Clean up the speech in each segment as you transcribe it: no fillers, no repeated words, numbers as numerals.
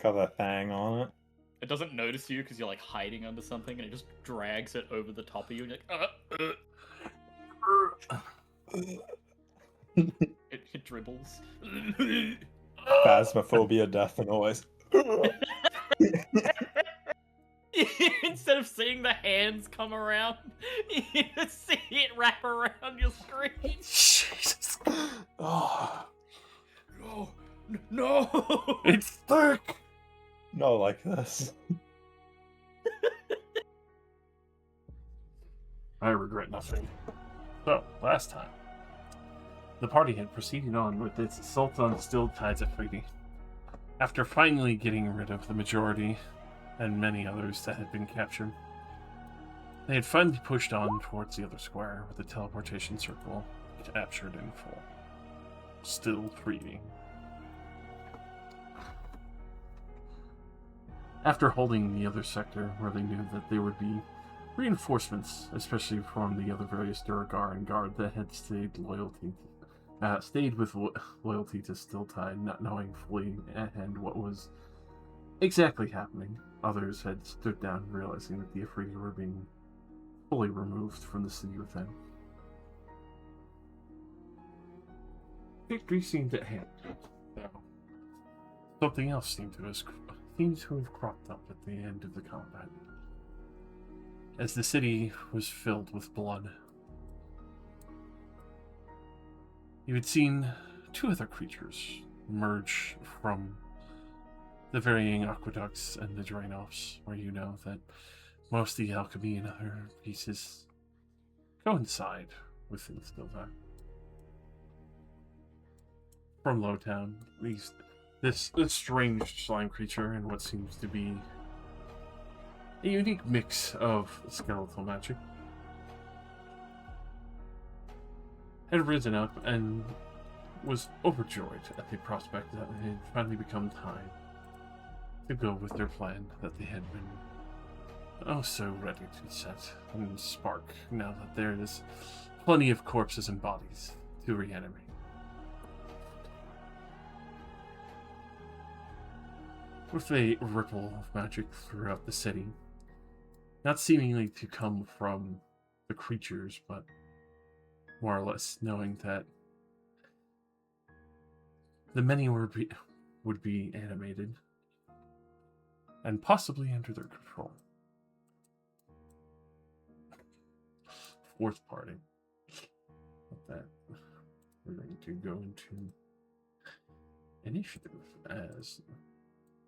got that thing on it. It doesn't notice you because you're like hiding under something, and it just drags it over the top of you, and you're like, it dribbles. Phasmophobia, death noise. Instead of seeing the hands come around, you just see it wrap around your screen. Jesus. Oh, No! It's thick! no, like this. I regret nothing. So, last time, the party had proceeded on with its assault on Still Tides of Freedom. After finally getting rid of the majority, and many others that had been captured, they had finally pushed on towards the other square with the teleportation circle captured in full. Still treating. After holding the other sector, where they knew that there would be reinforcements, especially from the other various Duragar and Guard that had stayed with loyalty to Stilltide, not knowing fully and what was exactly happening. Others had stood down, realizing that the Afridi were being fully removed from the city within. Victory seemed at hand. Though something else seemed to have cropped up at the end of the combat. As the city was filled with blood, you had seen two other creatures emerge from the varying aqueducts and the drain-offs, where you know that most of the alchemy and other pieces coincide within Stilltime. From Lowtown, this strange slime creature and what seems to be a unique mix of skeletal magic had risen up and was overjoyed at the prospect that it had finally become time to go with their plan that they had been so ready to set and spark now that there is plenty of corpses and bodies to reanimate. With a ripple of magic throughout the city, not seemingly to come from the creatures, but more or less knowing that the many would be animated and possibly under their control. Fourth party. With that, we're going to go into initiative as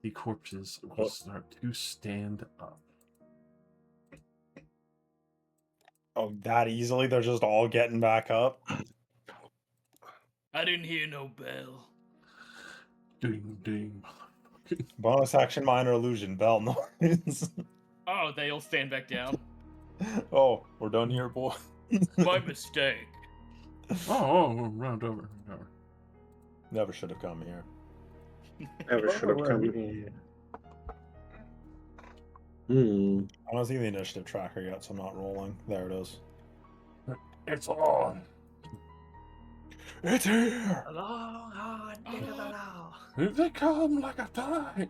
the corpses will start to stand up. Oh, that easily? They're just all getting back up? I didn't hear no bell. Ding, ding. Bonus action, minor illusion, bell noise. Oh, they all stand back down. Oh, we're done here, boy. My mistake. Oh, round over. Never should have come here. Never should have come here. I don't see the initiative tracker yet, so I'm not rolling. There it is. It's on. It's here! Long, hard day of the law. Here they come like a tide.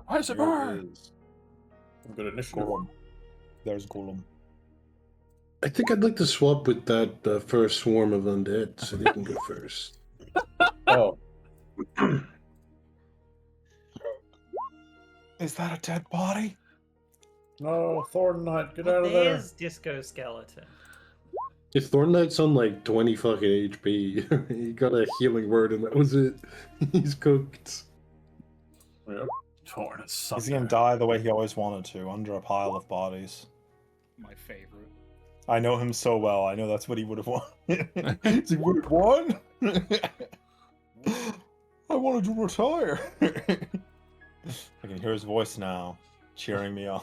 Why is it Here burn? is Good initiative. Golem. There's Golem. I think I'd like to swap with that first swarm of undead so they can go first. Oh. Is that a dead body? No, Thorn Knight, get out of there. There's Disco Skeleton. If Thorn Knight's on like 20 fucking HP, he got a healing word and that was it. He's cooked. Yep. Torn is He's gonna die the way he always wanted to, under a pile of bodies. My favorite. I know him so well, I know that's what he would have wanted. He would have won? I wanted to retire. I can hear his voice now, cheering me on.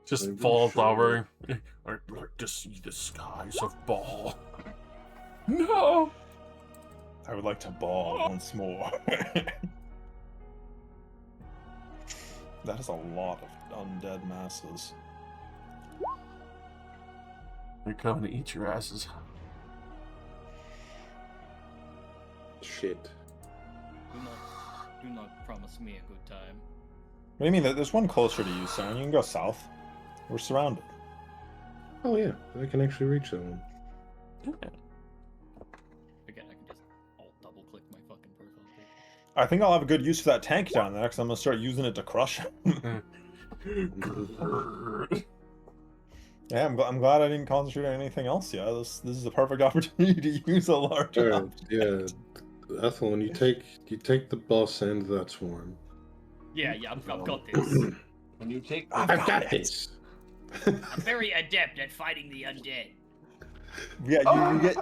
Just falls over. I'd like to see the skies of Baal. No! I would like to bawl once more. That is a lot of undead masses. They're coming to eat your asses. Shit. Do not promise me a good time. What do you mean? There's one closer to you, son. You can go south. We're surrounded. Oh yeah, I can actually reach that one. Again, I can just double click my fucking profile picture. I think I'll have a good use for that tank down there, because I'm gonna start using it to crush him. Yeah, I'm glad I didn't concentrate on anything else yet. This is the perfect opportunity to use a large Alright, yeah. Ethelyn, you take the boss and that swarm. Yeah, I've got this. When you take I've got this. I'm very adept at fighting the undead. Yeah,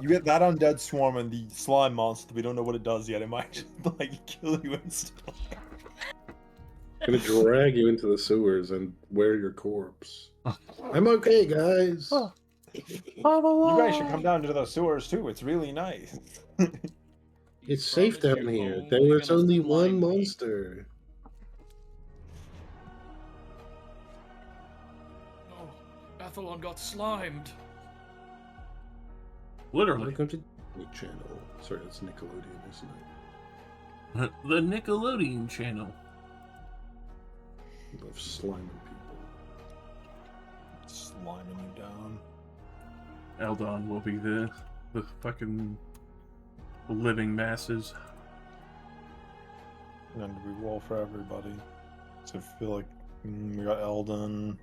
you get that undead swarm and the slime monster. We don't know what it does yet. It might just like kill you instantly. I'm gonna drag you into the sewers and wear your corpse. I'm okay, guys. You guys should come down to the sewers too. It's really nice. It's safe down here. There was only one monster. Oh, Athlon got slimed. Literally. Welcome to the channel. Sorry, that's Nickelodeon, isn't it? The Nickelodeon channel. Love sliming people. Sliming you down. Eldon will be the fucking living masses. And we roll for everybody. So I feel like we got Eldon.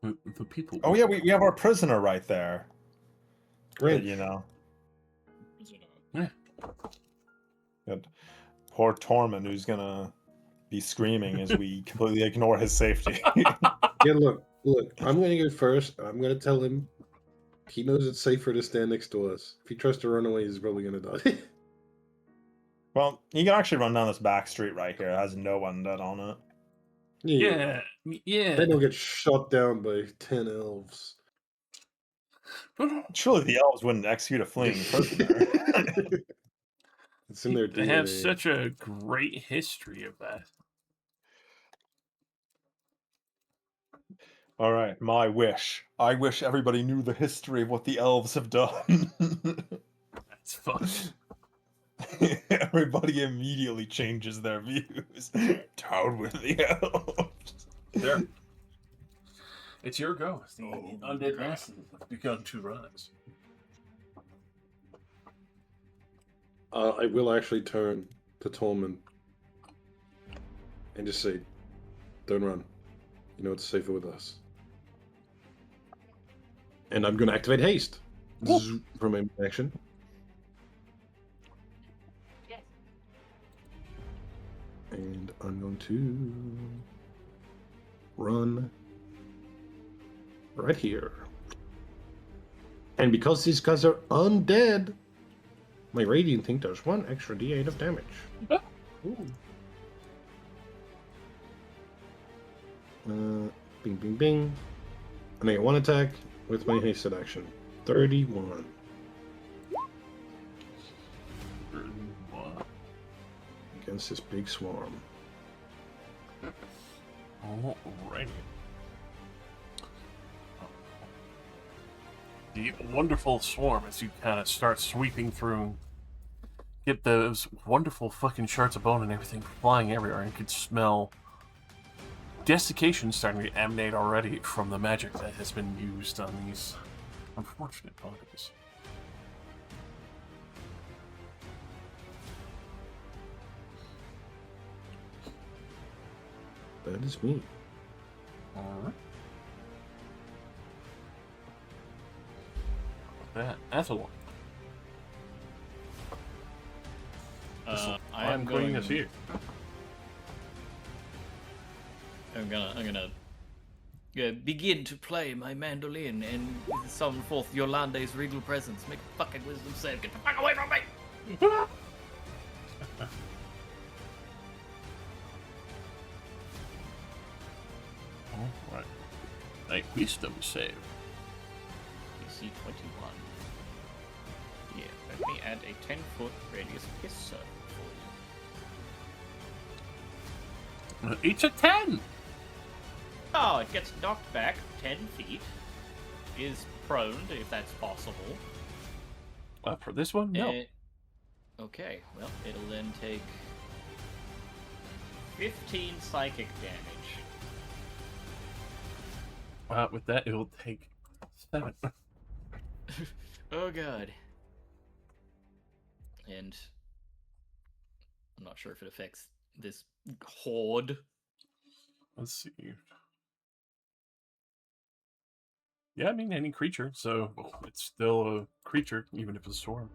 The people. Oh yeah, we have our prisoner right there. Great. You know. Yeah. Got poor Tormund, who's gonna be screaming as we completely ignore his safety. Yeah, look. I'm gonna go first. I'm gonna tell him he knows it's safer to stand next to us. If he tries to run away, he's probably gonna die. Well, you can actually run down this back street right here. It has no undead on it. Yeah. They don't get shot down by 10 elves. Surely the elves wouldn't execute a fleeing prisoner. It's in their They DNA. have such a great history of that. All right, my wish. I wish everybody knew the history of what the elves have done. That's fun. Everybody immediately changes their views. Down with the elves. There. It's your go. The undead masses have begun to rise. I will actually turn to Tolman and just say, don't run. You know it's safer with us. And I'm going to activate haste. Zzz, from my action. Yes. And I'm going to run right here. And because these guys are undead, my radiant thing does 1 extra d8 of damage. Ooh. Bing, bing, bing. And I get 1 attack with my hasted action. 31. Against this big swarm. Alrighty. The wonderful swarm, as you kind of start sweeping through, get those wonderful fucking shards of bone and everything flying everywhere, and you could smell desiccation starting to emanate already from the magic that has been used on these unfortunate bodies. That is me. Alright. That Ethelon. I am going. Us here. I'm gonna begin to play my mandolin and summon forth Yolande's regal presence. Make a fucking wisdom save. Get the fuck away from me! Alright. A wisdom save. DC 21. Yeah, let me add a 10-foot radius kiss circle for you. It's a 10! Oh, it gets knocked back 10 feet. Is prone, if that's possible. For this one, no. Okay, well, it'll then take 15 psychic damage. With that, it'll take 7. Oh god. And I'm not sure if it affects this horde. Let's see. Yeah, I mean, any creature, so it's still a creature, even if it's a swarm.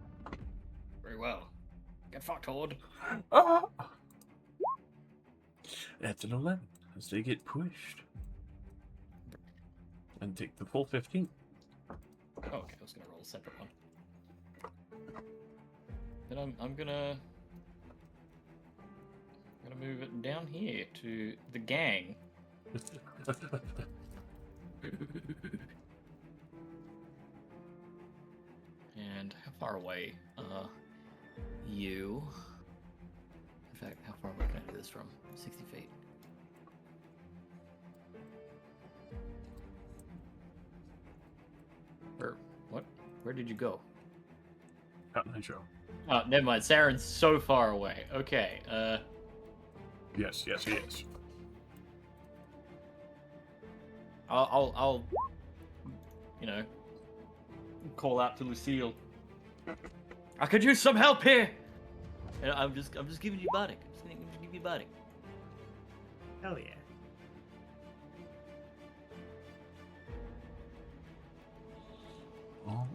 Very well. Get fucked, horde. Ah! That's an 11, as they get pushed. And take the full 15. Oh, okay, I was gonna roll a separate one. Then I'm gonna move it down here to the gang. And how far away? You. In fact, how far away can I do this from? 60 feet. Where did you go? Not my show. Oh, never mind. Saren's so far away. Okay. Yes, he is. I'll call out to Lucille. I could use some help here. And I'm just giving you Bardic. I'm just gonna give you Bardic. Hell yeah. Oh,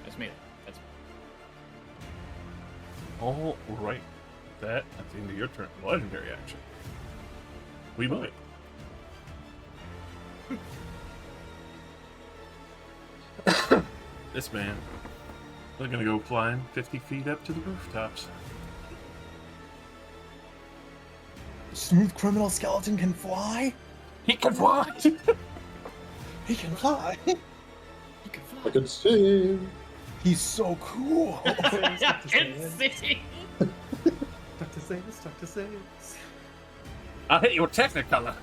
That's me. That's all right. That at the end of your turn, legendary action. We might. This man, they're gonna go flying 50 feet up to the rooftops. Smooth criminal skeleton can fly? He can fly! He can fly. you can I fly. can see. He's so cool. I can see. Dr. Sayers, Dr. Sayers. I'll hit you with Technicolor.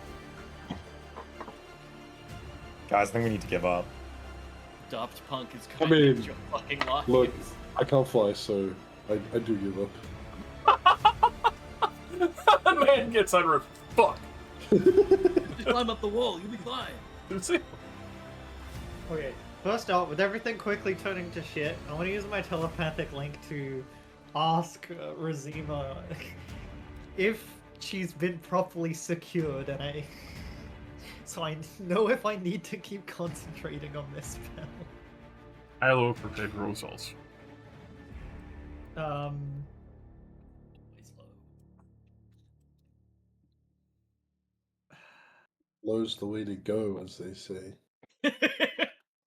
Guys, I think we need to give up. Adopt Punk is I coming mean, your fucking life. look. I can't fly, so I do give up. The man gets on roof. Fuck. Just climb up the wall. You'll be fine. See? Okay, first off, with everything quickly turning to shit, I want to use my telepathic link to ask Razima if she's been properly secured, and so I know if I need to keep concentrating on this spell. I look for favorable results. Low's the way to go, as they say.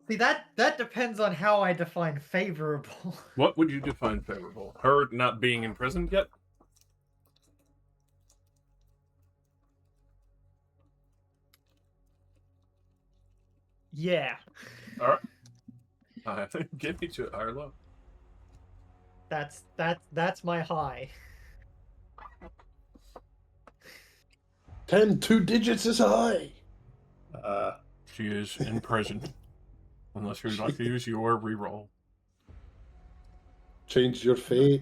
See, that depends on how I define favorable. What would you define favorable? Her not being in prison yet? Yeah, Alright. Get me to it, high or low. that's my high. 10, 2 digits is high. She is in prison. Unless you'd like to use your reroll. Change your fate.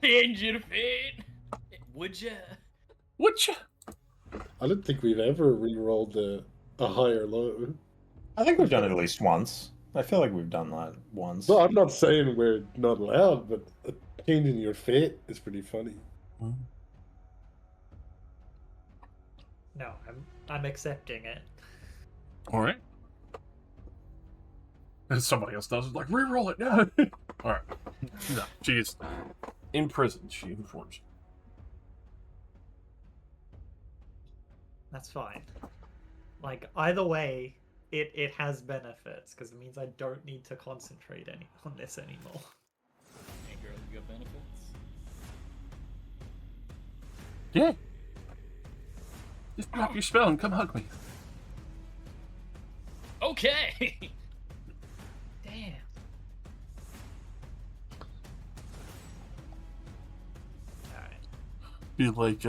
Change your fate. Would ya? Would you? I don't think we've ever re-rolled a high or low. I think we've done it at least once. I feel like we've done that once. No, I'm not saying we're not allowed, but changing your fate is pretty funny. No, I'm accepting it. Alright. And somebody else does it, like, reroll it, no! Alright. No, she is in prison, she informs you. That's fine. Like, either way, it has benefits, because it means I don't need to concentrate on this anymore. Hey girl, you got benefits? Yeah. Just drop your spell and come hug me. Okay. Damn. Be like,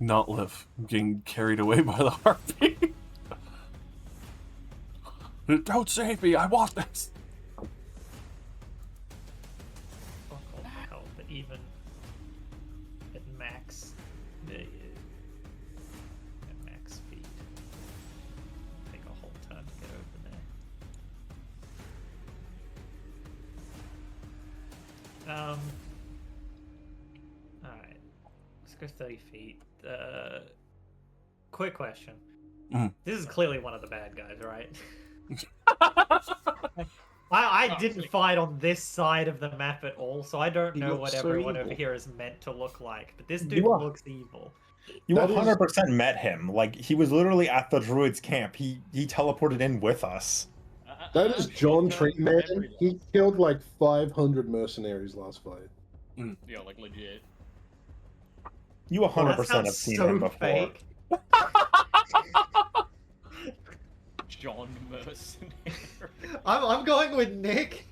not live. I'm getting carried away by the heartbeat. Don't save me, I want this! Fuck all my health, but even at max, at max speed, take a whole turn to get over there. Alright, let's go 30 feet. Quick question. This is clearly one of the bad guys, right? I didn't fight on this side of the map at all, so I don't know what everyone over here is meant to look like. But this dude looks evil. You 100% met him. Like, he was literally at the druid's camp. He teleported in with us. That is John Tree, man. He killed like 500 mercenaries last fight. Yeah, like legit. You 100% have seen him before. Fake. John Mercenary. I'm going with Nick.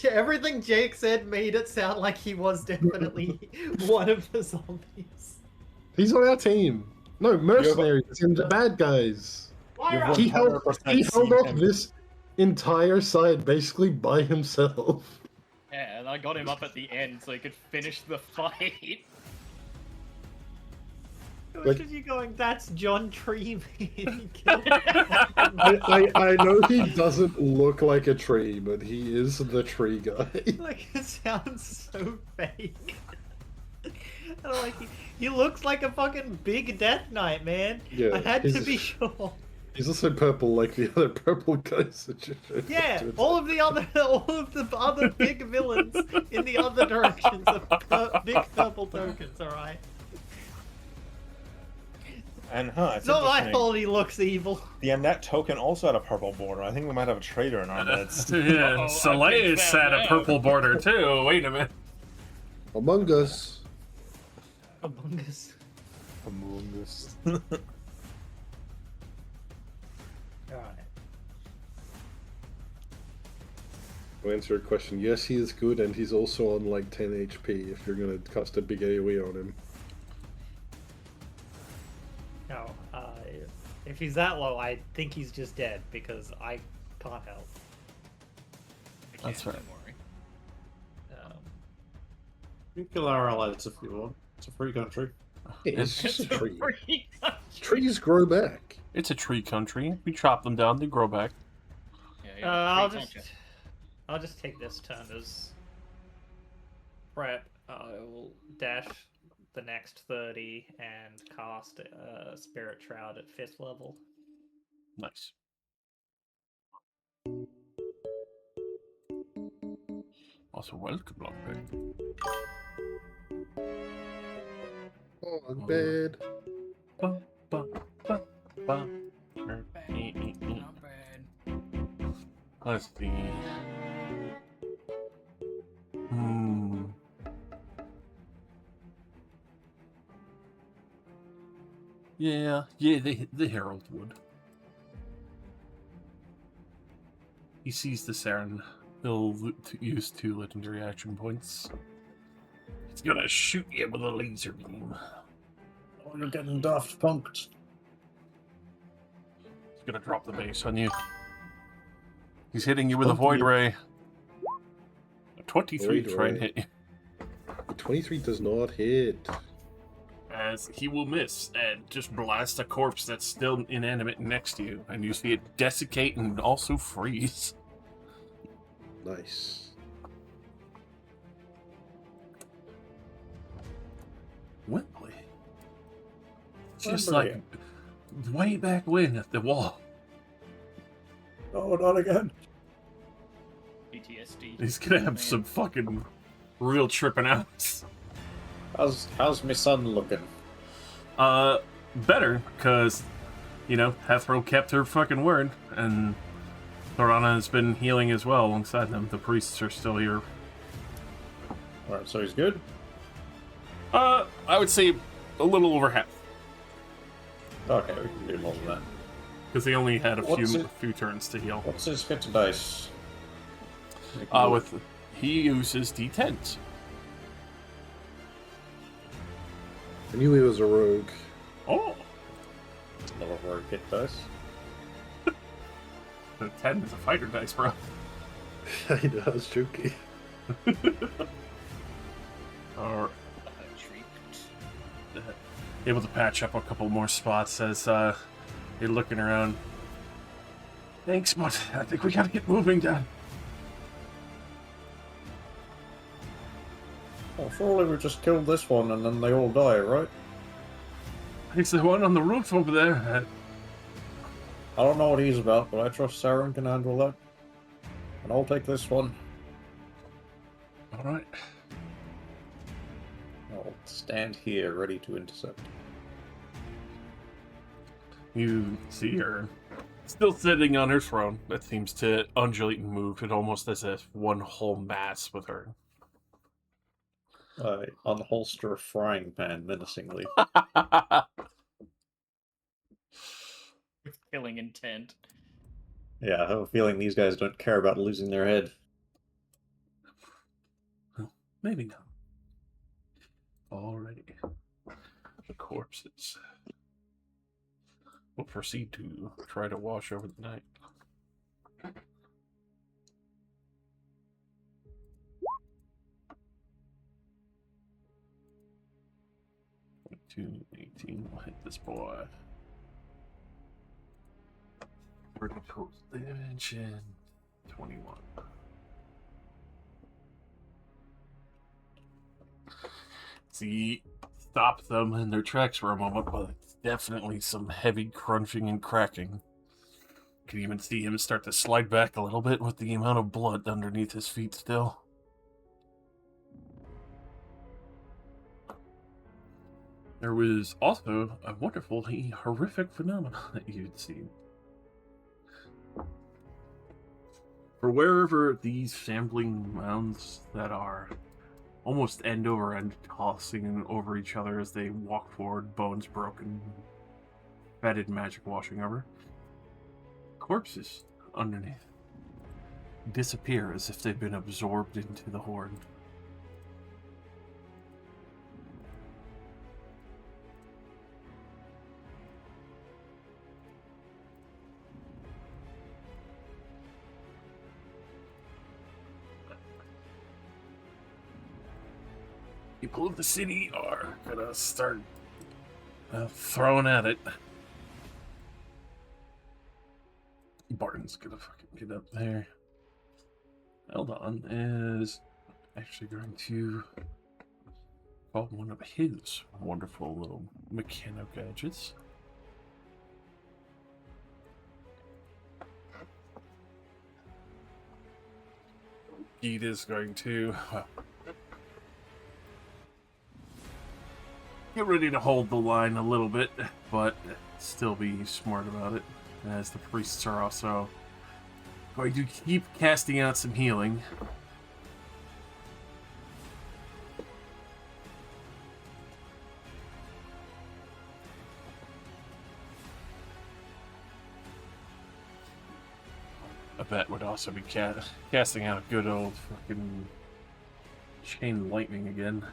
Everything Jake said made it sound like he was definitely one of the zombies. He's on our team. No, mercenaries and the bad guys. He held off this entire side basically by himself. Yeah, and I got him up at the end so he could finish the fight. Look at you going, that's John Tree, man. I know he doesn't look like a tree, but he is the tree guy. Like, it sounds so fake. I don't like he looks like a fucking big Death Knight, man. Yeah, I had to be sure. He's also purple like the other purple guys. Yeah, all of the other big villains in the other directions are big purple tokens, alright? And it's No, I interesting. thought he looks evil. Yeah, and that token also had a purple border. I think we might have a traitor in our midst. Yeah, Soleil had a purple border too. Wait a minute. Among Us. Among Us. Among Us. Alright. To answer your question, yes, he is good, and he's also on like 10 HP if you're gonna cast a big AoE on him. No, if he's that low, I think he's just dead because I can't help. That's right. Don't worry. You can kill our allies if you want. It's a free country. It's just a tree. Free country. Trees grow back. It's a tree country. We chop them down, they grow back. Yeah, I'll just take this turn as prep. I will dash the next 30 and cast Spirit Shroud at 5th level. Nice. Also, welcome, Lockpick. Oh, bed. Ba, ba, ba, ba. Let's see. Yeah, the Herald would. He sees the Saren. He'll use 2 legendary action points. He's gonna shoot you with a laser beam. Oh, you're getting daft punked. He's gonna drop the base on you. He's hitting you with a Void Ray. A 23 to try and hit you. The 23 does not hit. As he will miss and just blast a corpse that's still inanimate next to you, and you see it desiccate and also freeze. Nice. Wembley. Just like way back when at the wall. No, not again. PTSD. He's gonna have some fucking real tripping outs. How's my son looking? Better, because, you know, Hethro kept her fucking word, and Thorana has been healing as well alongside them. The priests are still here. Alright, so he's good? I would say a little over half. Okay, we can do more than that. Because they only had a What's few turns to heal. What's his hit dice? He uses D10s. I knew he was a rogue. Oh! Another rogue hit dice. The 10 is a fighter dice, bro. I know, it's jokey. Alright. Treat. Able to patch up a couple more spots as you're looking around. Thanks, but I think we gotta get moving, Dad. Well, surely we just killed this one and then they all die, right? It's the one on the roof over there. I don't know what he's about, but I trust Saren can handle that. And I'll take this one. Alright. I'll stand here ready to intercept. You see her still sitting on her throne that seems to undulate and move. It almost as if one whole mass with her. I unholster a frying pan menacingly. With killing intent. Yeah, I have a feeling these guys don't care about losing their head. Maybe not. Alrighty. The corpses. We'll proceed to try to wash over the night. 18. We'll hit this boy. Critical damage and 21. See, stop them in their tracks for a moment, but it's definitely some heavy crunching and cracking. You can even see him start to slide back a little bit with the amount of blood underneath his feet still. There was also a wonderfully horrific phenomenon that you'd seen. For wherever these shambling mounds that are almost end over end tossing over each other as they walk forward, bones broken, fetid magic washing over, corpses underneath disappear as if they've been absorbed into the horde. People of the city are gonna start throwing at it. Barton's gonna fucking get up there. Eldon is actually going to call one of his wonderful little mechano gadgets. Geet is going to get ready to hold the line a little bit, but still be smart about it, as the priests are also going to keep casting out some healing. I bet would also be casting out a good old fucking chain lightning again.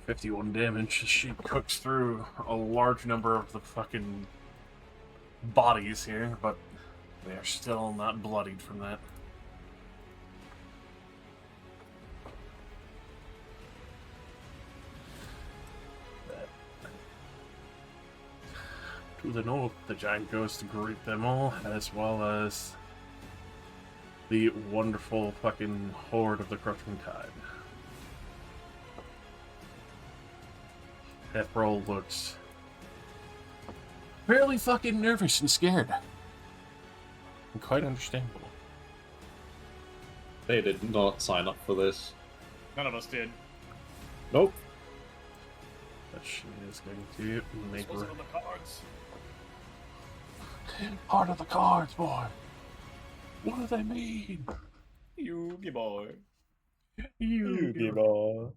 51 damage. She cooks through a large number of the fucking bodies here, but they are still not bloodied from that. To the north, the giant goes to greet them all, as well as the wonderful fucking horde of the Crushing Tide. Deathroll looks fairly fucking nervous and scared. And quite understandable. They did not sign up for this. None of us did. Nope. But she is going to make This wasn't on the cards. part of the cards, boy. What do they mean? Yugi boy. You boy.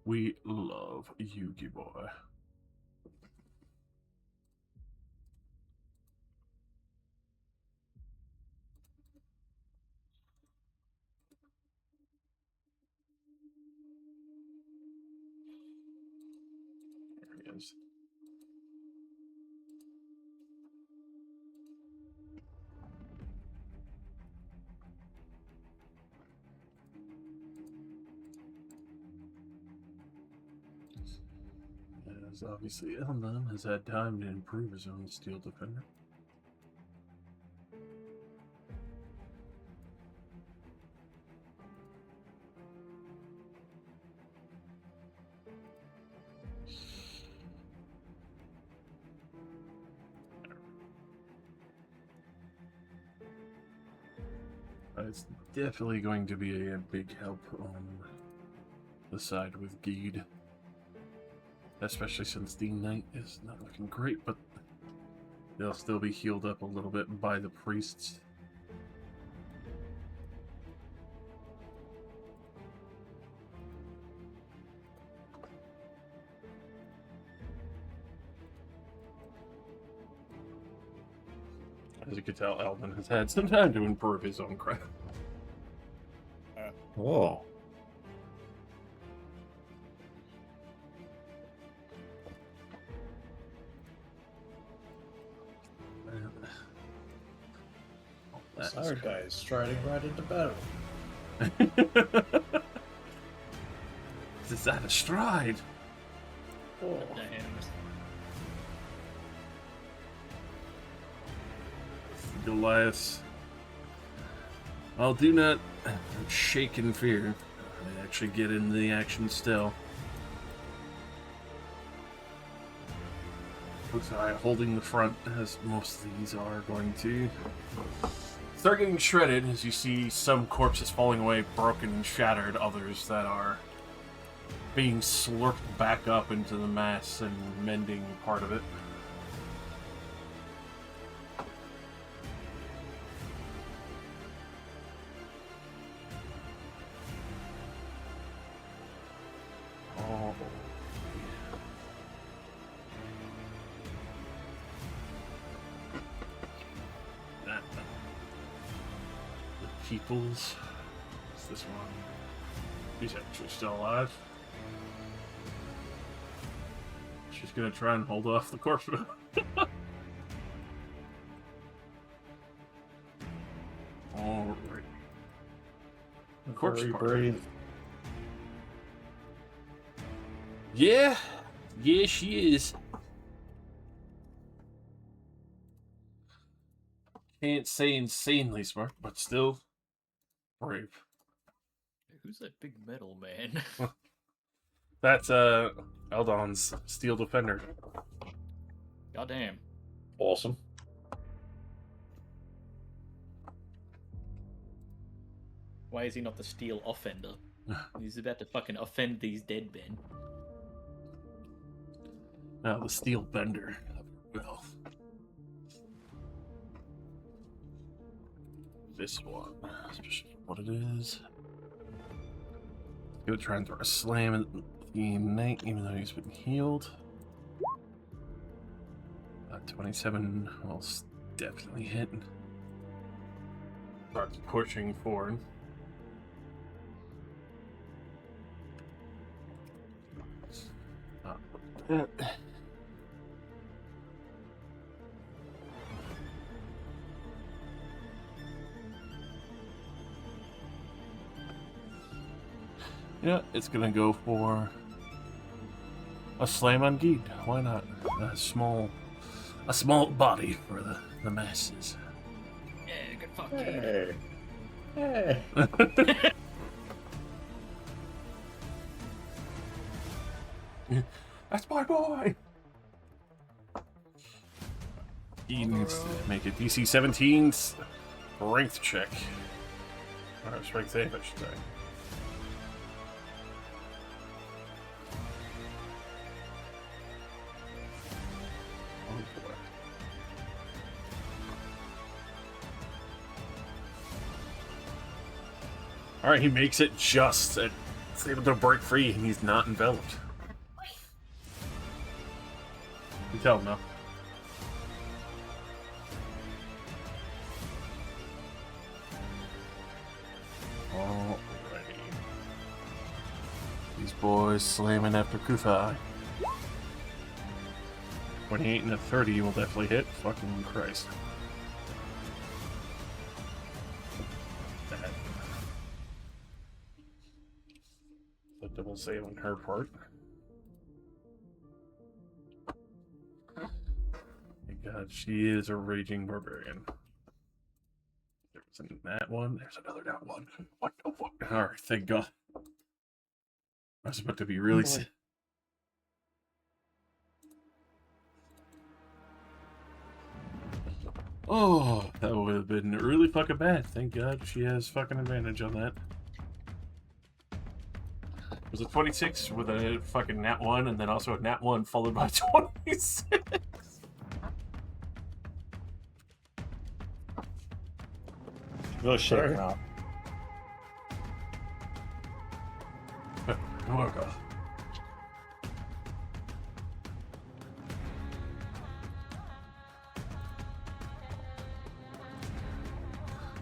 We love Yugi Boy. There he is. As obviously Elnam has had time to improve his own steel defender. It's definitely going to be a big help on the side with Geed. Especially since the Knight is not looking great, but they'll still be healed up a little bit by the priests. As you can tell, Alvin has had some time to improve his own craft. Whoa. This other guy is striding right into battle. Is that a stride? Oh. Goliath. I'll do not shake in fear. I actually get into the action still. Looks like holding the front, as most of these are going to start getting shredded as you see some corpses falling away, broken and shattered, others that are being slurped back up into the mass and mending part of it. Oh. Peoples. What's this one? He's actually still alive. She's gonna try and hold off the corpse. Alright. The corpse party. Brave. Yeah. Yeah, she is. Can't say insanely smart, but still brave. Who's that big metal man? That's Eldon's steel defender. Goddamn. Awesome. Why is he not the steel offender? He's about to fucking offend these dead men. Now the steel bender. Well, this one, especially what it is. Go try and throw a slam at the Knight, even though he's been healed. 27 will definitely hit. Starts pushing forward. Yeah, it's gonna go for a slam on Geed. Why not? A small body for the masses. Yeah, good fuck. Hey. Hey. That's my boy. He needs to make a DC 17 strength check. Or strength save, I should say. Alright, he makes it just at It's able to break free and he's not enveloped. You tell him now. Alrighty. These boys slamming after Kuthai. 28 and a 30 will definitely hit. Fucking Christ. The double save on her part. Thank God, she is a raging barbarian. There was that one. There's another that one. What the fuck? Alright, thank God. I was about to be really sick. Oh, that would have been really fucking bad. Thank God she has fucking advantage on that. It was a 26 with a fucking nat 1 and then also a nat 1 followed by 26. Really shaking up. Oh God.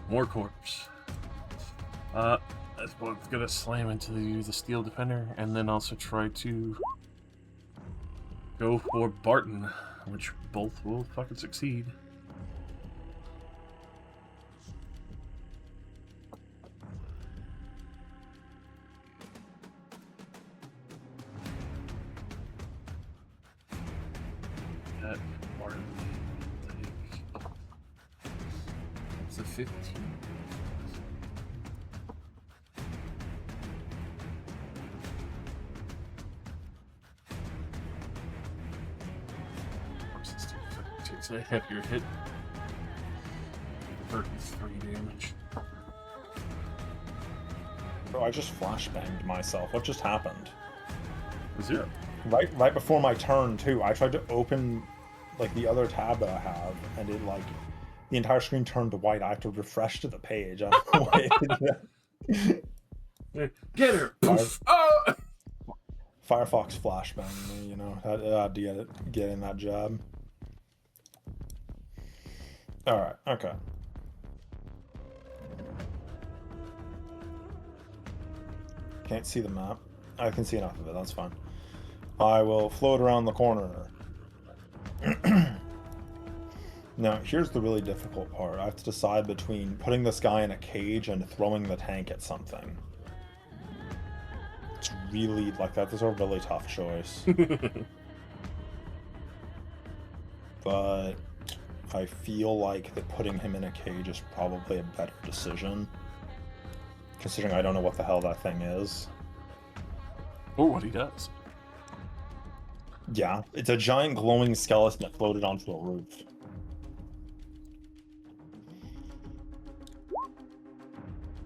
More corpse. That's what's gonna slam into the steel defender, and then also try to go for Barton, which both will fucking succeed. That Barton it's a 15. Takes a heavier hit. 33 damage. Bro, I just flashbanged myself. What just happened? 0. Right before my turn too. I tried to open like the other tab that I have, and it like the entire screen turned to white. I have to refresh to the page. I don't know why it did that. Get her! Oh! Firefox flashbanged me, you know. I had to get in that job. Alright, okay. Can't see the map. I can see enough of it, that's fine. I will float around the corner. Now, here's the really difficult part. I have to decide between putting this guy in a cage and throwing the tank at something. It's really, like, that is a really tough choice. But I feel like that putting him in a cage is probably a better decision. Considering I don't know what the hell that thing is. Or what he does. Yeah, it's a giant glowing skeleton that floated onto a roof.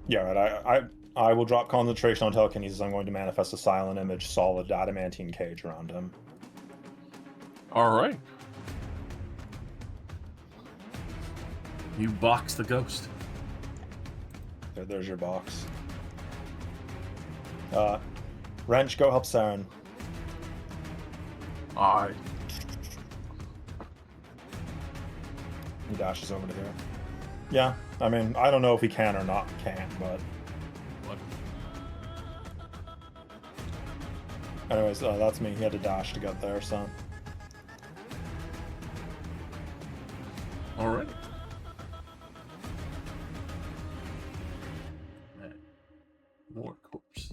Yeah, right, I will drop concentration on telekinesis. I'm going to manifest a silent image, solid adamantine cage around him. Alright. You box the ghost. There's your box. Wrench, go help Saren. Alright. He dashes over to here. Yeah, I mean, I don't know if he can or not can, but... What? Anyways, that's me. He had to dash to get there, so... Alright. More corpse.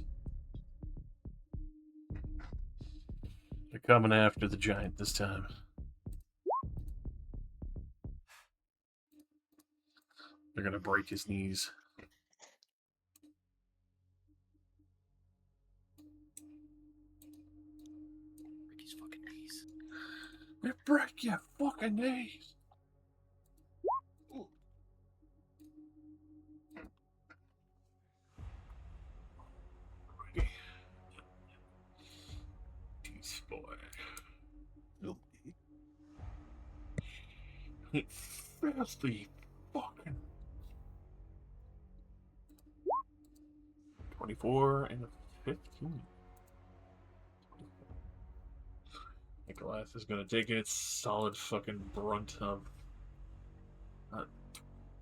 They're coming after the giant this time. They're gonna break his knees. Break his fucking knees. They break your fucking knees. Jeez, boy. Filthy fucking 24 and 15. Nicholas is going to take its solid fucking brunt of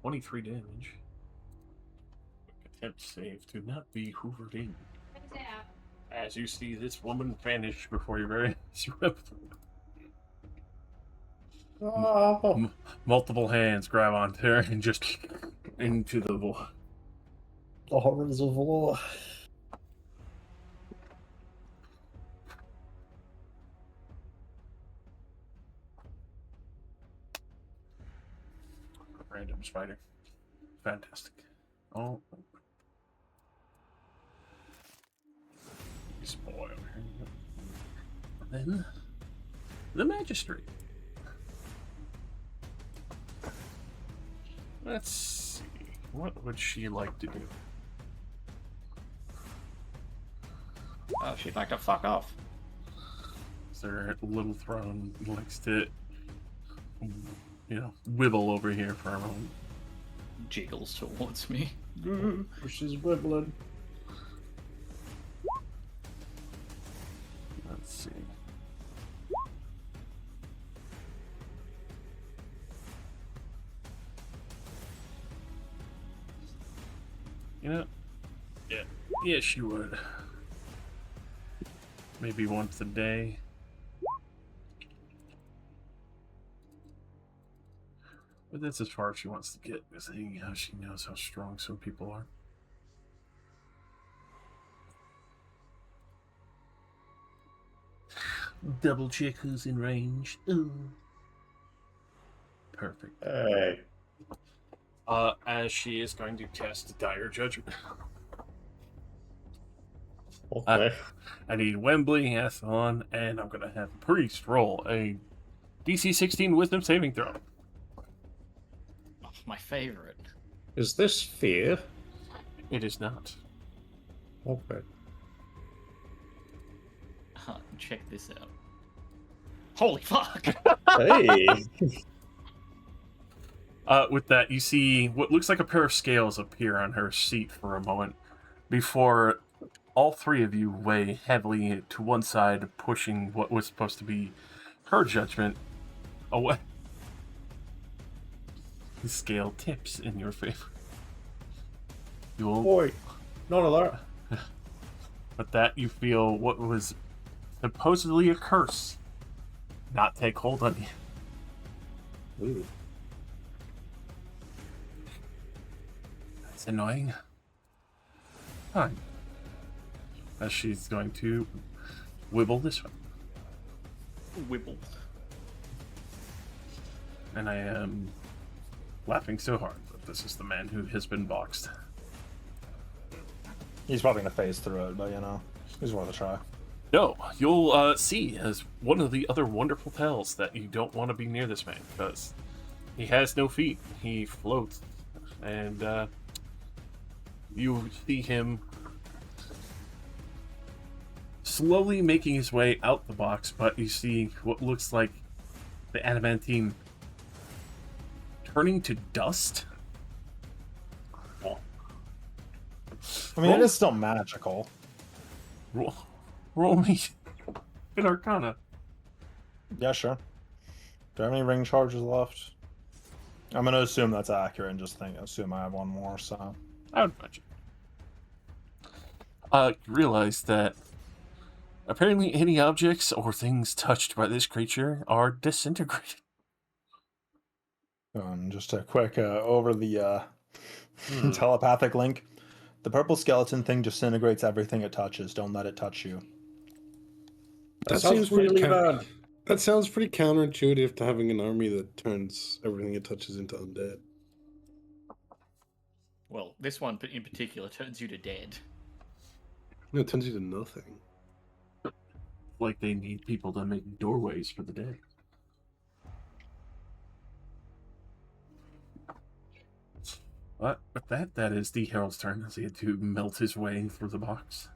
23 damage. Attempt save to not be hoovered in. As you see this woman vanish before your very eyes. Multiple hands grab onto her and just into the void. The horrors of war. Random spider. Fantastic. Oh. Spoil. Then the magistrate. Let's see. What would she like to do? Oh, she'd like to fuck off. Is there a little throne likes to, wibble over here for a moment? Jiggles towards me. She's wibbling. Let's see. Yeah. Yes, she would. Maybe once a day. But that's as far as she wants to get, seeing how she knows how strong some people are. Double check who's in range. Ooh. Perfect. Hey. As she is going to cast Dire Judgment. Okay. I need Wembley, Athlon, and I'm going to have Priest roll a DC 16 Wisdom saving throw. Oh, my favorite. Is this fear? It is not. Okay. Check this out. Holy fuck! Hey. With that, you see what looks like a pair of scales appear on her seat for a moment before all three of you weigh heavily to one side, pushing what was supposed to be her judgment away. The scale tips in your favor. You'll... Boy, none of that. With that, you feel what was supposedly a curse not take hold on you. Ooh. That's annoying. Fine. As she's going to wibble this way. Wibble. And I am laughing so hard that this is the man who has been boxed. He's probably gonna phase through it, but he's worth a try. No, you'll see as one of the other wonderful tells that you don't want to be near this man because he has no feet. He floats, and you see him slowly making his way out the box, but you see what looks like the adamantine turning to dust. I mean, it is still magical. Roll me an Arcana. Yeah, sure. Do I have any ring charges left? I'm gonna assume that's accurate and just assume I have one more, so. I would imagine. You realize that apparently any objects or things touched by this creature are disintegrated. Just a quick over the telepathic link. The purple skeleton thing disintegrates everything it touches. Don't let it touch you. That sounds really bad. That sounds pretty counterintuitive to having an army that turns everything it touches into undead. Well, this one in particular turns you to dead. No, it turns you to nothing. Like they need people to make doorways for the dead. But with that is the Herald's turn as he had to melt his way through the box.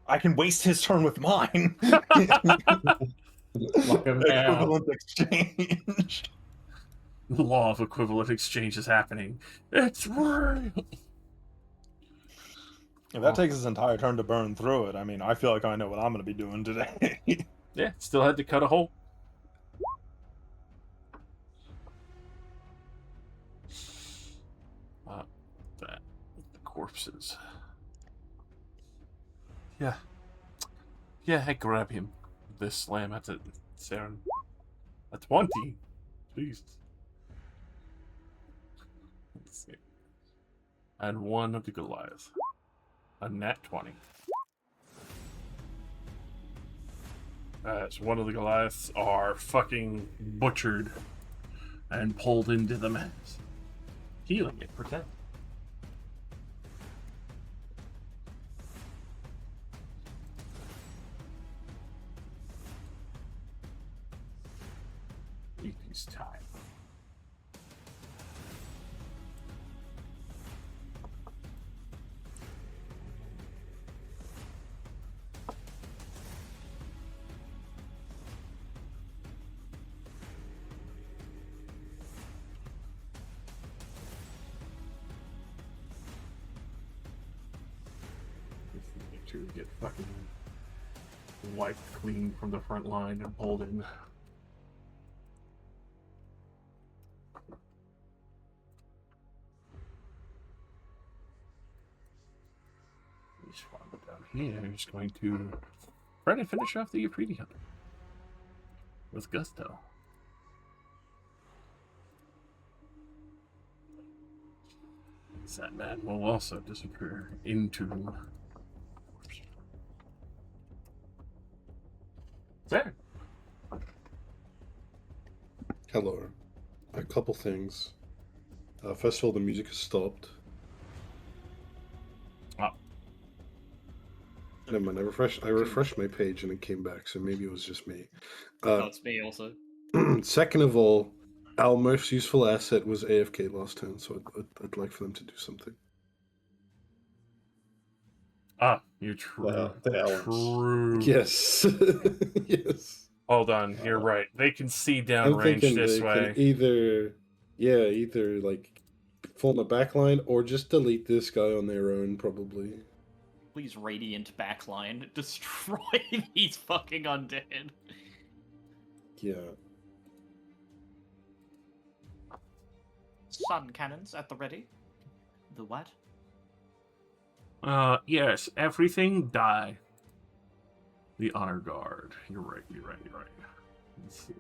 I can waste his turn with mine. Equivalent exchange. The law of equivalent exchange is happening. It's real. If that takes his entire turn to burn through it, I mean, I feel like I know what I'm going to be doing today. Yeah, still had to cut a hole. That the corpses. Yeah. Yeah, I grab him. This slam at the Saren. A 20. Jesus. Let's see. And one of the Goliath. A nat 20. So one of the Goliaths are fucking butchered and pulled into the mass. Healing it, protect. Easy time. To get fucking wiped clean from the front line and pulled in. He's down here. He's going to try to finish off the Afridi Hunter with gusto. That man will also disappear into. There. Hello. A couple things. First of all, the music has stopped. Oh. Never mind. I refreshed my page and it came back, so maybe it was just me. That's me also. Second of all, our most useful asset was AFK last turn, so I'd like for them to do something. Ah, you're true. True. Yes. Yes. Hold on, you're right. They can see I'm downrange thinking this they way. can either like form a backline or just delete this guy on their own, probably. Please radiant backline. Destroy these fucking undead. Yeah. Sun cannons at the ready. The what? Yes, everything die. The honor guard. You're right. Let's see.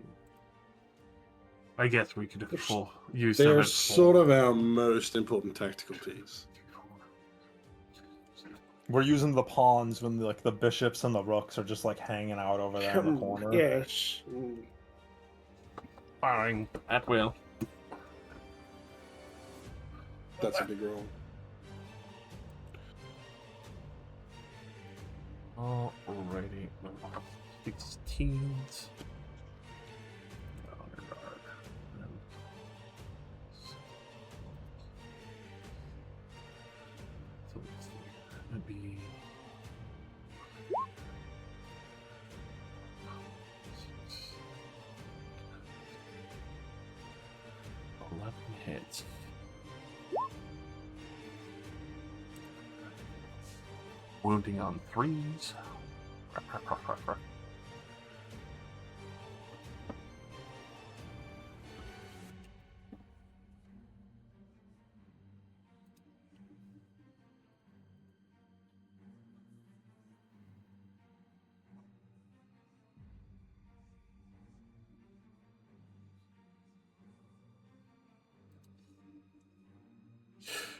I guess we could use them They're as sort of our most important tactical piece. We're using the pawns when the bishops and the rooks are just like hanging out over there in the corner. Yes. Firing at will. That's a big roll. Alrighty. 16s. Honor guard. So let's see. That would be. Hits. Wounding on 3s.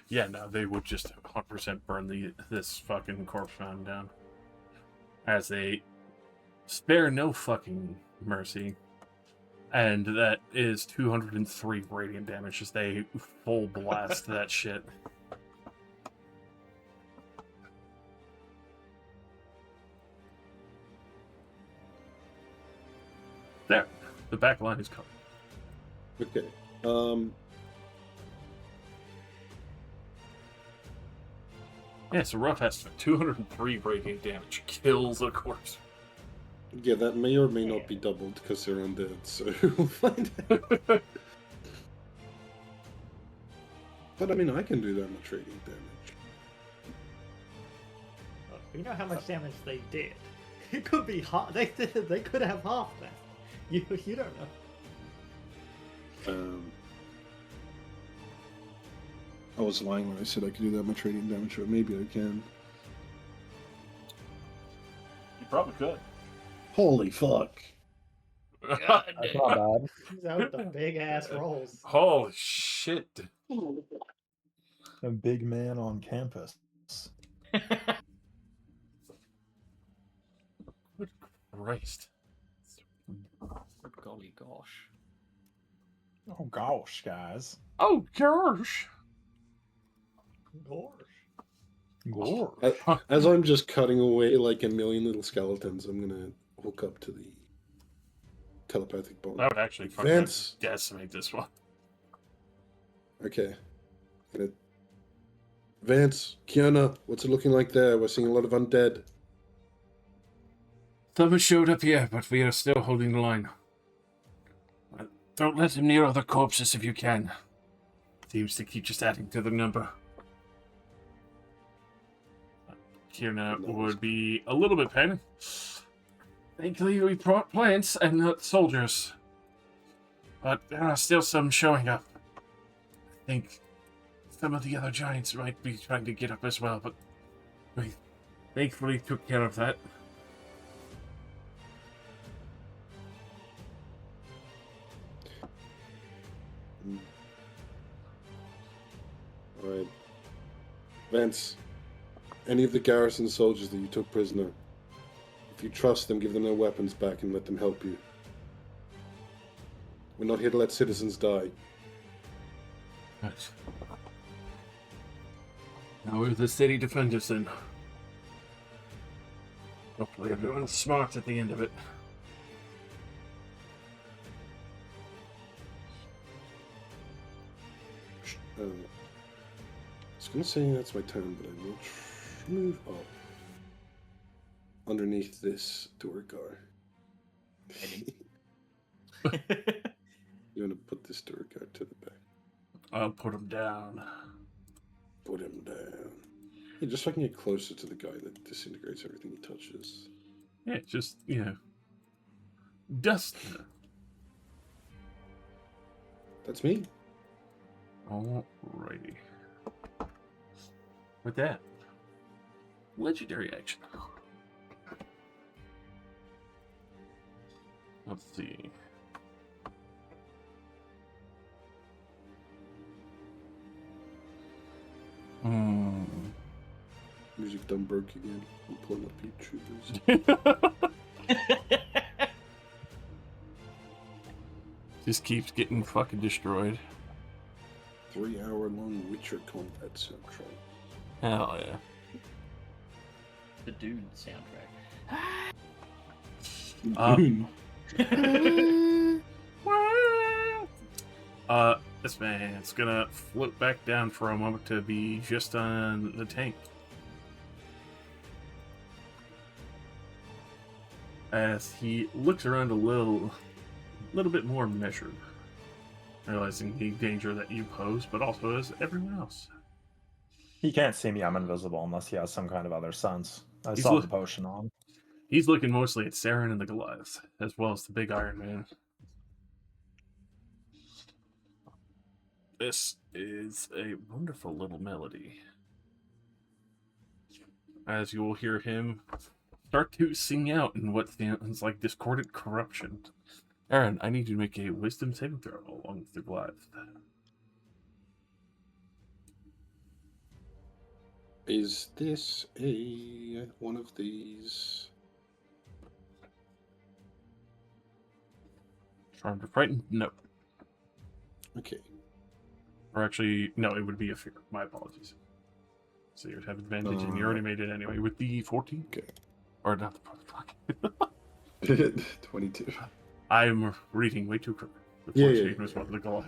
Yeah, no, they would just 100% burn this fucking corpse mound down. As they spare no fucking mercy. And that is 203 radiant damage as they full blast that shit. There. The back line is covered. Okay. Yeah, so rough estimate. 203 radiant damage kills a corpse. Yeah, that may or may not be doubled because they're undead, so we'll find out. But I mean, I can do that much radiant damage. You know how much damage they did. It could be half. They could have half that. You don't know. I was lying when I said I could do that much radiant damage, but maybe I can. You probably could. Holy fuck. God That's damn. not bad. He's out with the big ass rolls. Holy shit. A big man on campus. Good Christ. Golly gosh. Oh gosh, guys. Oh gosh. Gosh. As I'm just cutting away like a million little skeletons, I'm gonna hook up to the telepathic bond. That would actually fucking Vance. decimate this one. Okay. Vance, Kiana, what's it looking like there? We're seeing a lot of undead. Some showed up here, but we are still holding the line. Don't let him near other corpses if you can. Seems to keep just adding to the number. Kiana would be a little bit panicked. Thankfully, we brought plants and not soldiers. But there are still some showing up. I think some of the other giants might be trying to get up as well, but we thankfully took care of that. Alright. Vance, any of the garrison soldiers that you took prisoner, if you trust them, give them their weapons back and let them help you. We're not here to let citizens die. Right. Now we're the city defenders then. Hopefully everyone's smart at the end of it. I was gonna say that's my turn, but I will move up underneath this Durgar. You're gonna put this Durgar to the back. I'll put him down. Put him down. Yeah, just so I can get closer to the guy that disintegrates everything he touches. Yeah, just, you know, dust. That's me. Alrighty. With that, legendary action. Let's see. Music done broke again. I'm pulling up YouTubers. Just keeps getting fucking destroyed. 3-hour-long Witcher combat soundtrack. Hell yeah. The Dune soundtrack. This man's gonna float back down for a moment to be just on the tank. As he looks around a little bit more measured, realizing the danger that you pose, but also as everyone else. He can't see me. I'm invisible unless he has some kind of other sense. I He's saw the potion on. He's looking mostly at Saren and the Goliath, as well as the big Iron Man. This is a wonderful little melody. As you will hear him start to sing out in what sounds like discordant corruption. Aaron, I need you to make a wisdom saving throw along with the Goliath. Is this a one of these? Charmed or frightened? No. Okay. Or actually, no, it would be a fear. My apologies. So you'd have advantage, and you already made it anyway with the 14. Okay. Or not the fuck. 22. I'm reading way too quickly. The Yeah, 14 yeah. was what the Goliath.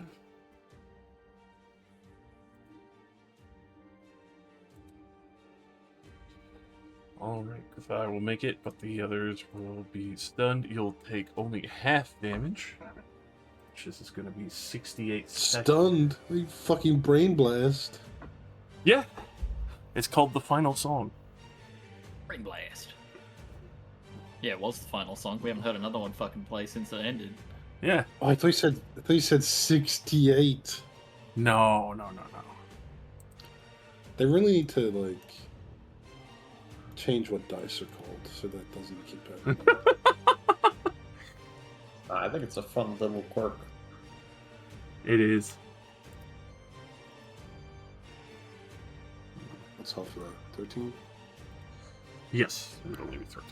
Alright, if I will make it, but the others will be stunned. You'll take only half damage. Which is going to be 68 seconds. Stunned? You fucking brain blast. Yeah! It's called The Final Song. Brain Blast. Yeah, it was the final song. We haven't heard another one fucking play since it ended. Yeah. Oh, I thought you said 68. No. They really need to like change what dice are called so that doesn't keep happening. I think it's a fun little quirk. It is. What's half of that? 13? Yes. It'll leave it 13.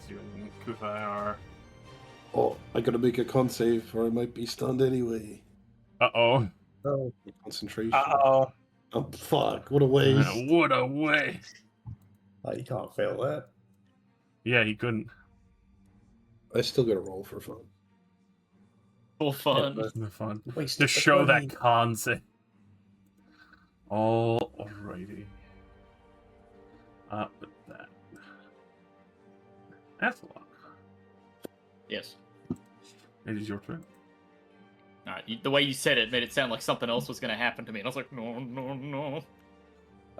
Doing Kufayar. Oh, I gotta make a con save or I might be stunned anyway. Uh-oh. Oh. Concentration. Uh-oh. Oh, fuck. What a waste. What a way. You can't fail that. Yeah, he couldn't. I still gotta roll for fun. For fun. Yeah, The fun. Wasted To the show money. that concept. Alrighty. But that. That's a lot. Yes. It is your turn. Alright, the way you said it made it sound like something else was going to happen to me. And I was like, no.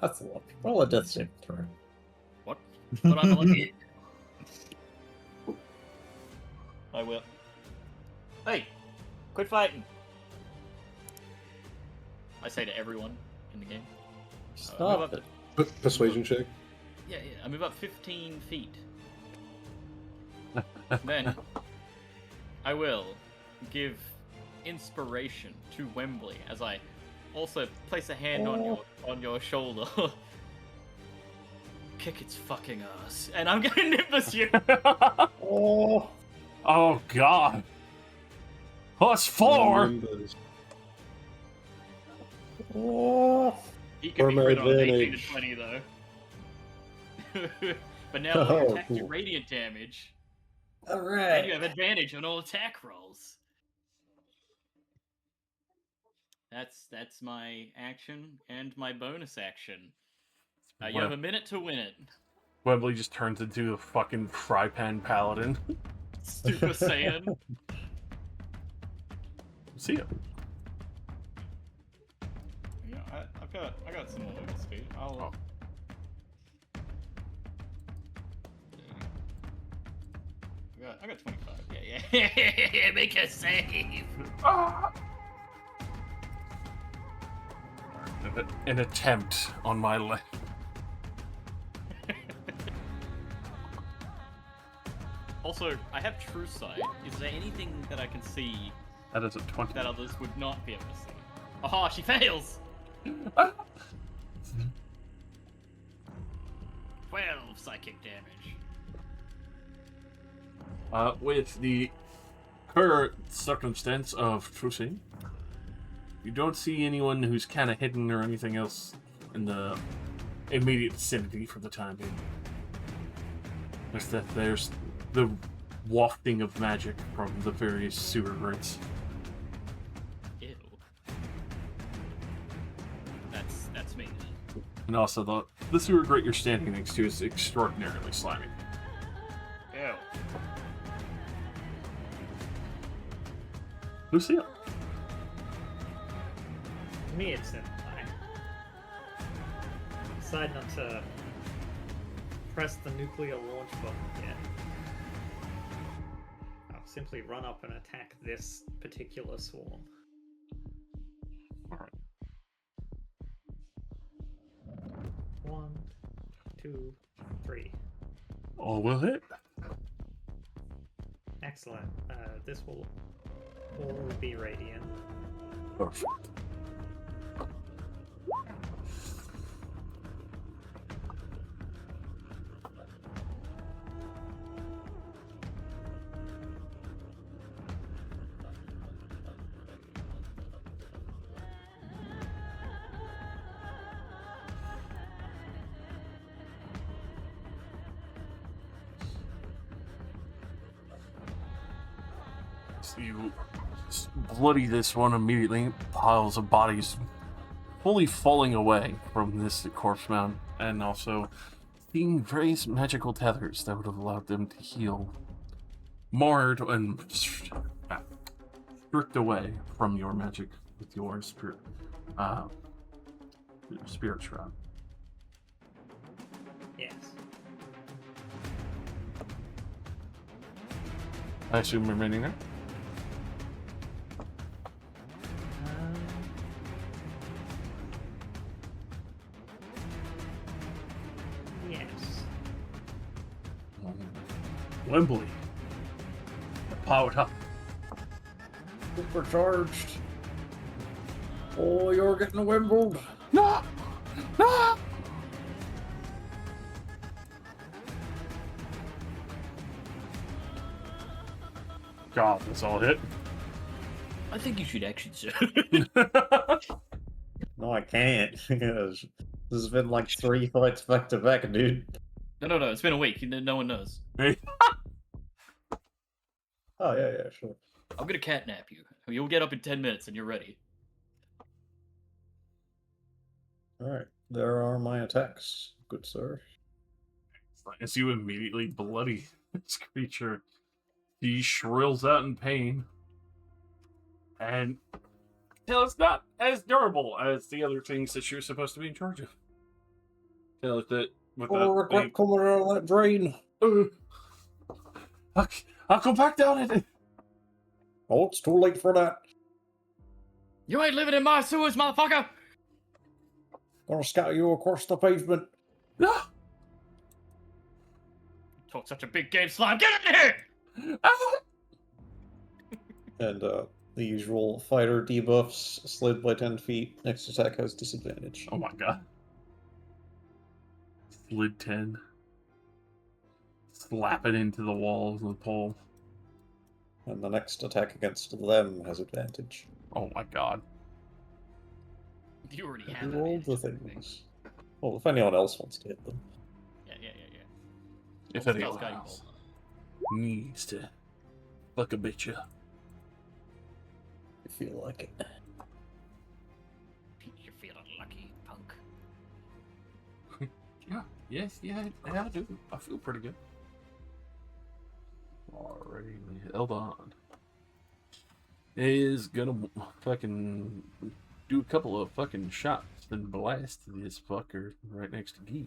That's a lot. Roll a death saving throw. What? But I'm lucky. I will. Hey, quit fighting. I say to everyone in the game. I move Stop up it. Persuasion check. Yeah, I move up 15 feet. Then I will give inspiration to Wembley as I also place a hand on your shoulder. Kick its fucking ass, and I'm gonna nimbus you. Oh. Oh, God. +4! Numbers. Oh. He could be For my crit on an 18 to advantage. 20 though. But now all your Oh, attacks do cool. radiant damage, All and right. you have advantage on all attack rolls. That's my action and my bonus action. You have a minute to win it. Wembley just turns into a fucking fry pan paladin. Super Saiyan. See ya. Yeah, I got some more movement speed. Oh. I got 25. Yeah. Make a save. An attempt on my left. Also, I have True Sight. Is there anything that I can see That is a 20. that others would not be able to see? Aha, she fails! 12 psychic damage. With the current circumstance of trucing, you don't see anyone who's kind of hidden or anything else in the immediate vicinity for the time being. Just that there's the wafting of magic from the various sewer grates. Ew. That's me then. And also, the sewer grate you're standing next to is extraordinarily slimy. Ew. Lucille. To me, it's simple. I decide not to press the nuclear launch button yet. I'll simply run up and attack this particular swarm. Alright. 1, 2, 3. All will hit. Excellent. This will all be radiant. Perfect. So you bloody this one immediately. Piles of bodies fully falling away from this corpse mound, and also seeing various magical tethers that would have allowed them to heal. Marred and stripped away from your magic with your spirit shroud. I assume remaining there. Yes. Wembley. Powered up. Supercharged. Oh, you're getting wimbled. No! No! God, that's all hit. I think you should action, sir. No, I can't. This has been like 3 fights back to back, dude. No. It's been a week. No one knows. Hey. Oh, yeah, sure. I'm gonna catnap you. You'll get up in 10 minutes and you're ready. Alright, there are my attacks, good sir. As you immediately bloody this creature, he shrills out in pain. And it's not as durable as the other things that you're supposed to be in charge of. With that, Oh, regret coming out of that drain. I'll go back down it. Oh, it's too late for that. You ain't living in my sewers, motherfucker! Gonna scout you across the pavement. No. Talk such a big game, slime. Get in here! And the usual fighter debuffs, slid by 10 feet. Next attack has disadvantage. Oh my god. Slid 10. Slap it into the walls of the pole. And the next attack against them has advantage. Oh my god. You already have Do all that. the things. Well, if anyone else wants to hit them. Yeah. If Well, anyone spell's guiding else needs to fuck a bitch up. If you feel like it. You're feeling lucky, punk. Yeah, I do. I feel pretty good. Alright, held on. Is gonna fucking do a couple of fucking shots and blast this fucker right next to Gee.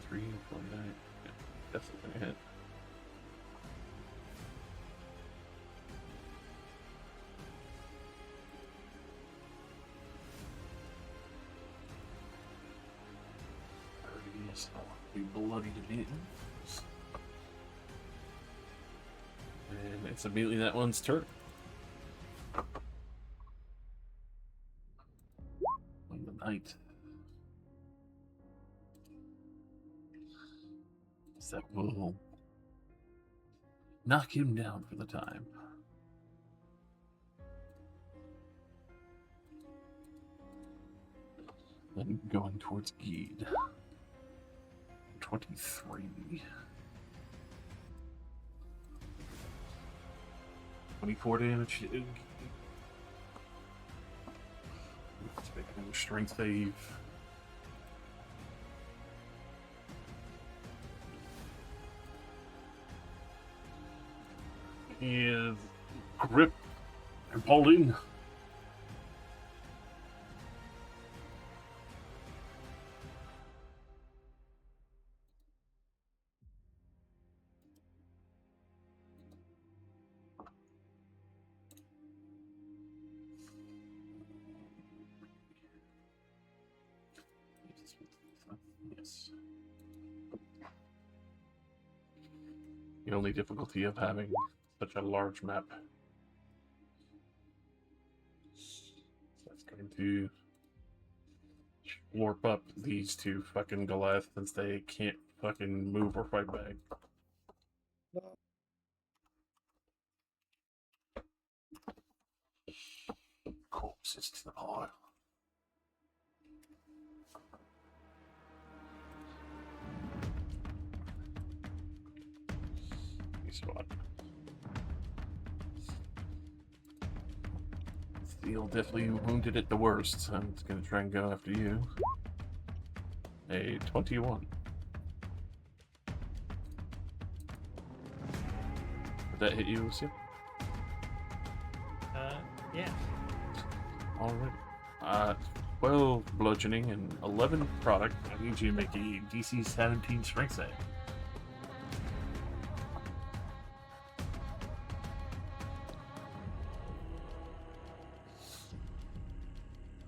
Three, 49. Yeah, definitely gonna hit. Be bloody to bits. And it's immediately that one's turn. On the night. That will knock him down for the time. Then going towards Geed. 23. 24 damage. Let's make another strength save. He is gripped and pulled in. Yes. The only difficulty of having such a large map. So that's going to warp up these two fucking Goliaths since they can't fucking move or fight back. Corpses to the pile. Spot. Steel definitely wounded it the worst, so I'm just gonna try and go after you. A 21. Did that hit you, Lucia? Yeah. Alright. 12 bludgeoning and 11 product. I need you to make a DC 17 strength save.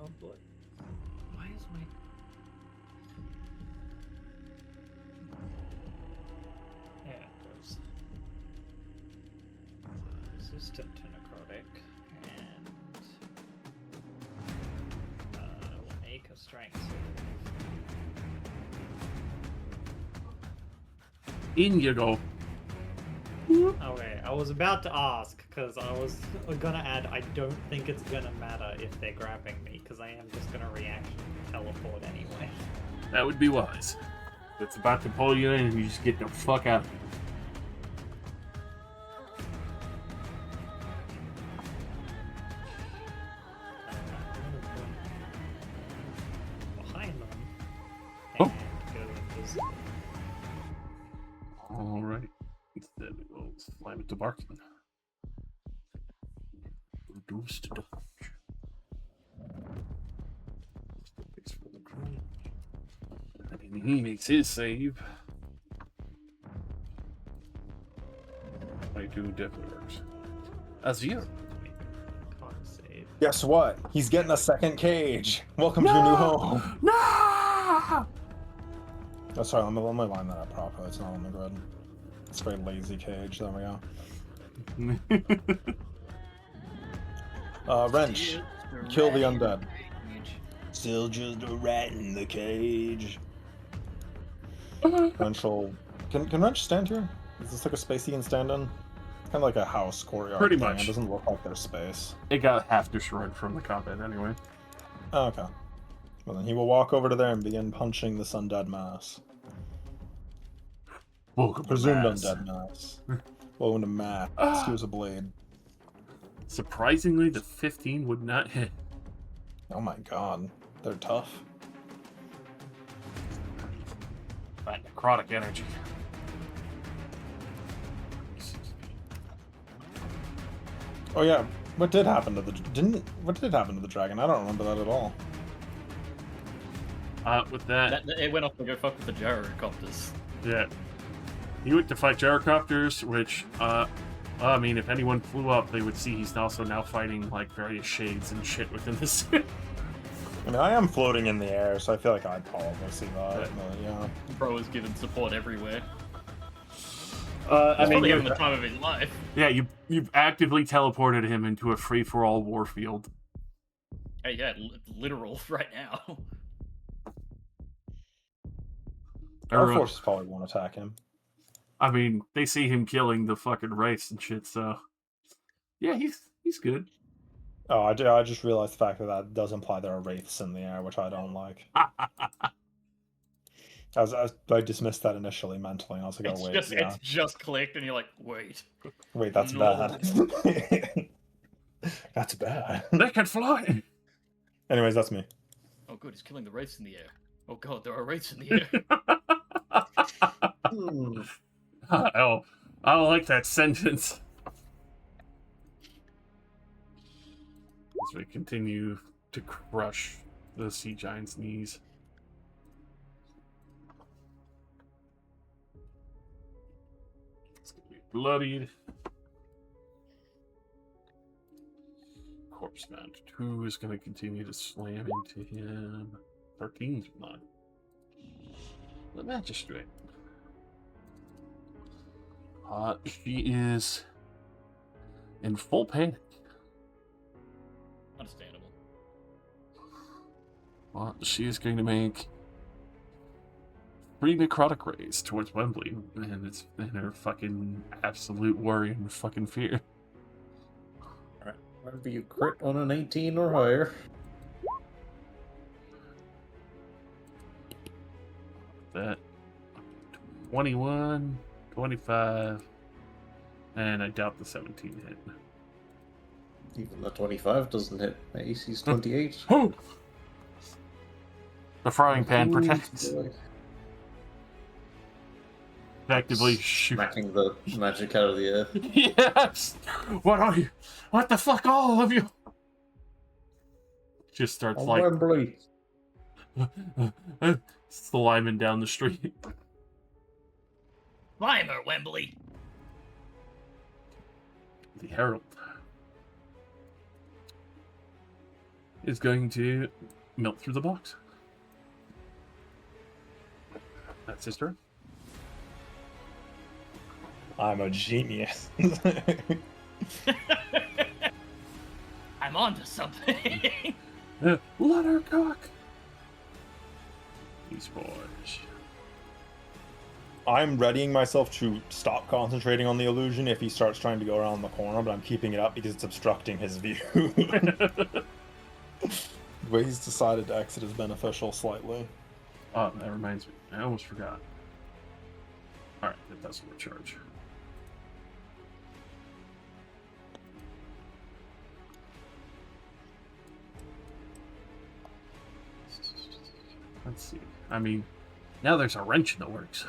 Oh boy. Why is my... Yeah, it goes. Resistant to necrotic, and will make a strength save. In you go. Okay, I was about to ask, because I was gonna add, I don't think it's gonna matter if they're grabbing me, because I am just gonna reaction teleport anyway. That would be wise. It's about to pull you in and you just get the fuck out of here. Behind them. Oh. And go invisible. Alright. Instead, we'll slam it to Barkman. Reduced dodge. Space for the drain. And he makes his save. I do definitely works. Azir. Can't save. Guess what? He's getting a second cage. Welcome to your new home. No! Oh, sorry, let me line that up properly. It's not on the grid. It's a very lazy cage. There we go. Wrench. Kill the undead. Still just a rat in the cage. Wrench will... Can Wrench stand here? Is this like a space he can stand in? It's kind of like a house courtyard. Pretty thing. much. It doesn't look like there's space. It got half destroyed from the combat anyway. Oh, okay. Well, then he will walk over to there and begin punching this undead mass. Welcome to Presumed Mass. undead mass. Welcome to mass. Here's a blade. Surprisingly, the 15 would not hit. Oh my god. They're tough. That necrotic energy. Oh yeah, what did happen to the what did happen to the dragon? I don't remember that at all. With that, It went off to go fuck with the gyrocopters. yeah. He went to fight gyrocopters, which, I mean, if anyone flew up, they would see he's also now fighting, like, various shades and shit within the suit. I mean, I am floating in the air, so I feel like I'd probably see that. Right. But, yeah. Bro is given support everywhere. I He's mean, probably having you, the time of his life. yeah, you've actively teleported him into a free-for-all warfield. Hey, yeah, literal right now. Our forces probably won't attack him. I mean, they see him killing the fucking wraiths and shit, so... Yeah, he's good. Oh, I just realized the fact that that does imply there are wraiths in the air, which I don't like. I dismissed that initially mentally, and I was like, oh, wait, yeah. It's just clicked, and you're like, wait. Wait, that's No. bad. That's bad. They can fly! Anyways, that's me. Oh, good, he's killing the wraiths in the air. Oh god, there are wraiths in the air. I don't like that sentence. As we continue to crush the sea giant's knees. It's gonna be bloodied. Corpse Mount 2 is gonna continue to slam into him. 13's not. The Magistrate. She is in full panic. Understandable. Well, she is going to make 3 necrotic rays towards Wembley, and it's in her fucking absolute worry and fucking fear. Alright, whenever you crit on an 18 or higher. That 21, 25, and I doubt the 17 hit. Even the 25 doesn't hit. My AC's 28. Oh! The frying pan Ooh, protects. boy. Effectively shoot. Smacking the magic out of the air. Yes! What are you? What the fuck, all of you? Just starts On like Wembley. sliming down the street. Slimer, Wembley. The Herald is going to melt through the box. That's his turn. I'm a genius. I'm onto something. Let her cook. These boys. I'm readying myself to stop concentrating on the illusion if he starts trying to go around the corner, but I'm keeping it up because it's obstructing his view. The way he's decided to exit is beneficial slightly. Oh, that reminds me. I almost forgot. Alright, that doesn't recharge. Let's see. I mean, now there's a wrench in the works.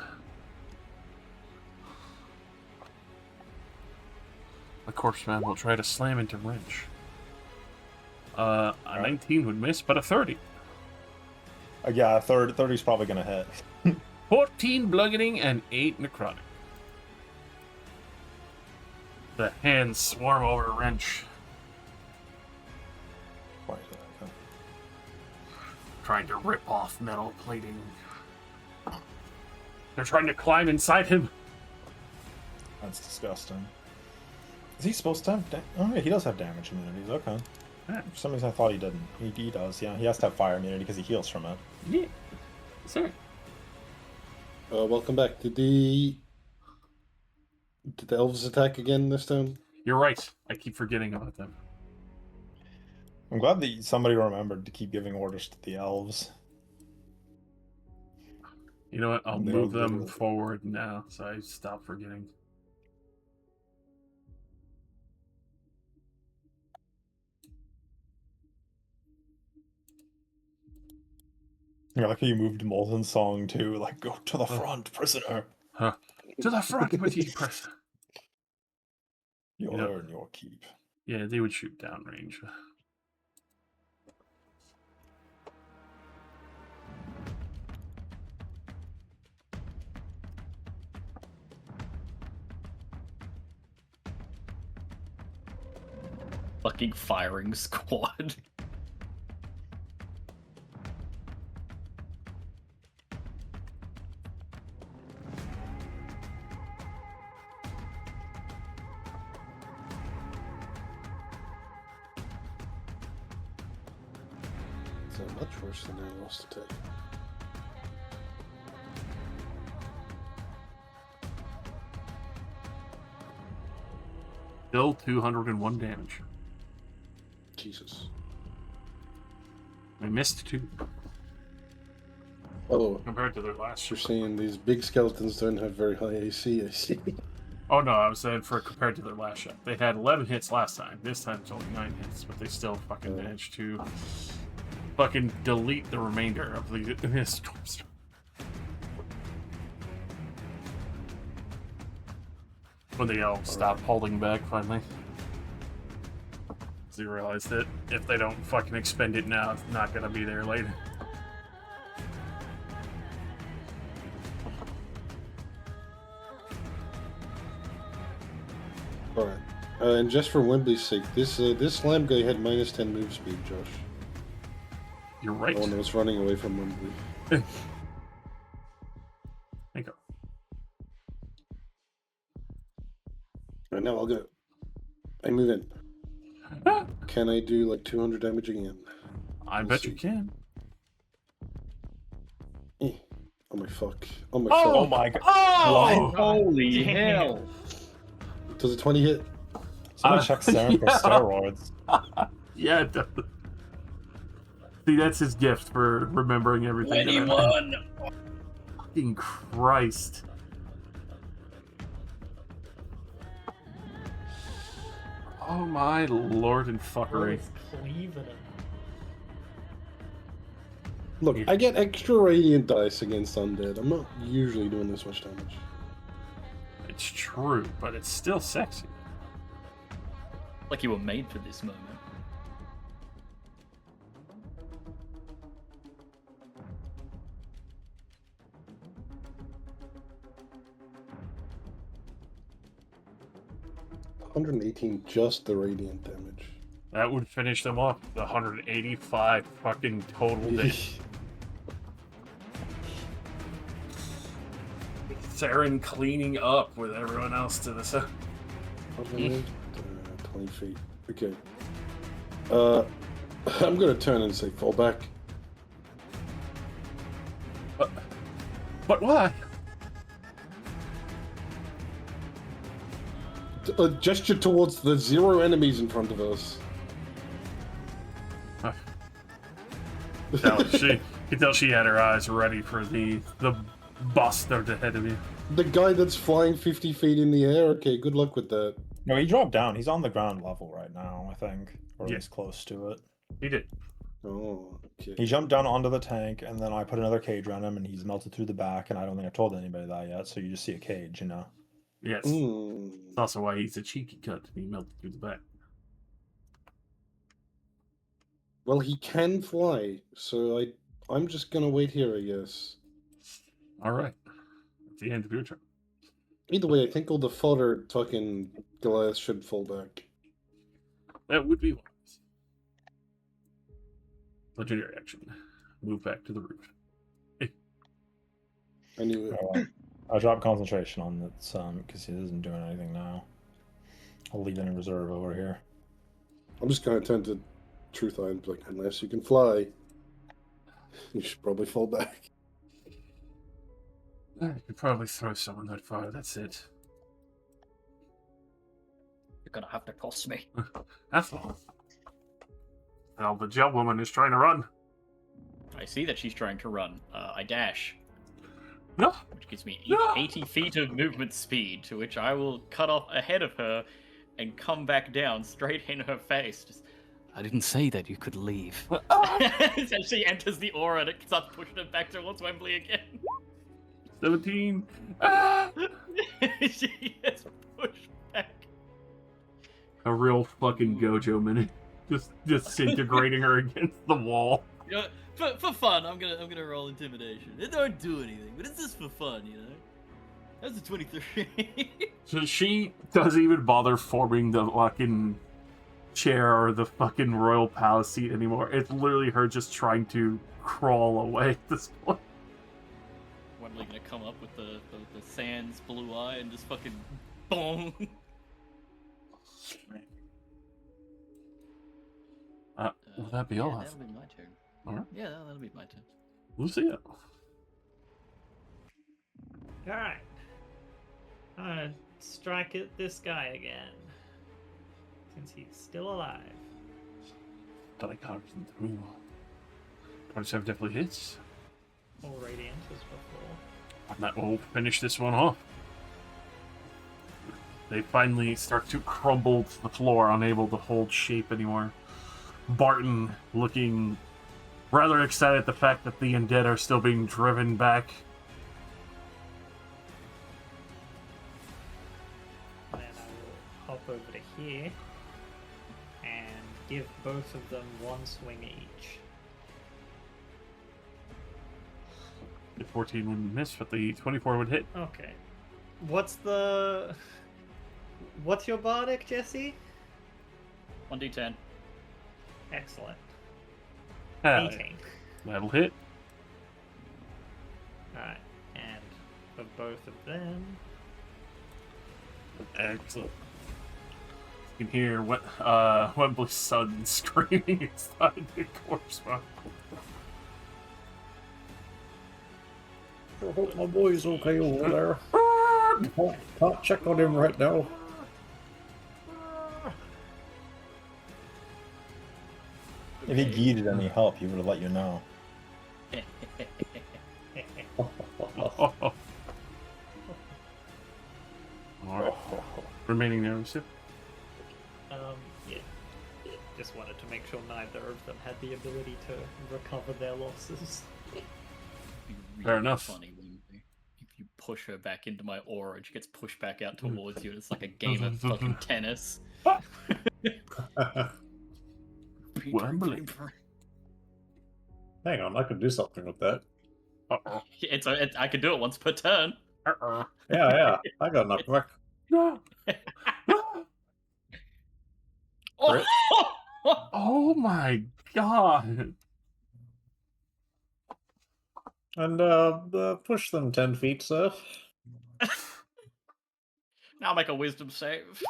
The corpseman will try to slam into wrench. A 19 would miss, but a 30. Yeah, 30's probably going to hit. 14 bludgeoning and 8 necrotic. The hands swarm over wrench, Right, okay. trying to rip off metal plating. They're trying to climb inside him. That's disgusting. Is he supposed to have... Oh, yeah, he does have damage immunities. Okay. Yeah. For some reason, I thought he didn't. He does, yeah. He has to have fire immunity because he heals from it. Yeah. Sorry. Welcome back. Did the elves attack again this time? You're right. I keep forgetting about them. I'm glad that somebody remembered to keep giving orders to the elves. You know what? I'll They're move them little. forward now, so I stop forgetting. Yeah, I like how you moved Molten's song too. Like, go to the front, prisoner. Huh. To the front with you, press. You'll You know- earn your keep. Yeah, they would shoot downrange. Fucking firing squad. It's not much worse than I lost attack. Still 201 damage. Jesus. I missed 2 Oh, compared to their last you're shot. saying these big skeletons don't have very high AC, I see. Oh no, I was saying for compared to their last shot. They had 11 hits last time. This time it's only 9 hits, but they still fucking managed to fucking delete the remainder of the storm. When they all stopped holding back finally. They realized that if they don't fucking expend it now, it's not gonna be there later. Alright. And just for Wembley's sake, this slam guy had minus 10 move speed, Josh. You're right. The one that was running away from Wembley. There you go. Right now I'll go. I move in. Can I do like 200 damage again? I bet you can. Eh. Oh my fuck. Oh my Oh fuck. my god. Oh! Holy Damn. hell! Does a 20 hit? Somebody check Saren for yeah. steroids. Yeah, it does. See, that's his gift for remembering everything. that happened. 21! Fucking Christ. Oh my lord and fuckery. It's cleaving him. Look, I get extra radiant dice against undead. I'm not usually doing this much damage. It's true, but it's still sexy. Like you were made for this moment. 118 just the radiant damage. That would finish them off. The 185 fucking total damage. Saren cleaning up with everyone else to the side. 20 feet. Okay. I'm gonna turn and say fall back. But why? A gesture towards the 0 enemies in front of us. You could tell she had her eyes ready for the bastard ahead of you. The guy that's flying 50 feet in the air? Okay, good luck with that. No, he dropped down. He's on the ground level right now, I think. Or at Yeah. least close to it. He did. Oh, He okay. jumped down onto the tank, and then I put another cage around him, and he's melted through the back, and I don't think I told anybody that yet, so you just see a cage, you know? Yes. Mm. That's also why he's a cheeky cut. He melted through the back. Well, he can fly, so I'm just gonna wait here, I guess. All right. At the end of your turn. Either way, I think all the fodder fucking Goliath should fall back. That would be wise. Legendary action. Move back to the roof. I knew it. I dropped concentration on that sun, because he isn't doing anything now. I'll leave it in reserve over here. I'm just gonna turn to Truth Eye and be like, unless you can fly, you should probably fall back. I could probably throw someone that far. That's it. You're gonna have to toss me. That's all. Well, the gel woman is trying to run. I see that she's trying to run. I dash, No. which gives me No! 80 feet of movement speed, to which I will cut off ahead of her and come back down straight in her face. Just, I didn't say that you could leave. As she enters the aura and it starts pushing her back towards Wembley again. 17. Ah! She gets pushed back. A real fucking Gojo minute. Just disintegrating her against the wall. You know, for fun, I'm gonna roll intimidation. It don't do anything, but it's just for fun, you know. That's a 23. So she doesn't even bother forming the fucking chair or the fucking royal palace seat anymore. It's literally her just trying to crawl away at this point. Wembley gonna come up with the Sans blue eye and just fucking boom. Will that be all? Yeah, that'll be my turn. Alright. Yeah, that'll be my turn. We'll see it. Alright. I'm gonna strike at this guy again. Since he's still alive. But I can't through. 27 definitely hits. All radiant as before. And that will finish this one off. They finally start to crumble to the floor, unable to hold shape anymore. Barton looking rather excited at the fact that the undead are still being driven back. Then I will hop over to here and give both of them one swing each. The 14 would miss, but the 24 would hit. Okay. What's your bardic, Jesse? 1d10. Excellent. 18. That'll hit. Alright, and for both of them. Excellent. You can hear Wembley's son screaming inside the corpse box. I hope my boy's okay over there. Can't check on him right now. If he needed any help, he would have let you know. Alright. Remaining there, Sip. Yeah. Just wanted to make sure neither of them had the ability to recover their losses. Fair enough. Funny when if you push her back into my aura and she gets pushed back out towards you, and it's like a game of fucking tennis. Wembley. Hang on, I can do something with that. Uh-oh. I can do it once per turn. Uh-oh. Yeah, I got knocked back. No! No! Crit. Oh my god! And push them 10 feet, sir. Now make a wisdom save.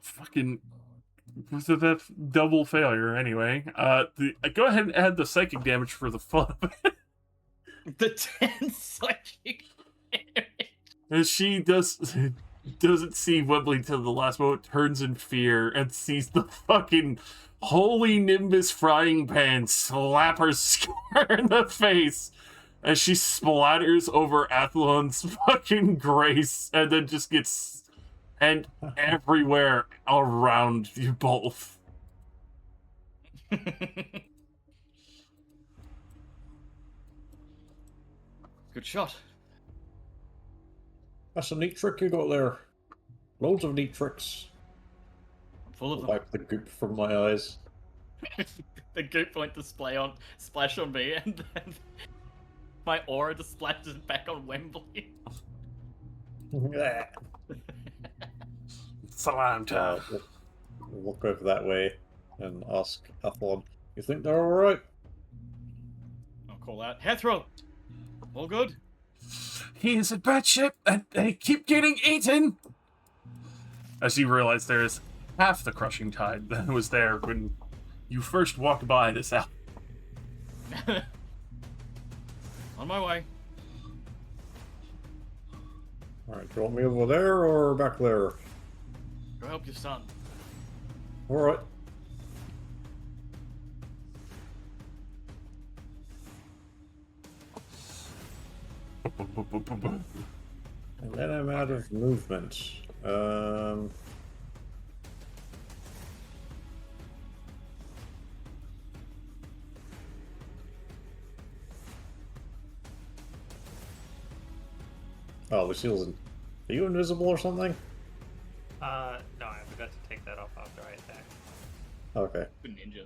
Fucking. So that's double failure anyway. Go ahead and add the psychic damage for the fun of it. The 10 psychic damage. And she doesn't see Wembley till the last moment, turns in fear, and sees the fucking holy Nimbus frying pan slap her square in the face as she splatters over Athlon's fucking grace and then just gets and everywhere around you both. Good shot. That's a neat trick you got there. Loads of neat tricks. I'm full of them. Wipe the goop from my eyes. The goop point to splash on me, and then my aura just splashes back on Wembley. Slime time. We'll walk over that way and ask Athlon, you think they're alright? I'll call out, Hethro! All good? He is in bad shape and they keep getting eaten! As you realize there is half the crushing tide that was there when you first walked by this house. On my way. Alright, do you want me over there or back there? Go help your son. Alright. And then I'm out of movement. Oh, Lucille's in. Are you invisible or something? No, I forgot to take that off after I attacked. Okay. Good ninja.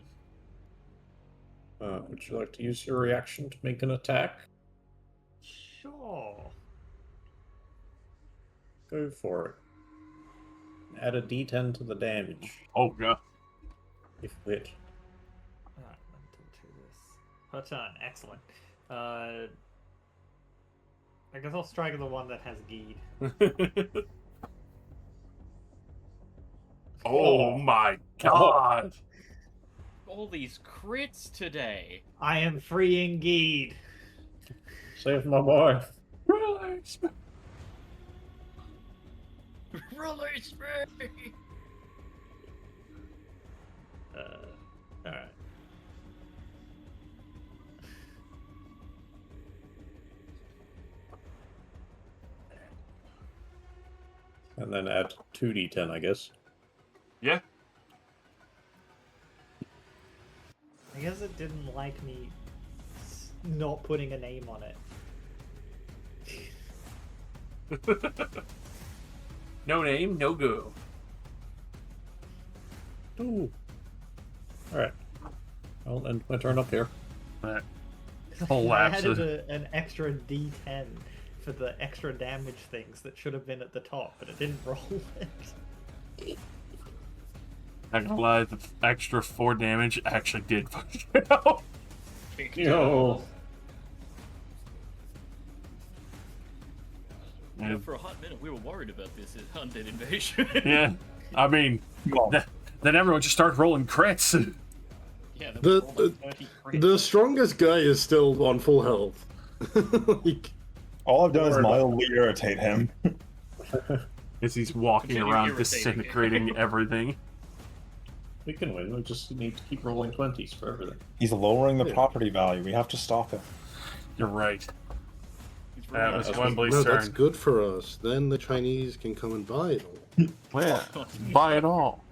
Would you like to use your reaction to make an attack? Sure. Go for it. Add a d10 to the damage. Oh, yeah. If you hit. Alright, let's do this. Per turn, excellent. I guess I'll strike the one that has Geed. Oh my god! All these crits today. I am freeing Geed. Save my boy. Relax. Release me! Alright. And then add 2d10, I guess. Yeah. I guess it didn't like me not putting a name on it. No name, no go. Ooh. Alright. I'll end my turn up here. That I collapses. added an extra D10 for the extra damage things that should have been at the top, but it didn't roll it. Not gonna lie, the extra 4 damage actually did push it out. Yo. Yeah, for a hot minute, we were worried about this undead invasion. Yeah, I mean, then everyone just started rolling crits. Yeah, The- 30 crits. The strongest guy is still on full health. Like, All I've done is mildly irritate him. As he's walking Continue around irritating. disintegrating everything. We can win. We just need to keep rolling 20s for everything. He's lowering the Yeah. property value. We have to stop him. You're right. He's That really was good. Wembley's no, that's turn. good for us. Then the Chinese can come and buy it all. Yeah, buy it all.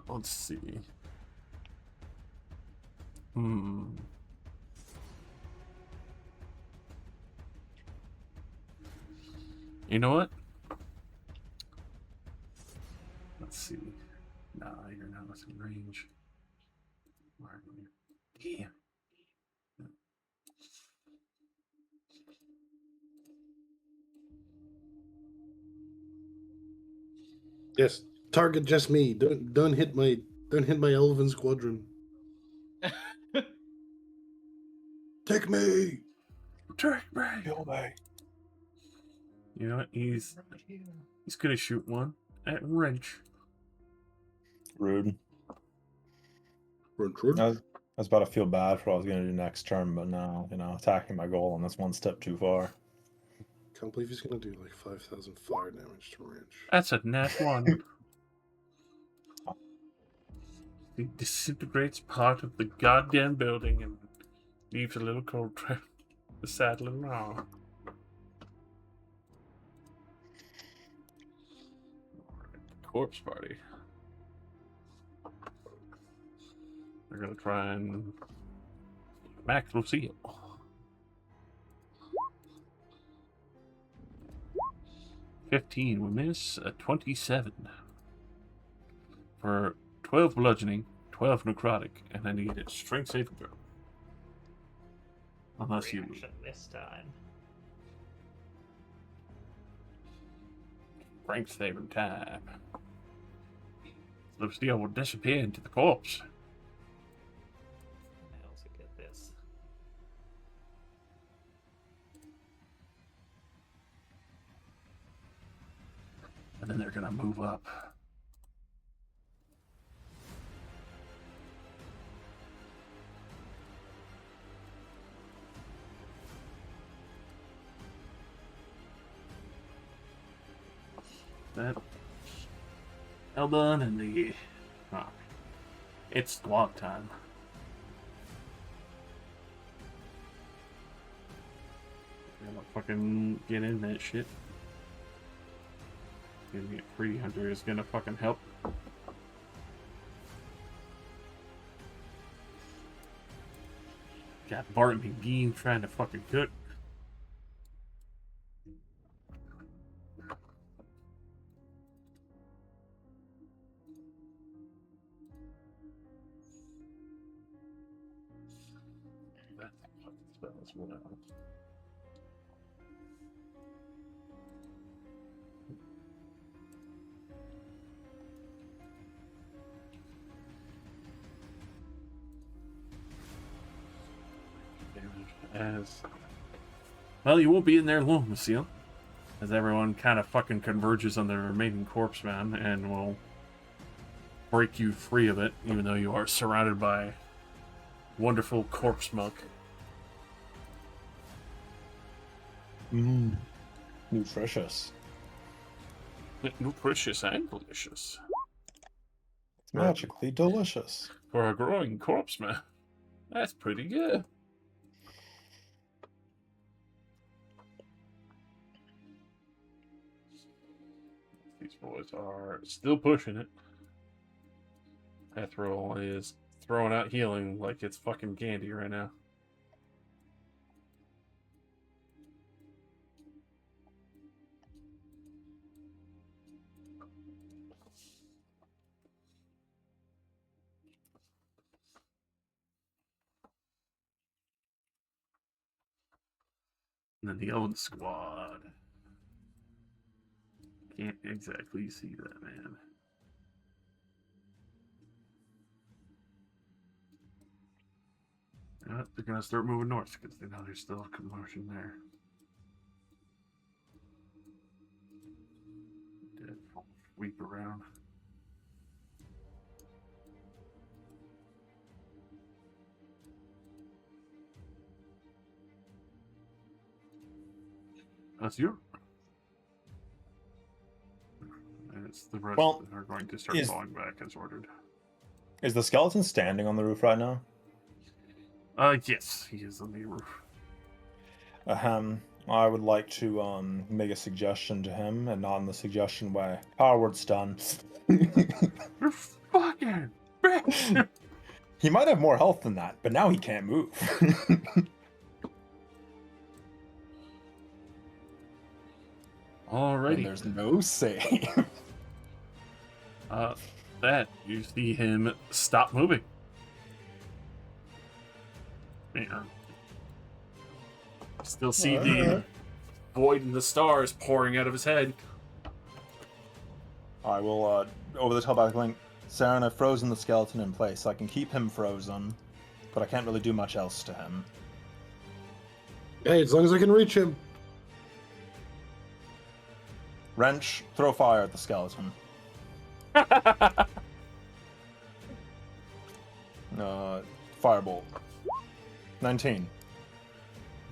Let's see. You know what? Let's see. Nah, you're not within range. Where are you? Damn. Yes. Target just me. Don't hit my elven squadron. Take me. Take me. Kill me. You know what? He's gonna shoot one at Wrench. Rude. Run. I was about to feel bad for what I was going to do next turn, but no, attacking my goal, and that's one step too far. Can't believe he's gonna do like 5,000 fire damage to Wrench. That's a nat 1. He disintegrates part of the goddamn building and leaves a little cold trap. The sad little arm. Corpse party. They're gonna try and max Lucille. $15 will miss. A 27 for 12 bludgeoning, 12 necrotic, and I need a strength saving throw. Unless you Reaction this time. strength saving time. Lucille will disappear into the corpse. I also get this. And then they're gonna move up. That Elbon and the it's squad time. We're gonna fucking get in that shit. Giving me a free hunter is gonna fucking help. Got Bart and Bean trying to fucking cook. As well, you won't be in there long, Lucille, as everyone kind of fucking converges on the remaining corpse man and will break you free of it, even though you are surrounded by wonderful corpse milk. Nutritious. Nutritious and delicious. It's magically delicious. For a growing corpse man, that's pretty good. These boys are still pushing it. Hethril is throwing out healing like it's fucking candy right now. And then the old squad. Can't exactly see that, man. They're gonna start moving north because they know there's still a commotion there. Dead sweep around. That's you. And it's the rest Well, that are going to start falling back as ordered. Is the skeleton standing on the roof right now? Yes, he is on the roof. I would like to make a suggestion to him, and not in the suggestion way. Power word stun. You're fucking bitch! He might have more health than that, but now he can't move. Alrighty. And there's no save. That you see him stop moving. Yeah. Still see the void and the stars pouring out of his head. I will, over the telepathic link, Saren, I've frozen the skeleton in place. I can keep him frozen, but I can't really do much else to him. Hey, as long as I can reach him. Wrench, throw fire at the skeleton. Firebolt. 19.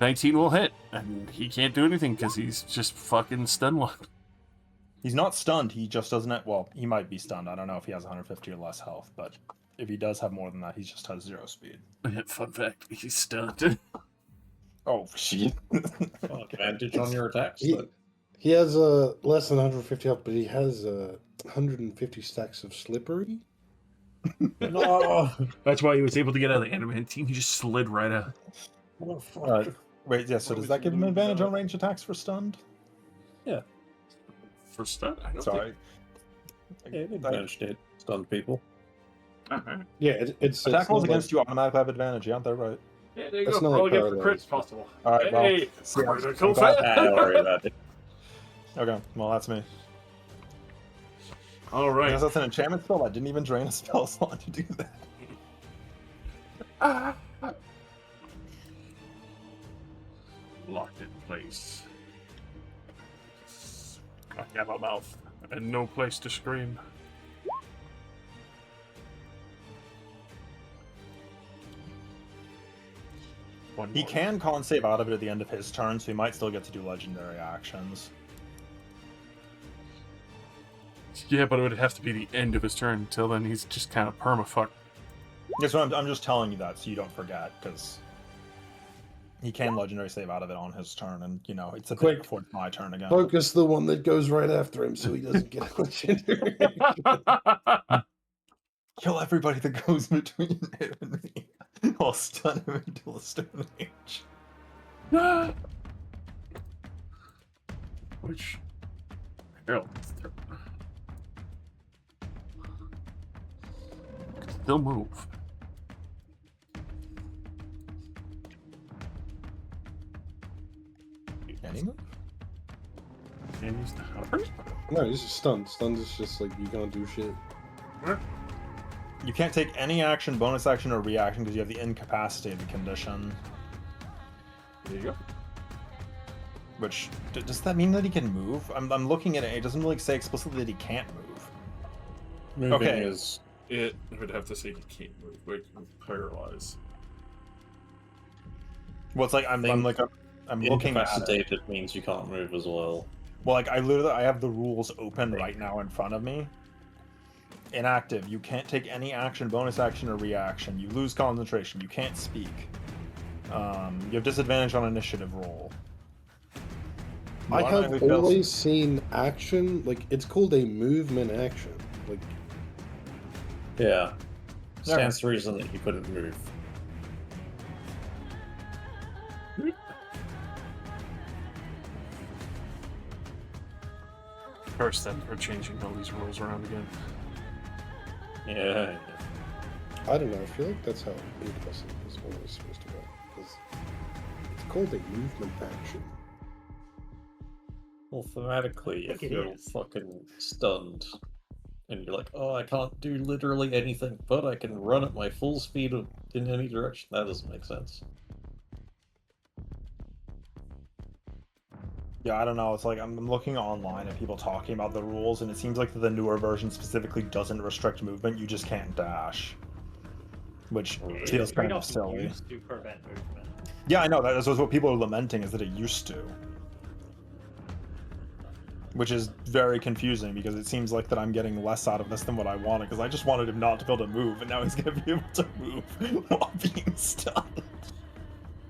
19 will hit, and he can't do anything because he's just fucking stun locked. He's not stunned, he just doesn't... Well, he might be stunned. I don't know if he has 150 or less health, but if he does have more than that, he just has 0 speed. Fun fact, he's stunned. Oh, shit. Advantage on your attacks. He has less than 150 health, but he has 150 stacks of slippery. No! That's why he was able to get out of the adamantine. He just slid right out. Wait, yeah, so does that give him advantage on ranged attacks for stunned? Yeah. For stun? I don't Sorry. Yeah, it advantage to stun people. think... Alright. Yeah, it's Attack rolls not against you automatically have advantage, yeah, they're right. Yeah, there you That's go. not Roll like against the paralyzed. crits possible. Alright, well, Hey! see, Critical I'm glad- fail. Don't worry about it. Okay, well, that's me. Alright. Because that's an enchantment spell, I didn't even drain a spell slot to do that. Locked in place. I have a mouth and no place to scream. One He more. can con save out of it at the end of his turn, so he might still get to do legendary actions. Yeah, but it would have to be the end of his turn. Till then, he's just kind of perma-fucked. Yes, I'm just telling you that so you don't forget, because he can legendary save out of it on his turn, and, you know, it's a bit Quick. before it's my turn again. Focus the one that goes right after him so he doesn't get a legendary. Kill everybody that goes between him and me. I'll stun him until the Stone Age. Which... Harold... Still move. Can he move? And he's the hover. No, he's just stunned. Stunned is just like you can't do shit. You can't take any action, bonus action, or reaction because you have the incapacitated condition. There you go. Which, does that mean that he can move? I'm looking at it, it doesn't really say explicitly that he can't move. Moving Okay. is... It would have to say he can't move, like paralyzed. Well, it's like, I'm looking at it. Incapacitated means you can't move as well. Well, like, I have the rules open right now in front of me. Inactive, you can't take any action, bonus action, or reaction. You lose concentration. You can't speak. You have disadvantage on initiative roll. I Why don't have we fail- always seen action, like, it's called a movement action. Like, Yeah. Stands to reason that you couldn't move. First step for changing all these rules around again. Yeah. I don't know, I feel like that's how Incubus is always supposed to go. Because it's called a movement action. Well, thematically, if It you're is. fucking stunned, and you're like, oh, I can't do literally anything, but I can run at my full speed in any direction, that doesn't make sense. Yeah, I don't know. It's like I'm looking online at people talking about the rules, and it seems like the newer version specifically doesn't restrict movement. You just can't dash, which It feels straight kind of off silly. used to prevent movement. Yeah, I know. That's what people are lamenting, is that it used to, which is very confusing because it seems like that I'm getting less out of this than what I wanted. Because I just wanted him not to be able to move, and now he's gonna be able to move while being stunned.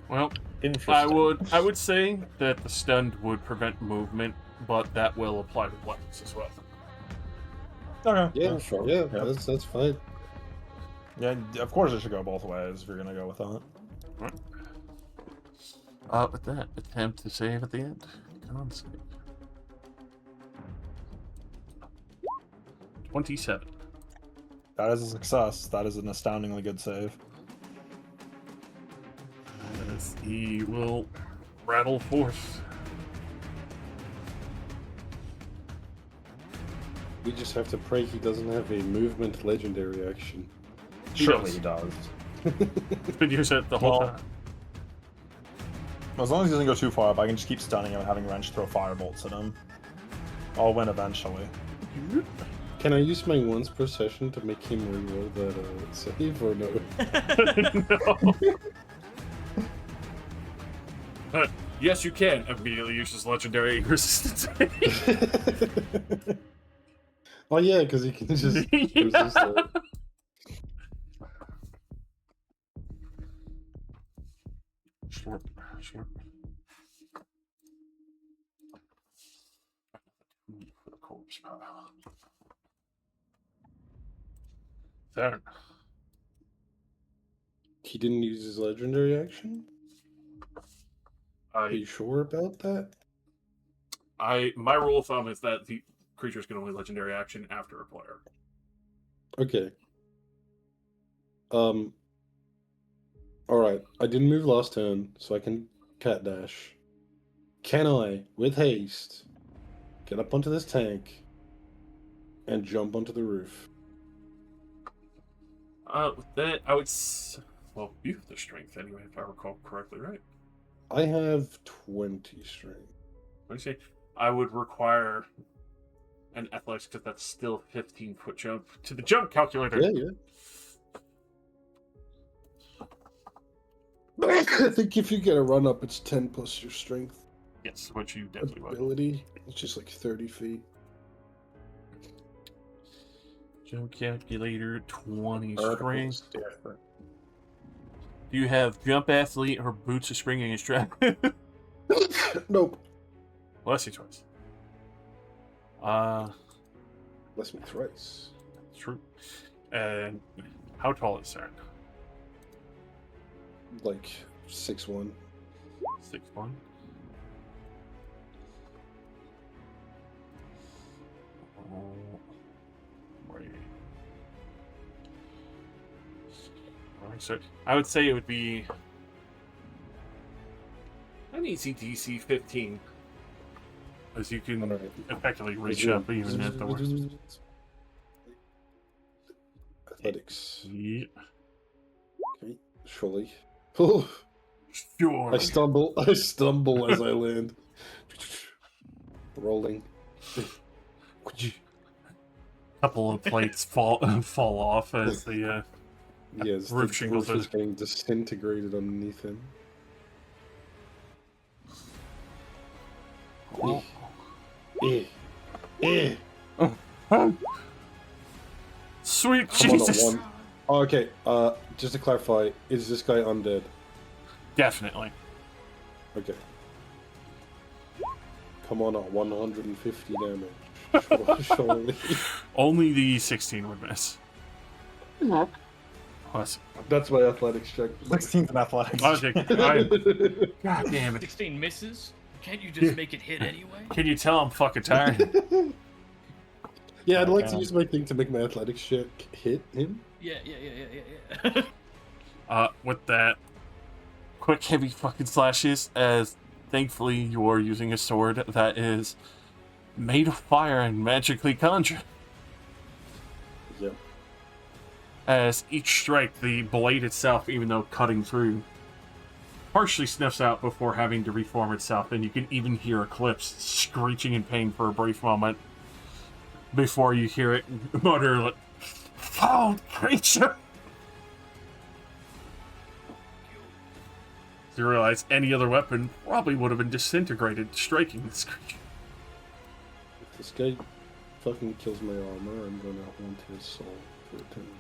Well, Interesting. I would say that the stunned would prevent movement, but that will apply to weapons as well. Okay. Yeah, sure. Yeah, Yeah. that's fine. Yeah, of course it should go both ways if you're gonna go with that. With that, attempt to save at the end. Con save. 27. That is a success. That is an astoundingly good save. As he will rattle forth. We just have to pray he doesn't have a movement legendary action. Surely he does. It's been used it the whole Well, time. As long as he doesn't go too far up, I can just keep stunning him and having Wrench throw firebolts at him. I'll win eventually. Can I use my once per session to make him reroll that save or no? No. Yes, you can. Immediately uses legendary resistance. Oh yeah, because he can just resist it. Sure. For the corpse pile. There. He didn't use his legendary action? Are you sure about that? My rule of thumb is that the creatures can only legendary action after a player. Okay. Alright, I didn't move last turn, so I can cat dash. Can I, with haste, get up onto this tank and jump onto the roof? With that, I would. Well, you have the strength anyway, if I recall correctly, right? I have 20 strength. Let me see. I would require an athletics because that's still 15-foot jump to the jump calculator. Yeah. I think if you get a run up, it's 10 plus your strength. Yes, which you definitely would. Ability. It's just like 30 feet. Jump calculator, 20 Articles strength. different. Do you have jump athlete or boots of springing and strap? Nope. Bless you twice. Bless me thrice. True. And how tall is Saren? Like 6'1". 6'1". Wait. Alright, so I would say it would be an easy DC 15. As you can effectively reach up even at the worst. Athletics. Yeah. Okay, surely. Oh, Sure. I stumble as I land. Rolling. Couple of plates fall off as the Yes, roof the shingles roof is getting disintegrated underneath him. Oh. Sweet Come on, Jesus! one. Oh, okay, just to clarify, is this guy undead? Definitely. Okay. Come on, 150 damage. Surely. Only the 16 would miss. Plus, That's my athletics check. 16th in athletics. God damn it. 16 misses? Can't you just make it hit anyway? Can you tell I'm fucking tired? Yeah, I'd like to use my thing to make my athletics check hit him. Yeah. With that, quick heavy fucking slashes, as thankfully you're using a sword that is made of fire and magically conjured. Yep. As each strike, the blade itself, even though cutting through, partially sniffs out before having to reform itself, and you can even hear Eclipse screeching in pain for a brief moment before you hear it mutter, like, "Foul creature!" You realize any other weapon probably would have been disintegrated striking this creature. If this guy fucking kills my armor, I'm gonna haunt his soul for eternity.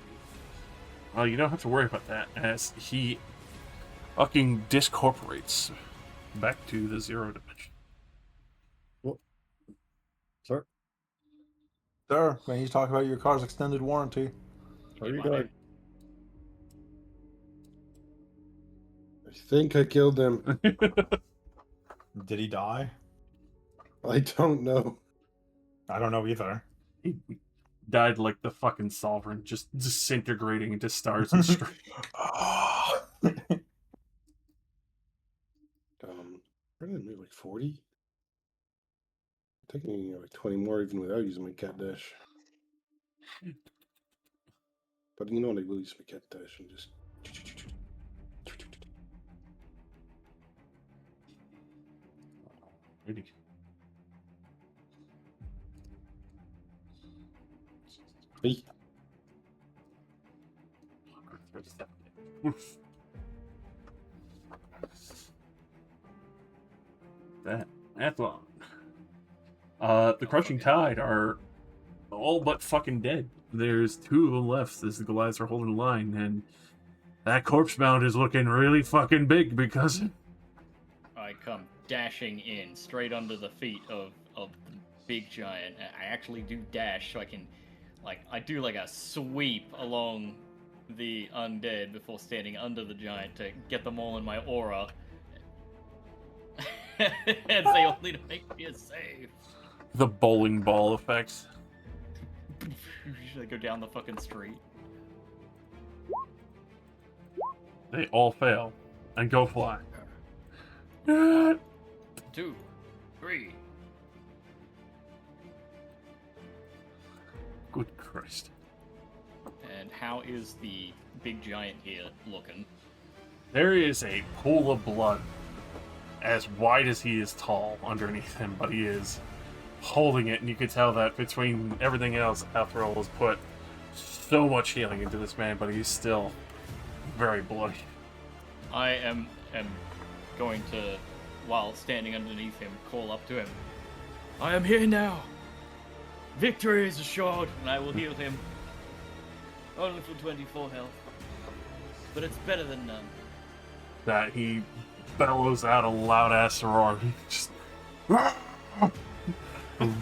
Well, you don't have to worry about that, as he fucking discorporates back to the 0 dimension. Sir, Sir, may you talk about your car's extended warranty? how are you doing? I think I killed him. Did he die? I don't know. I don't know either. He died like the fucking sovereign, just disintegrating into stars and strings. Where did I move, like 40? Taking like 20 more even without using my cat dash. But you know, like will use my cat dash and just. Really? Hey, That's long. The Crushing Tide are all but fucking dead. There's 2 of them left as the Goliaths are holding the line, and that corpse mound is looking really fucking big because I come dashing in straight under the feet of the big giant. I actually do dash, so I can, like, I do like a sweep along the undead before standing under the giant to get them all in my aura. And they all need to make me a save. the bowling ball effects. Should I go down the fucking street? They all fail and go fly. 2, 3. Good Christ. And how is the big giant here looking? There is a pool of blood as wide as he is tall underneath him, but he is holding it, and you can tell that between everything else, Athril has put so much healing into this man, but he's still very bloody. I am going to, while standing underneath him, call up to him. I am here now. Victory is assured, and I will heal him. Only for 24 health. But it's better than none. That he bellows out a loud ass roar. Just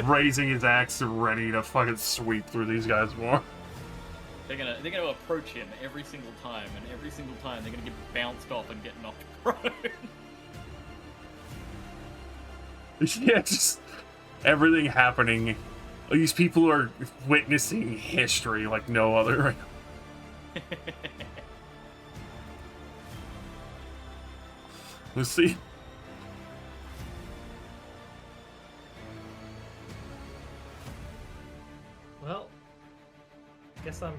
raising his axe ready to fucking sweep through these guys more. They're gonna approach him every single time, and every single time they're gonna get bounced off and get knocked prone. Yeah, just everything happening. These people are witnessing history like no other. Let's see. Well, guess I'm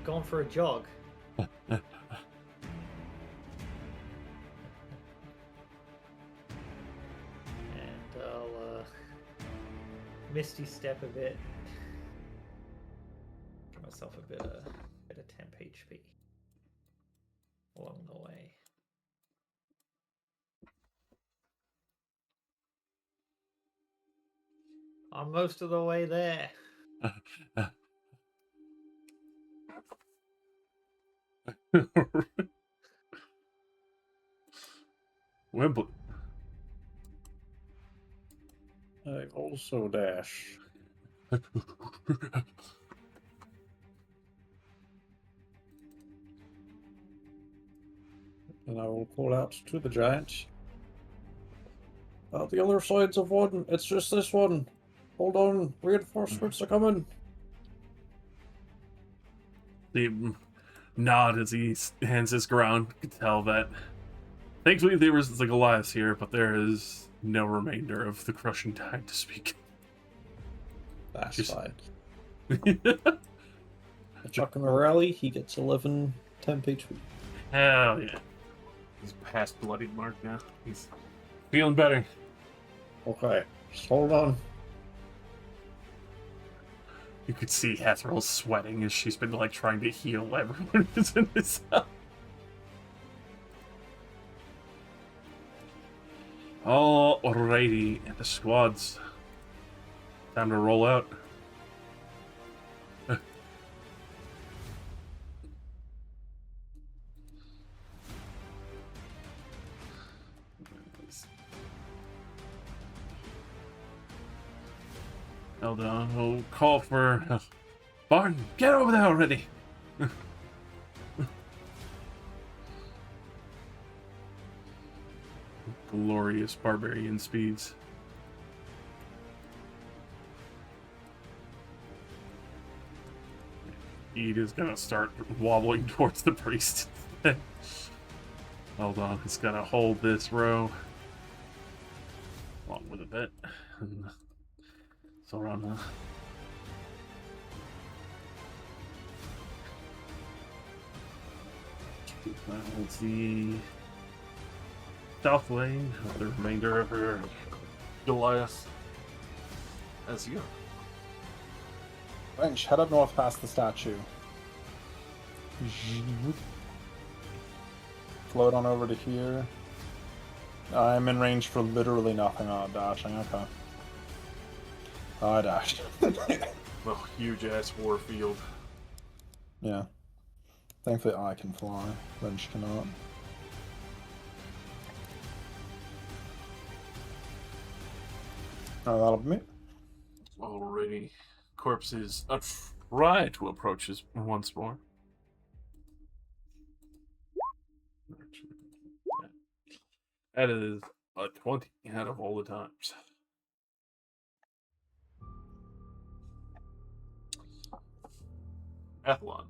going for a jog. And I'll misty step a bit. Give myself a bit of temp HP along the way. I'm most of the way there. Wembley. I also dash. And I will call out to the giant. The other side's of one. It's just this one. Hold on. Reinforcements are coming. The nod as he hands his ground. You can tell that. Thankfully, there was the Goliaths here, but there is no remainder of the Crushing Tide to speak. That's Just- fine. Chuck him a rally. He gets 11 temp HP. Hell yeah. He's past bloodied mark now. He's feeling better. Okay. Just hold on. You could see Hethril sweating as she's been like trying to heal everyone who's in this house. Alrighty, the squads. Time to roll out. Hold on, we'll call for Barton, get over there already! Glorious barbarian speeds. Ede is gonna start wobbling towards the priest. Hold on, he's gonna hold this row. Along with a bit. So on It's the south lane of the remainder of her Goliath. As you. Wrench, head up north past the statue. Float on over to here. I'm in range for literally nothing on dashing, okay. Oh, I dashed. Well, huge ass warfield. Yeah. Thankfully I can fly. Wrench cannot. Oh, that'll be me. Already. Corpses try to approach us once more. That is a 20 out of all the times. Athlon,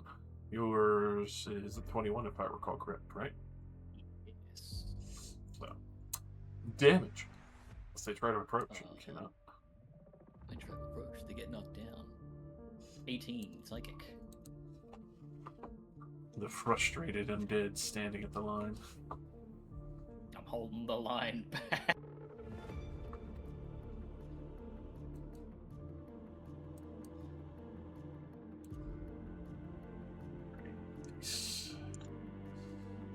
yours is a 21 if I recall correct, right? Yes. So, damage. As they try to approach, you cannot. They try to approach, they get knocked down. 18, psychic. The frustrated undead standing at the line. I'm holding the line back.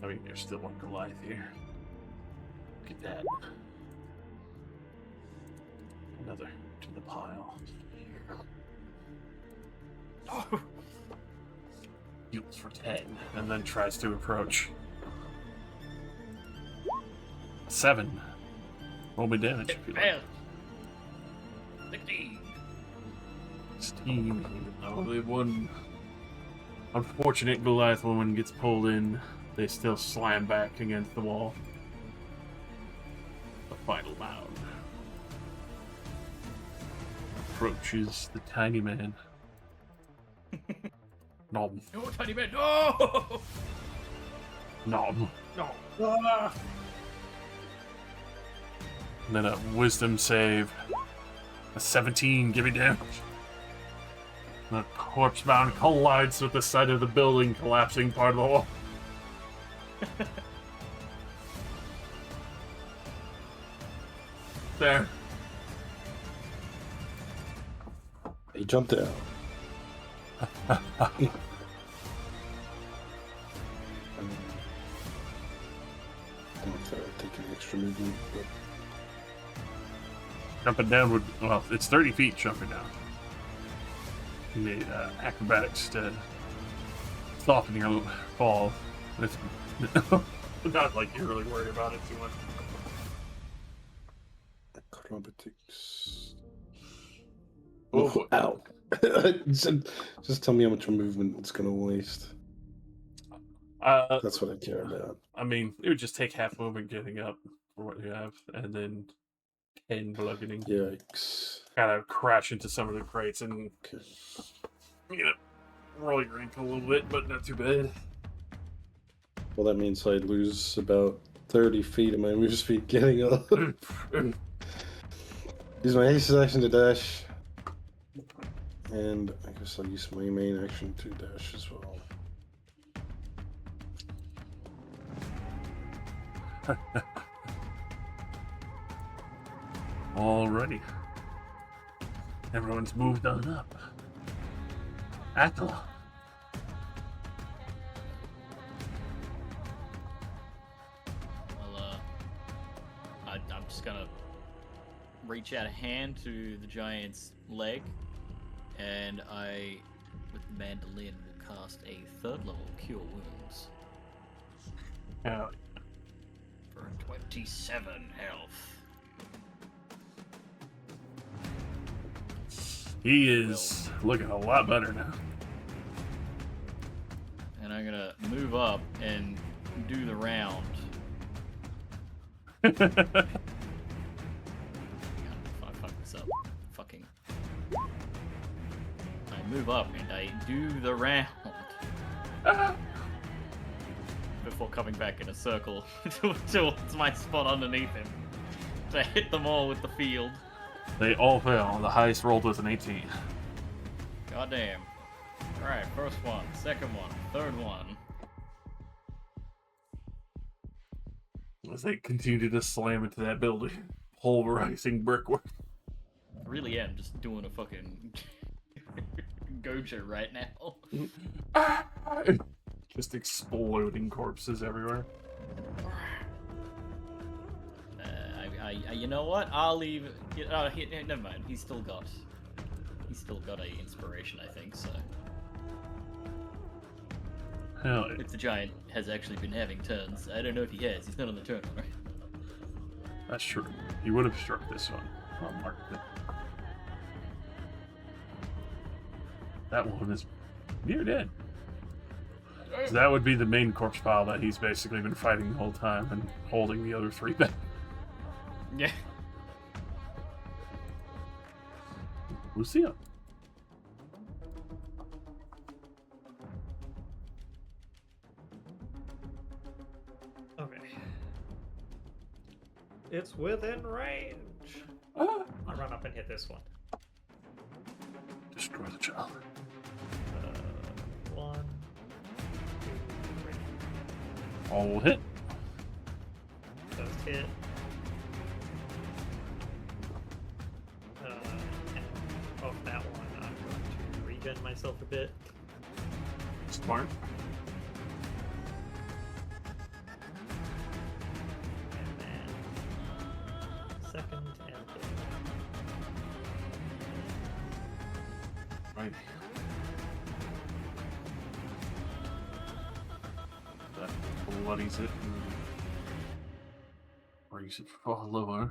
I mean, there's still one Goliath here. Look at that. Another to the pile. Oh. Heals for 10, and then tries to approach. 7. Roll me damage if you like. 16. 16. Only one unfortunate Goliath woman gets pulled in. They still slam back against the wall. The final round. Approaches the tiny man. Nom. No, tiny man, no! Nom. No. And then a wisdom save. A 17, give me damage. The corpse mound collides with the side of the building, collapsing part of the wall. There. He jumped out. I don't know if I would take an extra movement, but Jumping down would, well, it's 30 feet jumping down. You need acrobatics to soften your fall. It's not like you're really worried about it too much. acrobatics. Oh, Ow. Just tell me how much movement it's going to waste. That's what I care about. I mean, it would just take half movement getting up for what you have, and then 10 bludgeoning. Yikes. Kind of crash into some of the crates and, Okay. you know, roll your ankle a little bit, but not too bad. Well, that means I'd lose about 30 feet of my move speed getting up. Use my haste action to dash. And I guess I'll use my main action to dash as well. Alrighty. Everyone's moved on up. Athel. Well, I'm just gonna reach out a hand to the giant's leg, and I, with the mandolin, will cast a 3rd level Cure Wounds Yeah. for 27 health. He is looking a lot better now. And I'm gonna move up and do the round. God, if I fuck this up. Fucking. I move up and I do the round. Before coming back in a circle towards my spot underneath him. To hit them all with the field. They all fail. The highest rolled was an 18. Goddamn. Alright, first one, second one, third one. as they continue to slam into that building, pulverizing brickwork. I really am just doing a fucking Gojo right now. Just exploding corpses everywhere. You know what? I'll leave. Never mind. He's still got a inspiration, I think. So Hell yeah. if the giant has actually been having turns, I don't know if he has. He's not on the turn order. That's true. He would have struck this one. I'll mark it. That one is near dead. So that would be the main corpse pile that he's basically been fighting the whole time and holding the other three back. Yeah. Lucia. Okay. It's within range. Ah. I'll run up and hit this one. Destroy the child. 1, 2, 3. All will hit. First hit. And off that one, I'm going to regen myself a bit. Smart. And then second and third. Right. That bloodies it and brings it far lower.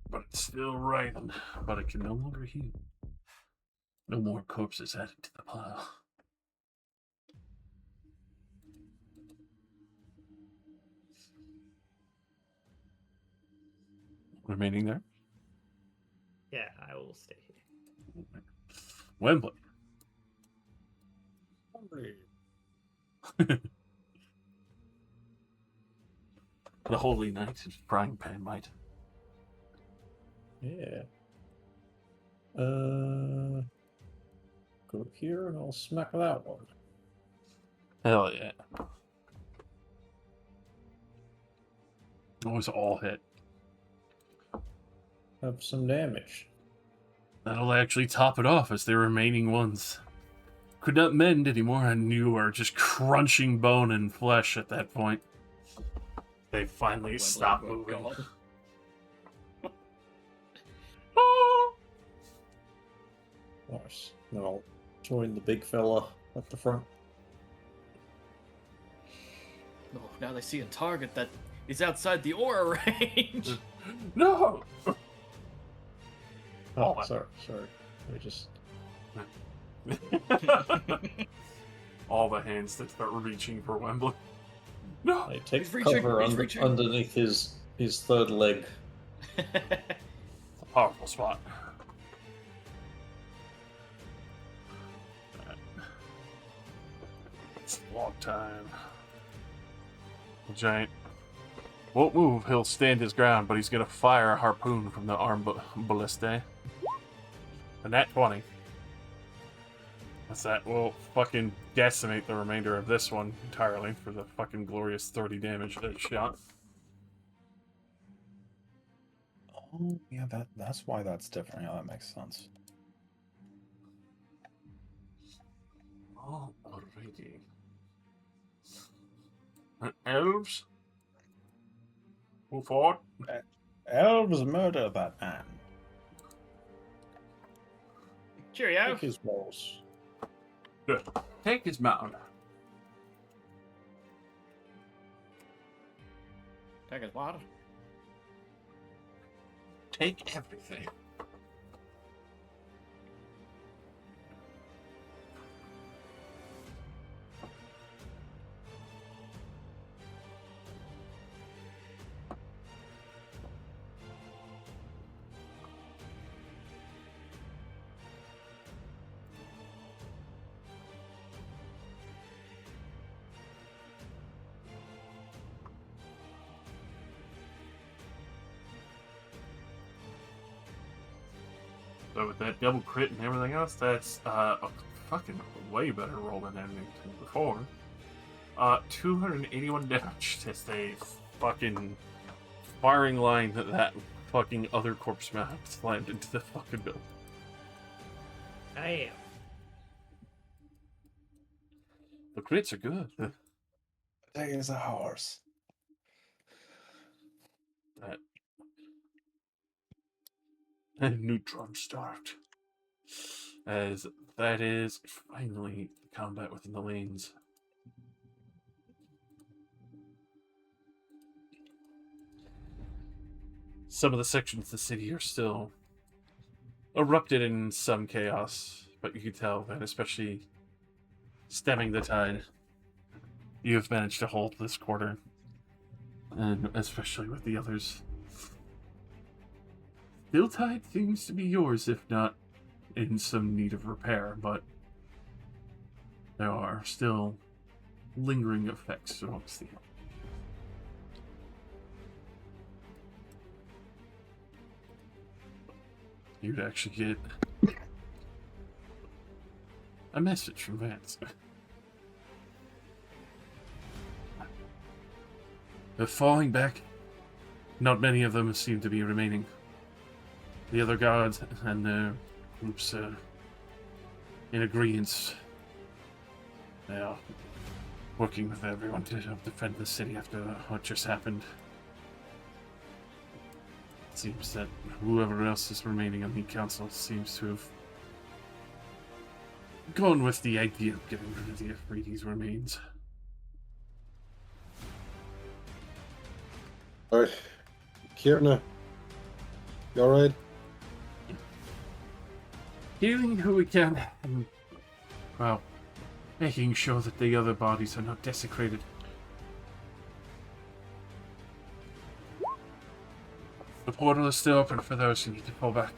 But it's still writhing, but it can no longer heal. No more corpses added to the pile. Remaining there? Yeah, I will stay here. Wembley. The Holy Knight is frying pan might. Yeah. Go here and I'll smack that one. Hell yeah. Always all hit. Have some damage. That'll actually top it off as the remaining ones could not mend anymore and you are just crunching bone and flesh at that point. They finally stop moving. God. Nice. Then I'll join the big fella at the front. Oh, now they see a target that is outside the aura range. No! Oh, Oh, sorry. I just... All the hands that start reaching for Wembley. No! I take He's reaching, cover he's reaching. underneath his third leg. It's a powerful spot. It's log time. The giant won't move. He'll stand his ground, but he's gonna fire a harpoon from the arm ballista. And that 20. That's that. We'll fucking decimate the remainder of this one entirely for the fucking glorious 30 damage that shot. Oh, yeah, that's why that's different. Yeah, that makes sense. Oh, already. Elves? Move forward. Elves murder that man. Cheerio. Take his balls. Good. Take his mound. Take his water. Take everything. So with that double crit and everything else, that's a fucking way better roll than anything before. 281 damage as they fucking firing line that fucking other corpse map slammed into the fucking building. Damn. The crits are good. Day is ours. That and neutron start. As that is finally combat within the lanes. Some of the sections of the city are still erupted in some chaos, but you can tell that, especially stemming the tide, you have managed to hold this quarter, and especially with the others. Still tide seems to be yours, if not in some need of repair, but there are still lingering effects amongst the. You'd actually get a message from Vance. They're falling back. Not many of them seem to be remaining. The other guards and their groups are in agreement. They are working with everyone to help defend the city after what just happened. It seems that whoever else is remaining on the council seems to have gone with the idea of getting rid of the Afridi's remains. Alright. Kierna. You alright? Healing who we can, and, well, making sure that the other bodies are not desecrated. The portal is still open for those who need to fall back.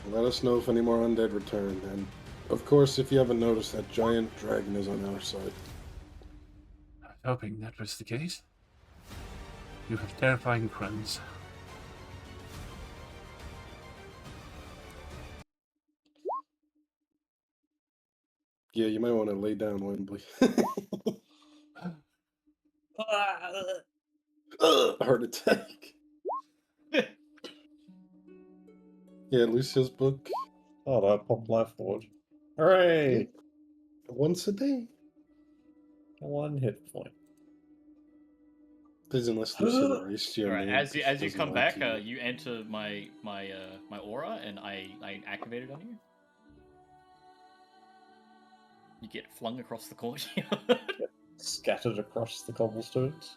Let us know if any more undead return, and of course, if you haven't noticed, that giant dragon is on our side. I was hoping that was the case. You have terrifying friends. Yeah, you might want to lay down, Wembley. Heart attack. Yeah, Lucia's book. Oh, that popped life forward. Hooray! Once a day. 1 hit point. Because unless Lucia erased your Alright, name. as you 'cause she come doesn't back, like you enter my aura, and I activate it on you. You get flung across the courtyard. Scattered across the cobblestones.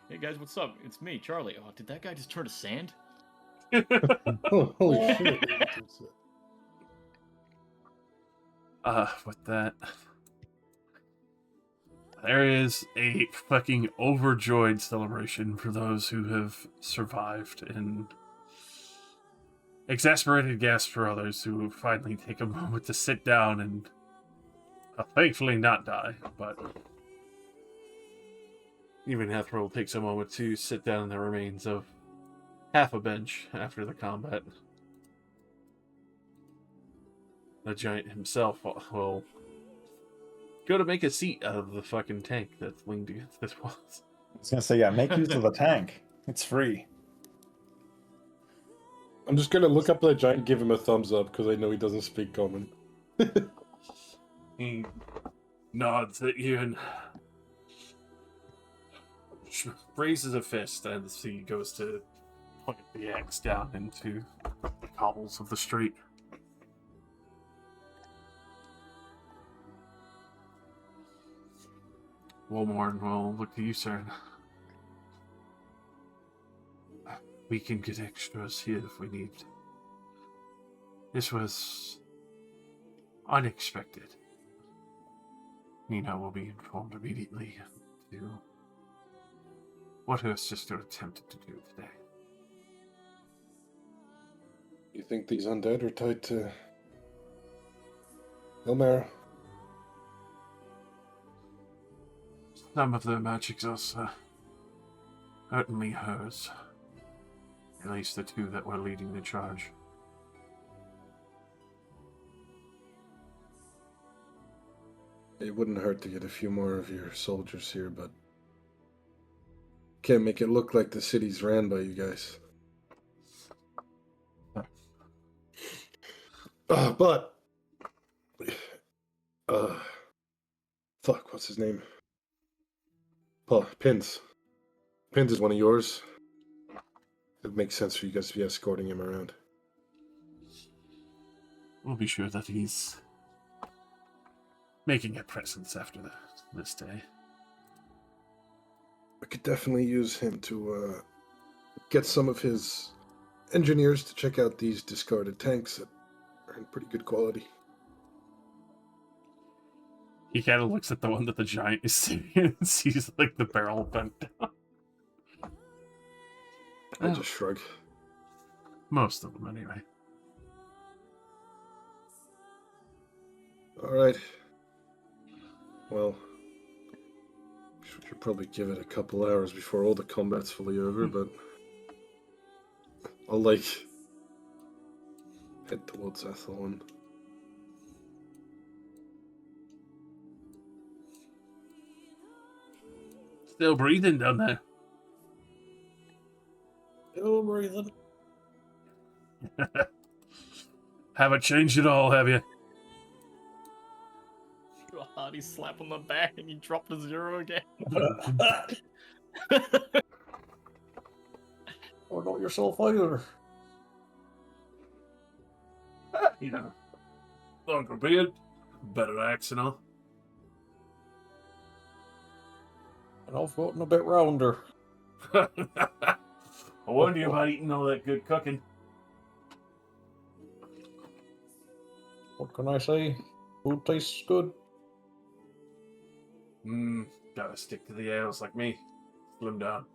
Hey guys, what's up? It's me, Charlie. Oh, did that guy just turn to sand? Oh, holy shit. With that, there is a fucking overjoyed celebration for those who have survived, and exasperated gasps for others who finally take a moment to sit down and thankfully not die, but even Hethril takes a moment to sit down in the remains of half a bench after the combat. The giant himself will go to make a seat out of the fucking tank that's leaned against this wall. I was gonna say, yeah, make use of the tank. It's free. I'm just gonna look up that giant and give him a thumbs up because I know he doesn't speak common. He nods at you and raises a fist as he goes to point the axe down into the cobbles of the street. Wolmorn will look to you, sir. We can get extras here if we need. This was unexpected. Nina will be informed immediately to what her sister attempted to do today. You think these undead are tied to Elmera? Some of their magics are certainly hers. At least the two that were leading the charge. It wouldn't hurt to get a few more of your soldiers here, but can't make it look like the city's ran by you guys. But fuck, what's his name? Paul Pins. Pins is one of yours. It makes sense for you guys to be escorting him around. We'll be sure that he's making a presence after this day. I could definitely use him to get some of his engineers to check out these discarded tanks that are in pretty good quality. He kind of looks at the one that the giant is sitting in and sees like the barrel bent down. I just shrug. Most of them, anyway. All right. Well, we should probably give it a couple hours before all the combat's fully over, but I'll head towards Ethel and Still breathing down there. Still breathing. Haven't changed at all, have you? A hearty slap on the back and you drop to 0 again. Or not yourself either. You know, longer beard, better accent, huh? And I've gotten a bit rounder. I wonder you about eating all that good cooking. What can I say? Food tastes good. Gotta stick to the ales like me. Slim down.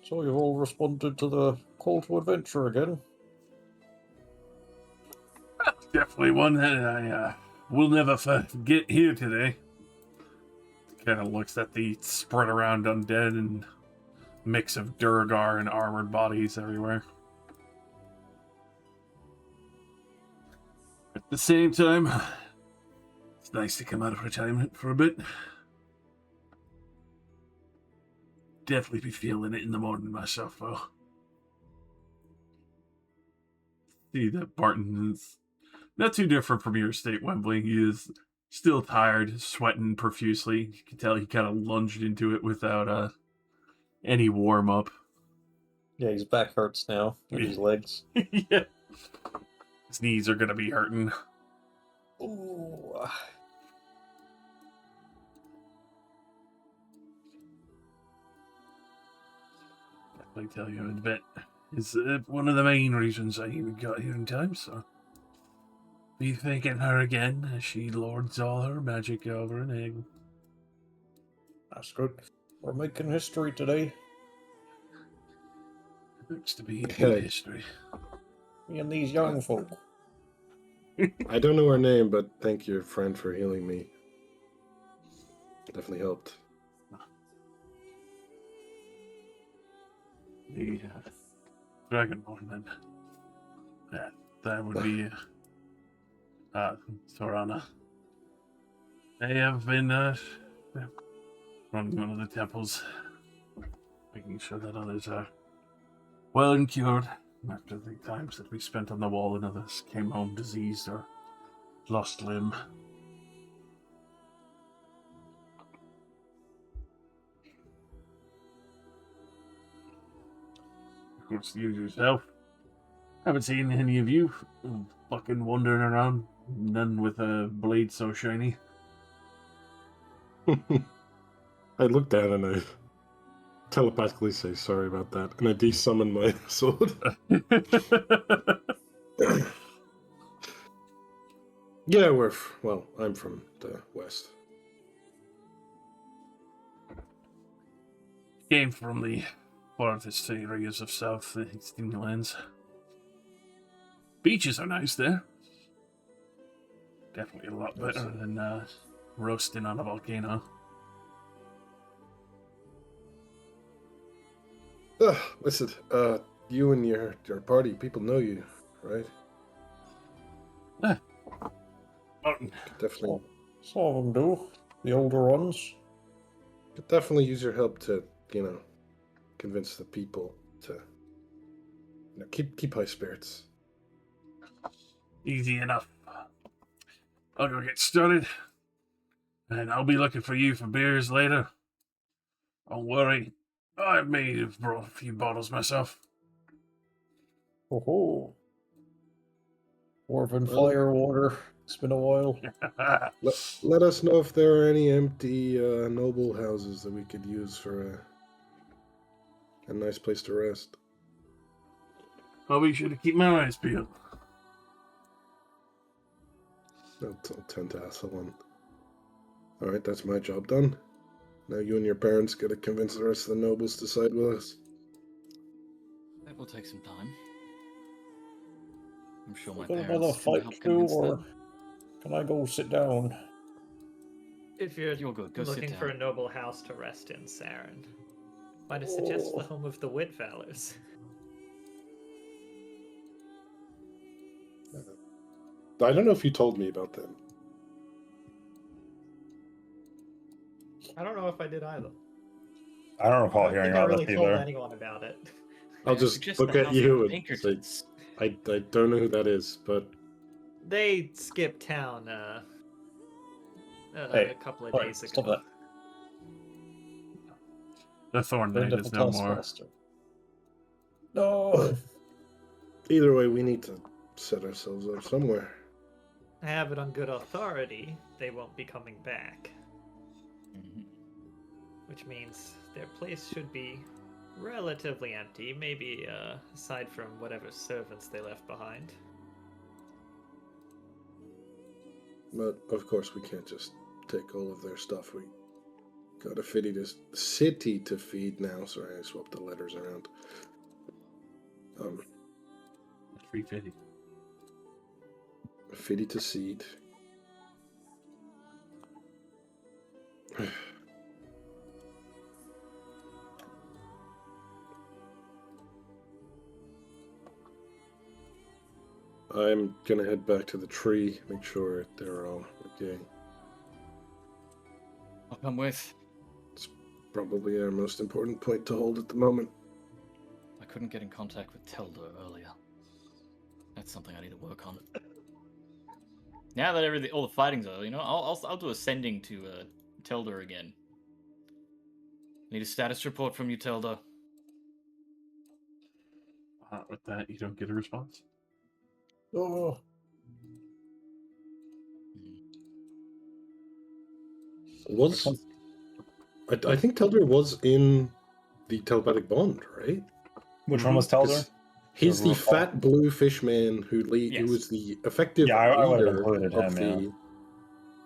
So you've all responded to the call to adventure again. Definitely one that I will never forget here today. Kind of looks at the spread around undead and mix of Durgar and armored bodies everywhere. At the same time, it's nice to come out of retirement for a bit. Definitely be feeling it in the morning myself, though. See that Barton is not too different from your state, Wembley. He is still tired, sweating profusely. You can tell he kind of lunged into it without any warm-up. Yeah, his back hurts now. And his legs. Yeah. His knees are going to be hurting. Ooh. I tell you, Vet is one of the main reasons I even got here in time, so be thanking her again as she lords all her magic over an egg. That's good. We're making history today. Looks to be good history. Me and these young folk. I don't know her name, but thank your friend for healing me. Definitely helped. The Dragonborn, then. Yeah, that would be Torsilna. They have been running one of the temples, making sure that others are well and cured after the times that we spent on the wall and others came home diseased or lost limb. Of course, you yourself. Haven't seen any of you fucking wandering around. None with a blade so shiny. I look down and I telepathically say sorry about that, and I de-summon my sword. Yeah, I'm from the west. Came from the farthest areas of South Eastern lands. Beaches are nice there. Definitely a lot better than roasting on a volcano. Listen, you and your party, people know you right? Martin, Definitely, Some of them do. The older ones. could definitely use your help to, convince the people to, keep high spirits. easy enough. I'll go get started, and I'll be looking for you for beers later. Don't worry, I may have brought a few bottles myself. Oh, Dwarven Well- fire water. It's been a while. Let us know if there are any empty noble houses that we could use for a nice place to rest. I'll be sure to keep my eyes peeled. I'll tend to ask one. All right, that's my job done. Now you and your parents got to convince the rest of the nobles to side with us. That will take some time. I'm sure my Got another parents can fight help to do, convince or them. can I go sit down? If you're You're good. Go sit looking for a down. noble house to rest in, Saren, might I suggest the home of the Whitvalors? I don't know if you told me about them. I don't know if I did either. I don't recall I don't hearing think I about really this told either. anyone about it. I'll I just suggest look the at house you of and say, Pinkertons. I don't know who that is, but They skipped town Hey, a couple of quiet, days ago. stop that. The Thorn They're Knight is no different more. taskmaster. No. either way, we need to set ourselves up somewhere. I have it on good authority they won't be coming back, Mhm. which means their place should be relatively empty, maybe aside from whatever servants they left behind. But of course, we can't just take all of their stuff. We got a city to feed now. Sorry, I swapped the letters around. 350. A city to seed. I'm gonna head back to the tree, make sure they're all okay. I'll come with. Probably our most important point to hold at the moment. I couldn't get in contact with Telder earlier. That's something I need to work on. Now that all the fighting's over, I'll do a sending to Telder again. Need a status report from you, Telder. With that, you don't get a response. Oh. Was I think Telder was in the telepathic bond, right? Which one was Telder? 'Cause he's the Doesn't recall. fat blue fish man who Yes. was the effective Yeah, I would have leader included of him,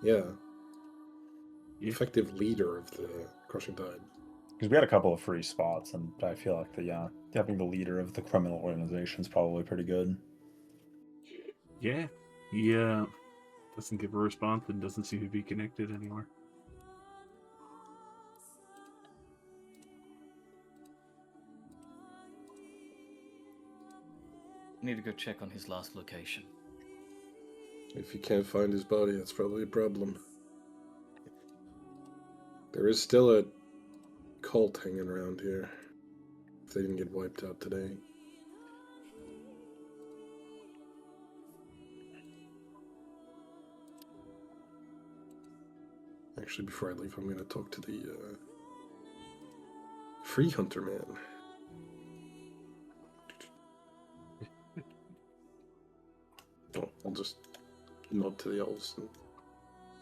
yeah, Yeah. effective leader of the Crushing Tide. Because we had a couple of free spots, and I feel like having the leader of the criminal organization is probably pretty good. Yeah. He doesn't give a response and doesn't seem to be connected anywhere. Need to go check on his last location. If you can't find his body, that's probably a problem. There is still a cult hanging around here. If they didn't get wiped out today. Actually, before I leave, I'm going to talk to the Free Hunter man. Oh, I'll just nod to the elves and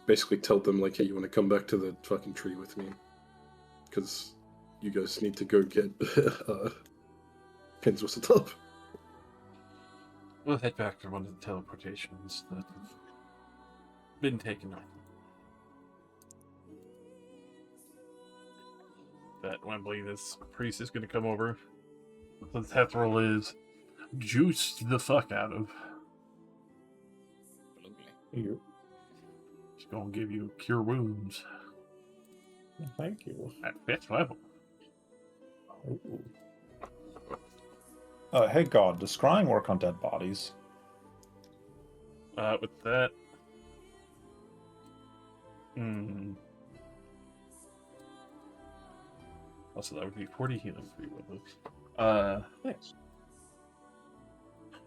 basically tell them, like, hey, you want to come back to the fucking tree with me? Because you guys need to go get Pins Whistle Top. We'll head back to one of the teleportations that have been taken off. That Wembley, this priest is going to come over. The Tethril is juiced the fuck out of. You. He's going to give you cure wounds Thank you. at 5th level. Ooh. Hey God, does scrying work on dead bodies? With that, also that would be 40 healing for you. Thanks.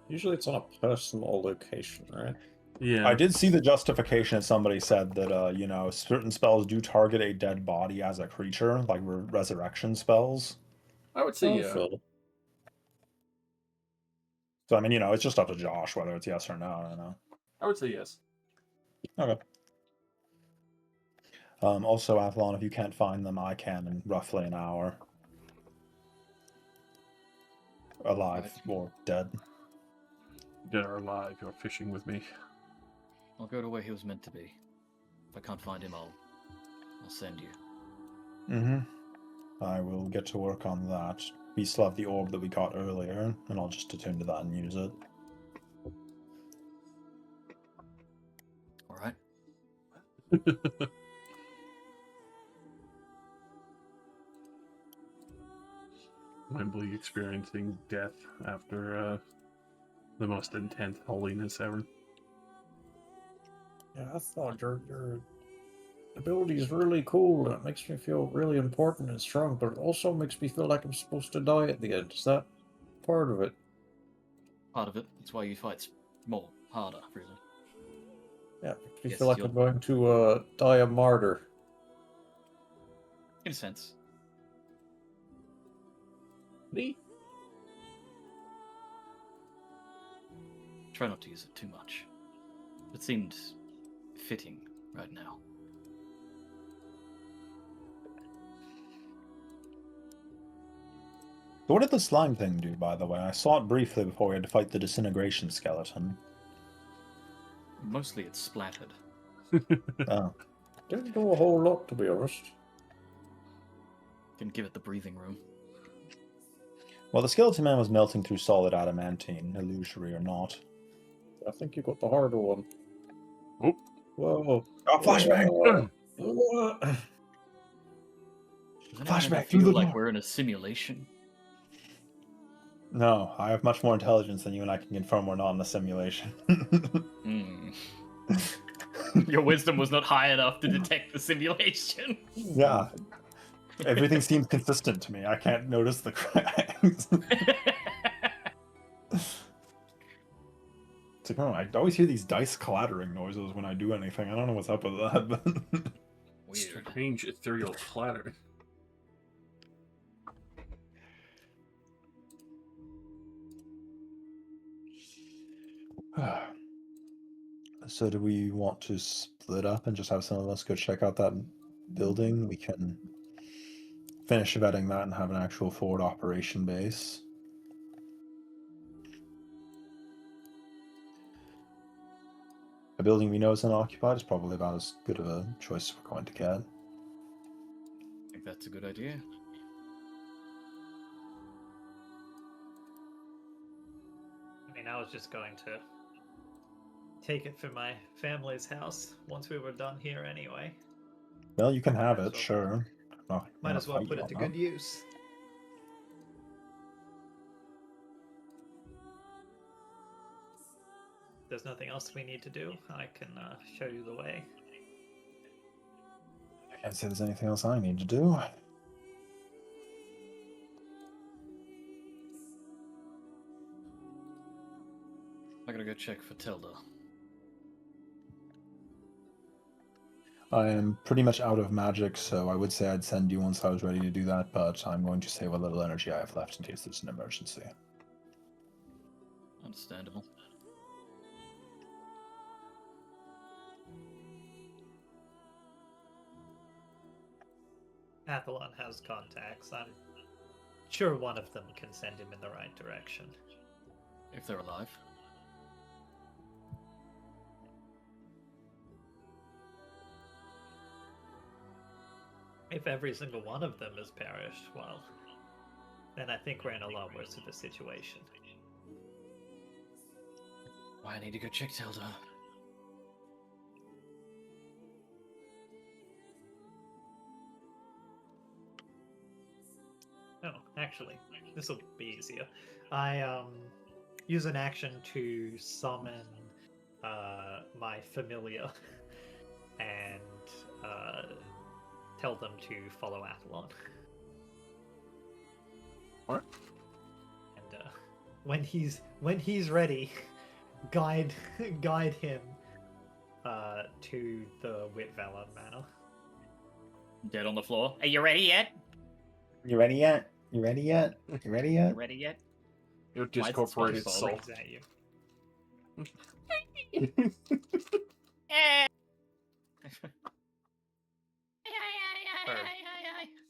Usually it's on a personal location, right? Yeah. I did see the justification if somebody said that, you know, certain spells do target a dead body as a creature, like resurrection spells. I would say Oh, yeah. sure. So, I mean, you know, it's just up to Josh whether it's yes or no. I don't know. I would say yes. Okay. Also, Avalon, if you can't find them, I can in roughly an hour. Alive or dead. Dead or alive, you're fishing with me. I'll go to where he was meant to be. If I can't find him, I'll send you. Mm-hmm. I will get to work on that. We still have the orb that we got earlier, and I'll just attune to that and use it. All right. Wembley experiencing death after the most intense holiness ever. Yeah, I thought your ability is really cool, and it makes me feel really important and strong, but it also makes me feel like I'm supposed to die at the end. Is that part of it? Part of it. That's why you fight more, harder, really. Yeah, it makes me Yes, feel like you're- I'm going to die a martyr. In a sense. Me? Try not to use it too much. It seemed fitting right now. What did the slime thing do, by the way? I saw it briefly before we had to fight the disintegration skeleton. Mostly it's splattered. Oh. Didn't do a whole lot, to be honest. Can give it the breathing room. Well, the skeleton man was melting through solid adamantine, illusory or not. I think you got the harder one. Oh. Whoa. Oh, flashbang! Whoa. Does anyone Flashback ever through feel the like door. we're in a simulation? No, I have much more intelligence than you, and I can confirm we're not in a simulation. Your wisdom was not high enough to detect the simulation. Yeah. Everything seems consistent to me. I can't notice the cracks. It's like, oh, I always hear these dice clattering noises when I do anything. I don't know what's up with that, but... Weird. Strange ethereal clatter. So do we want to split up and just have some of us go check out that building? We can finish vetting that and have an actual forward operation base. A building we know is unoccupied is probably about as good of a choice as we're going to get. I think that's a good idea. I mean, I was just going to take it for my family's house once we were done here anyway. Well, you can have Might it, as well. sure. I'm not Might gonna as well fight put you it to on good that. use. There's nothing else we need to do. I can show you the way. I can't say there's anything else I need to do. I gotta go check for Tilda. I am pretty much out of magic, so I would say I'd send you once I was ready to do that, but I'm going to save what little energy I have left in case there's an emergency. Understandable. Athlon has contacts. I'm sure one of them can send him in the right direction. If they're alive. If every single one of them has perished, well, then I think we're in a lot worse of a situation. Why I need to go check Tilda. Oh, actually, this will be easier. I use an action to summon my familiar and tell them to follow Athlon. What? And when he's ready, guide him to the Whitvalor Manor. Dead on the floor. Are you ready yet? You ready yet? You ready yet? You ready You yet? ready yet? Your Why is it discorporated SpongeBob? soul. Swings at you.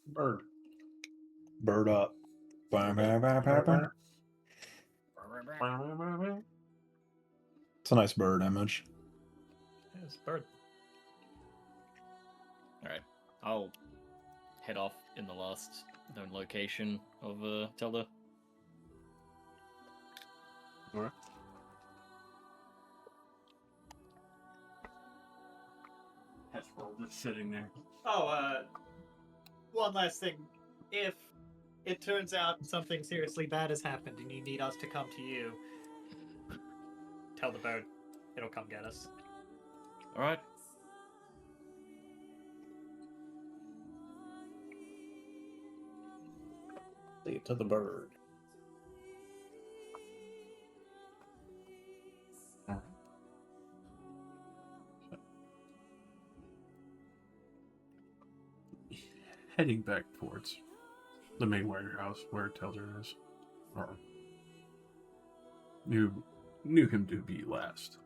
Bird. Bird up. Bah, bah, bah, bah, bah. It's a nice bird image. Yes, bird. Alright. I'll head off in the last known location of Telda. Alright. Hesperl just sitting there. Oh, one last thing. If it turns out something seriously bad has happened and you need us to come to you, tell the bird. It'll come get us. Alright. See it to the bird. Heading back towards the main warehouse where Telder is. Or knew him to be last.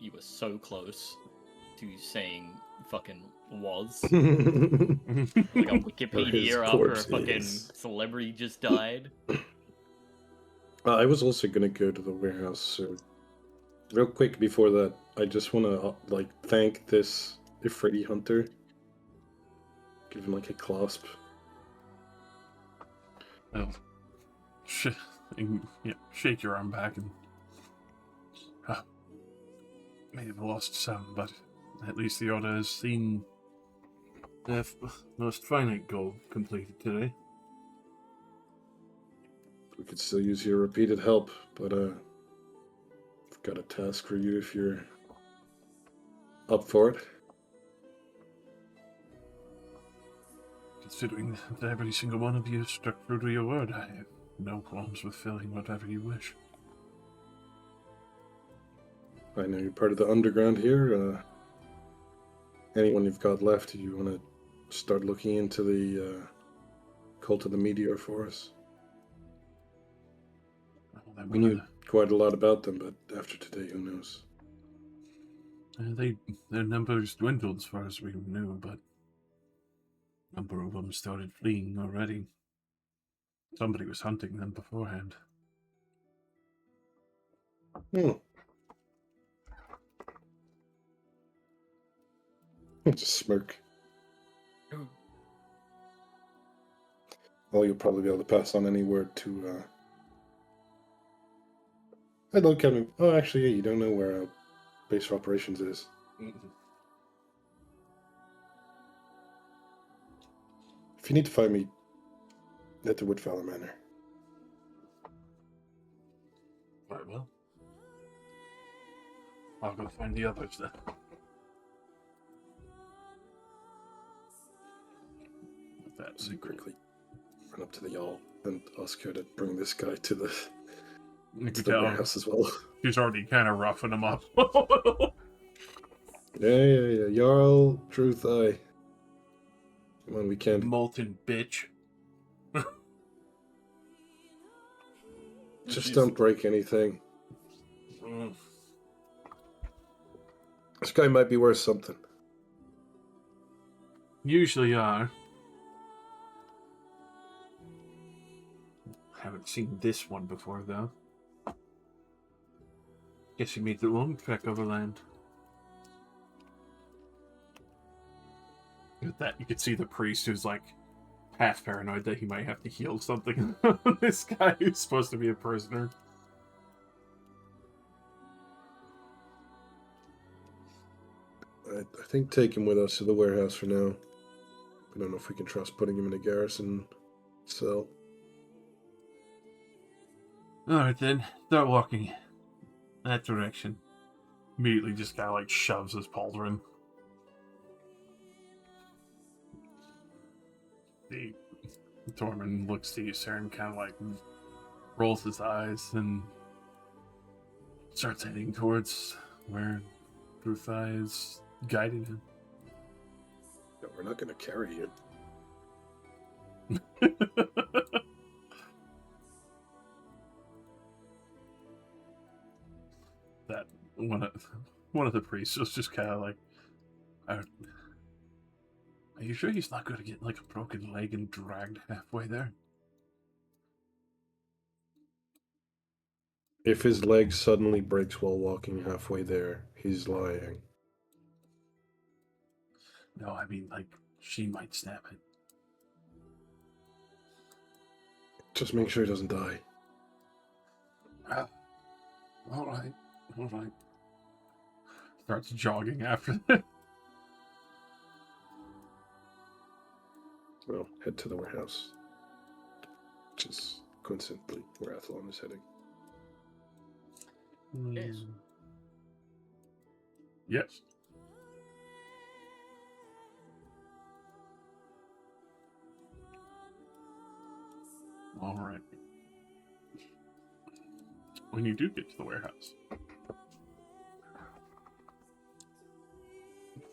You were so close to saying fucking was. His Like a Wikipedia after a corpse fucking is. celebrity just died. I was also gonna go to the warehouse, so real quick before that, I just want to thank this Ifriti hunter. Give him like a clasp. Well, shake your arm back and may have lost some, but at least the order has seen their most finite goal completed today. We could still use your repeated help, but I've got a task for you if you're up for it. Considering that every single one of you stuck true to your word, I have no qualms with filling whatever you wish. I know you're part of the underground here. Anyone you've got left, you want to start looking into the cult of the meteor for us? Well, We knew quite a lot about them, but after today, who knows? their numbers dwindled as far as we knew, but a number of them started fleeing already. Somebody was hunting them beforehand. Just smirk. Well, you'll probably be able to pass on any word to. I'd look at him. Oh, actually, yeah, you don't know where base of operations is. If you need to find me at the Woodfowler Manor. Right, well. I'll go find the others then. That So quickly run up to the Jarl and ask her to bring this guy to the you can the tell warehouse as well. she's already kind of roughing him up. Yeah. Jarl, Truth Eye. Come on, we can't. Molten bitch. Just don't break anything. Mm. This guy might be worth something. Usually are. Haven't seen this one before, though. Guess he made the long trek overland. With that, you could see the priest who's like half paranoid that he might have to heal something. This guy who's supposed to be a prisoner. I think take him with us to the warehouse for now. I don't know if we can trust putting him in a garrison cell. Alright then, start walking. that direction. Immediately just kind of like shoves his pauldron. The Tormund looks to you, sir, and kind of like rolls his eyes and starts heading towards where Bruthai is guiding him. No, we're not going to carry you. That one of the priests was just kind of like, are you sure he's not going to get like a broken leg and dragged halfway there? If his leg suddenly breaks while walking halfway there, he's lying. No, I mean, like, she might snap it. Just make sure he doesn't die. All right. Starts jogging after that. Well, head to the warehouse. Which is coincidentally where Athlon is heading. Yes. Yes. All right. When you do get to the warehouse,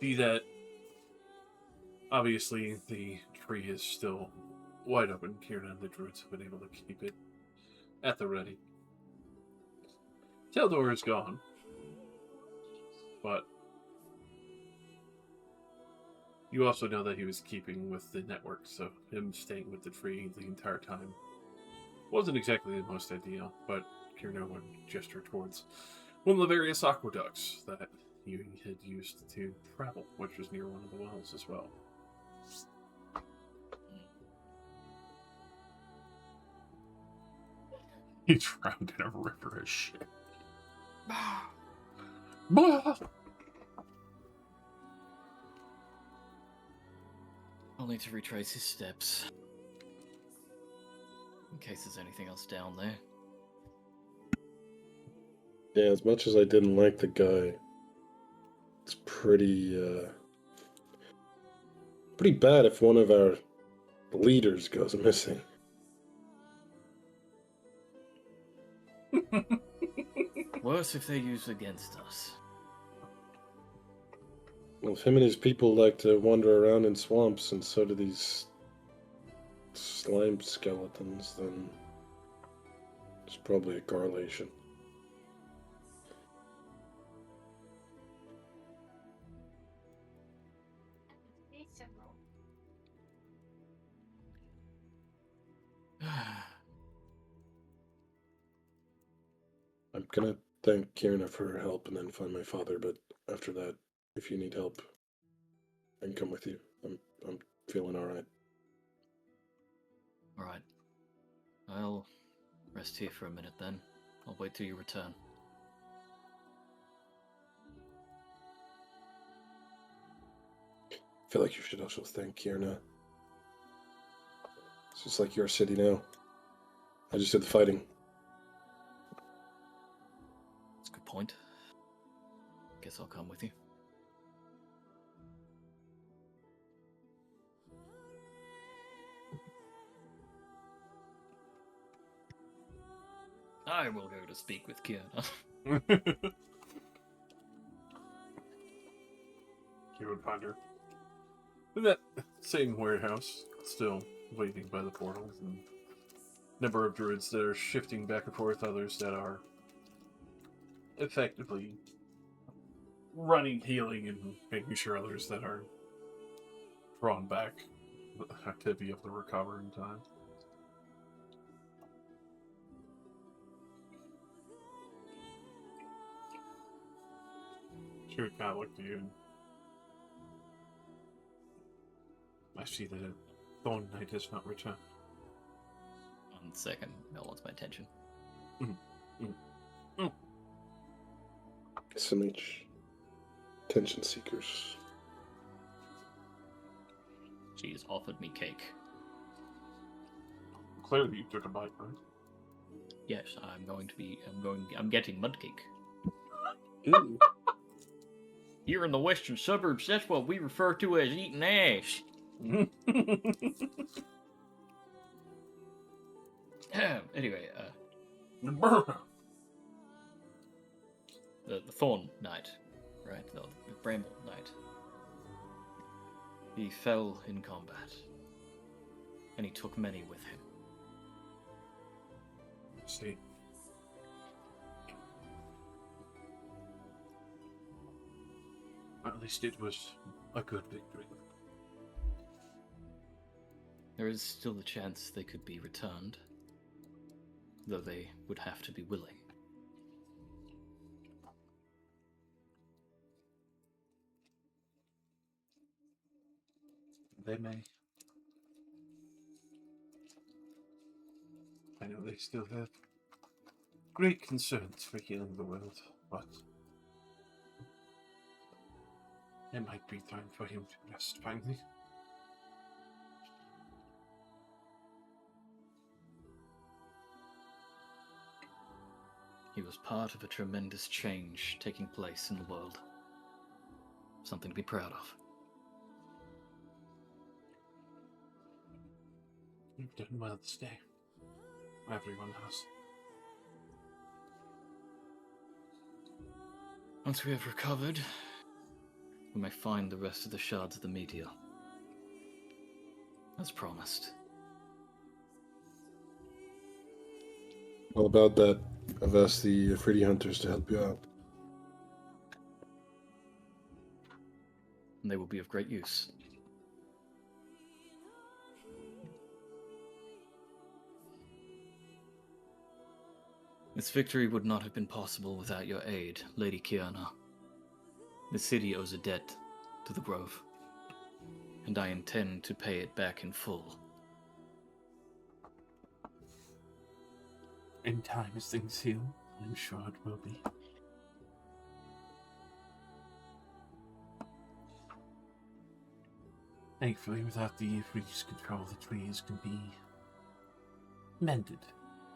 see that obviously the tree is still wide open. Kieran and the druids have been able to keep it at the ready. Taldor is gone, but you also know that he was keeping with the network, so him staying with the tree the entire time wasn't exactly the most ideal, but Kieran would gesture towards one of the various aqueducts that you had used to travel, which was near one of the wells as well. He drowned in a river of shit. I'll need to retrace his steps. In case there's anything else down there. Yeah, as much as I didn't like the guy, it's pretty bad if one of our leaders goes missing. Worse if they're used against us. Well, if him and his people like to wander around in swamps, and so do these slime skeletons, then it's probably a correlation. I'm gonna thank Kierna for her help and then find my father, but after that, if you need help, I can come with you. I'm feeling alright. Alright. I'll rest here for a minute then. I'll wait till you return. I feel like you should also thank Kierna. It's just like your city now. I just did the fighting. That's a good point. Guess I'll come with you. I will go to speak with Kierna. You would find her in that same warehouse, still waiting by the portals, and number of druids that are shifting back and forth, others that are effectively running, healing, and making sure others that are drawn back to be able to recover in time. She would kind of look to you and I see that a Thorn Knight has not returned. 1 second, that wants my attention. SMH. Attention seekers. She has offered me cake. Clearly you took a bite, right? Yes, I'm getting mud cake. Ooh. Here in the western suburbs, that's what we refer to as eating ash. Anyway, the Thorn Knight, right? No, the Bramble Knight. He fell in combat, and he took many with him. See. At least it was a good victory. There is still the chance they could be returned, though they would have to be willing. They may. I know they still have great concerns for healing the world, but it might be time for him to rest finally. He was part of a tremendous change taking place in the world. Something to be proud of. You've done well this day. Everyone has. Once we have recovered, we may find the rest of the shards of the meteor. As promised. All about that. I've asked the Freddy Hunters to help you out. And they will be of great use. This victory would not have been possible without your aid, Lady Kiana. The city owes a debt to the Grove, and I intend to pay it back in full. In time, as things heal, I'm sure it will be. Thankfully, without the Ifrit's control, the trees can be mended,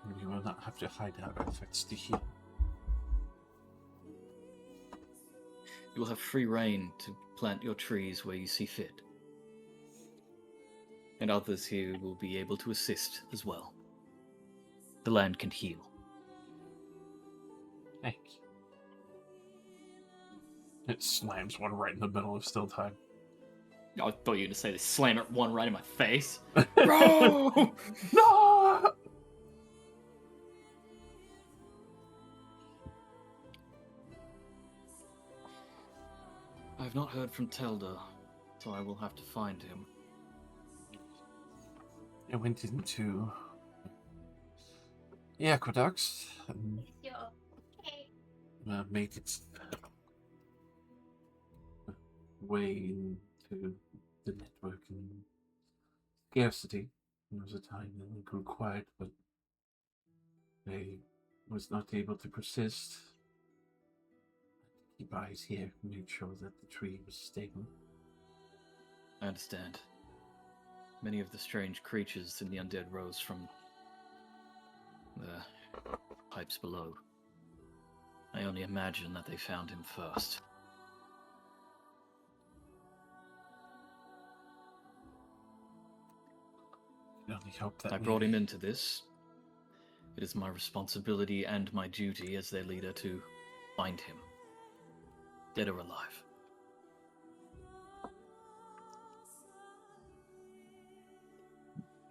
and we will not have to hide our efforts to heal. You will have free reign to plant your trees where you see fit. And others here will be able to assist as well. The land can heal. Thank you. It slams one right in the middle of still time. I thought you were going to say this, slam it one right in my face. Bro! No! I have not heard from Telda, so I will have to find him. I went into the aqueducts and made its way into the network and scarcity. There was a time that it grew quiet, but I was not able to persist. Keep eyes here, make sure that the tree was stable. I understand. Many of the strange creatures in the undead rose from the pipes below. I only imagine that they found him first. I only hope that I brought him into this. It is my responsibility and my duty as their leader to find him, dead or alive.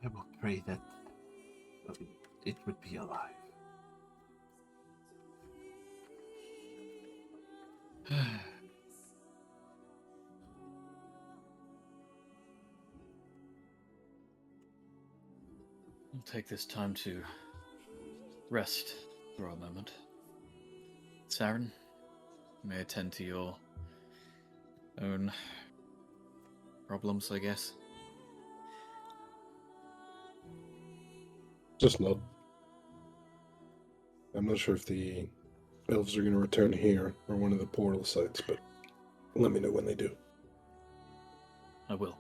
I will pray that it would be alive. I'll take this time to rest for a moment. Saren, you may attend to your own problems, I guess. Just not. I'm not sure if the elves are going to return here or one of the portal sites, but let me know when they do. I will.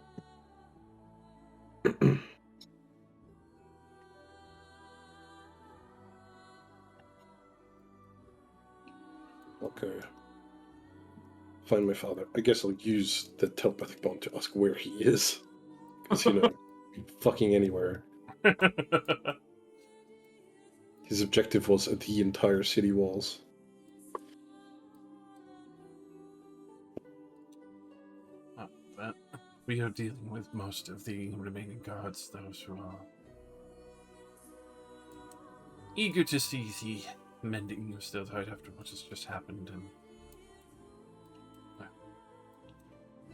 Okay. Find my father. I guess I'll use the telepathic bond to ask where he is. Because, fucking anywhere. His objective was at the entire city walls. But we are dealing with most of the remaining guards, those who are eager to see the mending of Stilltide after what has just happened,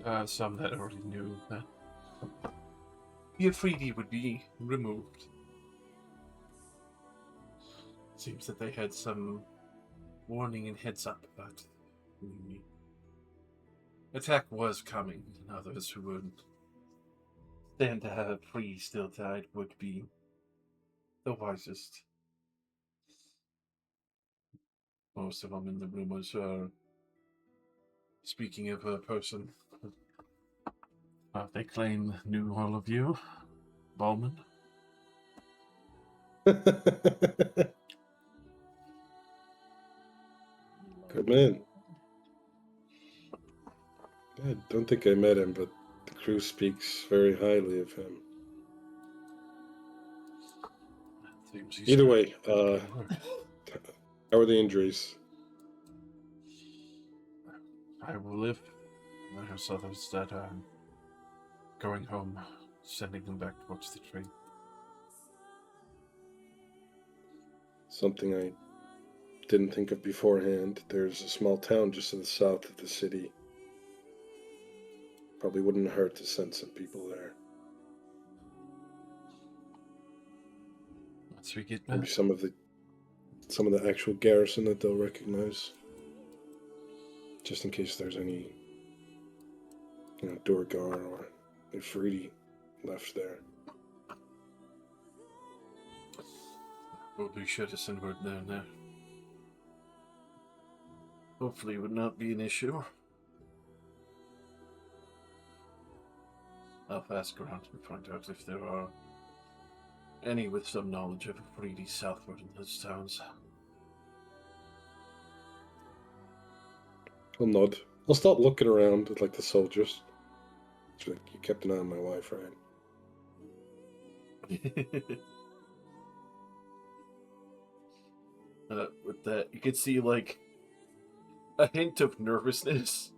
and some that already knew that the Afridi would be removed. Seems that they had some warning and heads up that the attack was coming, and others who would stand to have free Stilltide would be the wisest. Most of them in the rumors are speaking of a person they claim knew all of you, Bowman. Good man. I don't think I met him, but the crew speaks very highly of him. Either way, how are the injuries? I will live. There's others that are going home, sending them back to watch the train. Something I didn't think of beforehand. There's a small town just to the south of the city. Probably wouldn't hurt to send some people there. Once we get Maybe back. some of the actual garrison that they'll recognize. Just in case there's any, Durgar or Ifriti left there. We'll be sure to send word down there. Hopefully it would not be an issue. I'll ask around and find out if there are any with some knowledge of Afridi southward in those towns. I'll nod. I'll start looking around at, the soldiers. It's like, you kept an eye on my wife, right? With that, you could see, a hint of nervousness.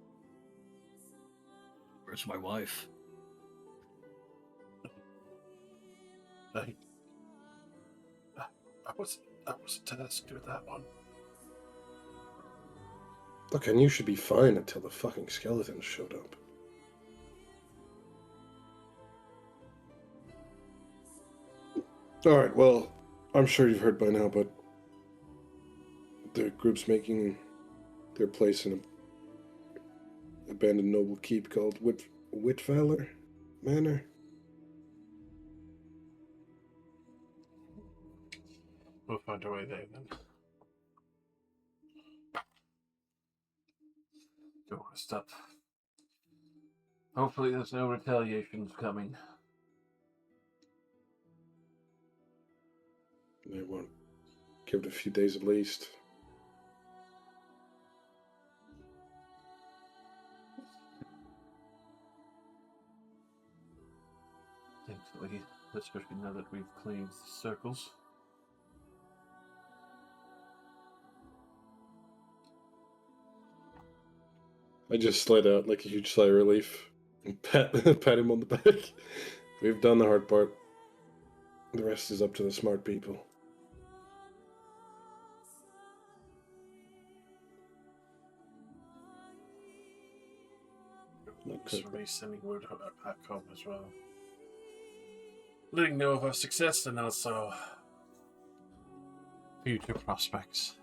Where's my wife? I was tasked with that one. Look, and you should be fine until the fucking skeletons showed up. Alright, well, I'm sure you've heard by now, but the group's making their place in an abandoned noble keep called Whitvalor Manor. We'll find our way there then. Go rest up. Hopefully there's no retaliations coming. They won't. Give it a few days at least. Thankfully, especially now that we've cleaned the circles. I just let out a huge sigh of relief and pat him on the back. We've done the hard part. The rest is up to the smart people. Thanks for me sending word back home as well. Letting know of our success and also future prospects.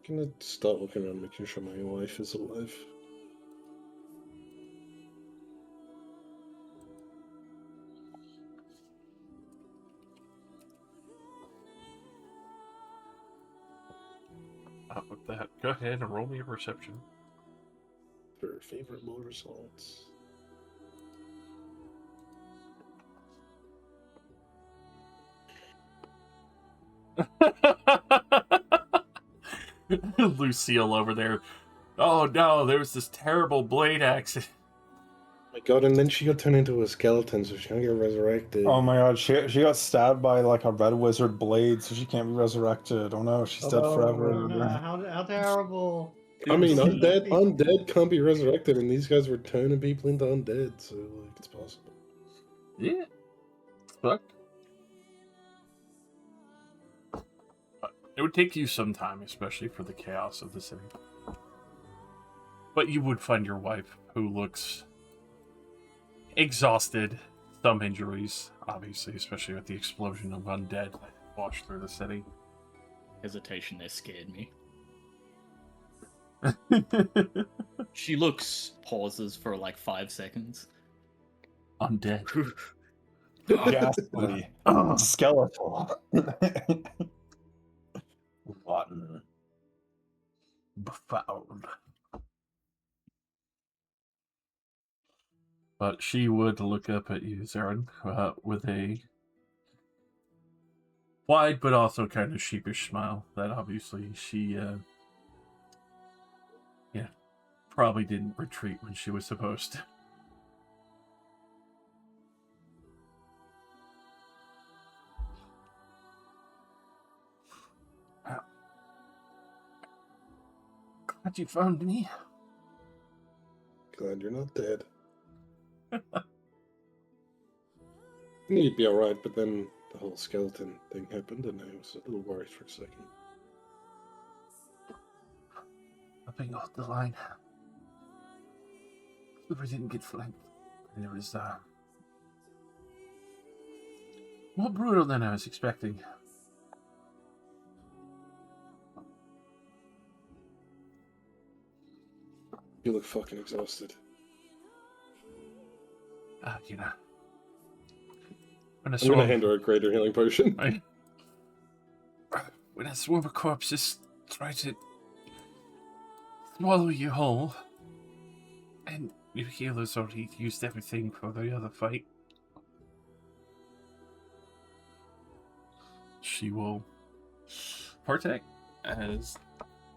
Gonna start looking around, making sure my wife is alive. With that, go ahead and roll me a perception. For favorable results. Lucille over there. Oh no, there was this terrible blade accident. My God, and then she got turned into a skeleton, so she's gonna get resurrected. Oh my God, she got stabbed by like a red wizard blade, so she can't be resurrected. Oh no, she's dead forever. How terrible. I mean, undead can't be resurrected, and these guys were turning people into undead, so like it's possible. Yeah. Fuck. It would take you some time, especially for the chaos of the city. But you would find your wife, who looks exhausted, some injuries, obviously, especially with the explosion of undead that washed through the city. Hesitation there scared me. She looks, pauses for like 5 seconds. Undead. Ghastly. Skeletal. Rotten. Befouled. But she would look up at you, Zarin, with a wide but also kind of sheepish smile that obviously she, probably didn't retreat when she was supposed to. Glad you found me. Glad you're not dead. I knew you'd be alright, but then the whole skeleton thing happened, and I was a little worried for a second. Upping off the line. We didn't get flanked. And it was, more brutal than I was expecting. You look fucking exhausted. You know. When I'm gonna hand her a greater healing potion. When a swarm of corpses try to swallow you whole, and your healer's already used everything for the other fight, she will partake, as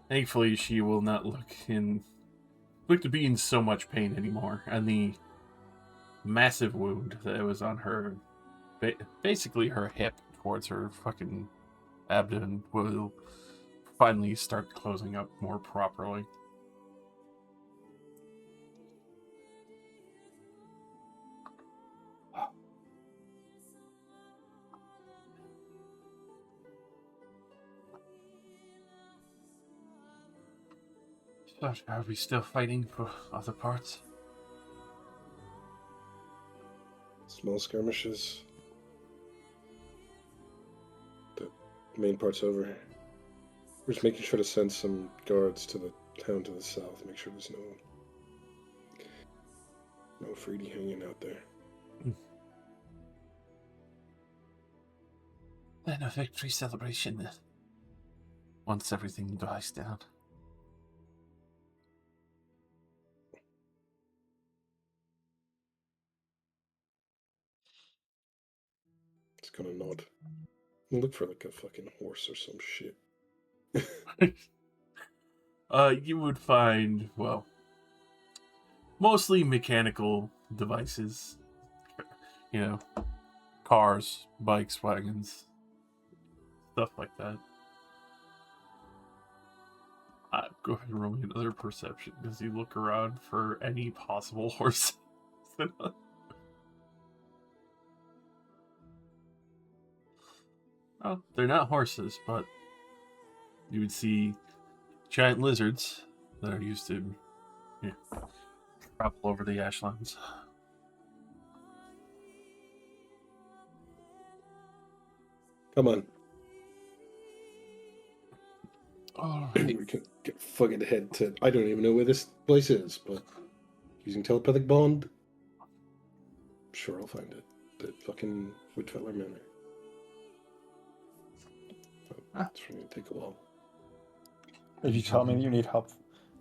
thankfully she will not look to be in so much pain anymore, and the massive wound that was on her, basically her hip towards her fucking abdomen, will finally start closing up more properly. So, are we still fighting for other parts? Small skirmishes. The main part's over. We're just making sure to send some guards to the town to the south. Make sure there's no Freedy hanging out there. Then a victory celebration then. Once everything dies down. It's gonna nod. Look for like a fucking horse or some shit. You would find, well, mostly mechanical devices. You know, cars, bikes, wagons, stuff like that. Go ahead and roll me another perception, as you look around for any possible horses. Oh, they're not horses, but you would see giant lizards that are used to travel over the ashlands. Come on. Oh, We can get fucking head to. I don't even know where this place is, but using telepathic bond, sure I'll find it. The fucking Woodfeller Manor. It's going to take a while. If you tell me that you need help,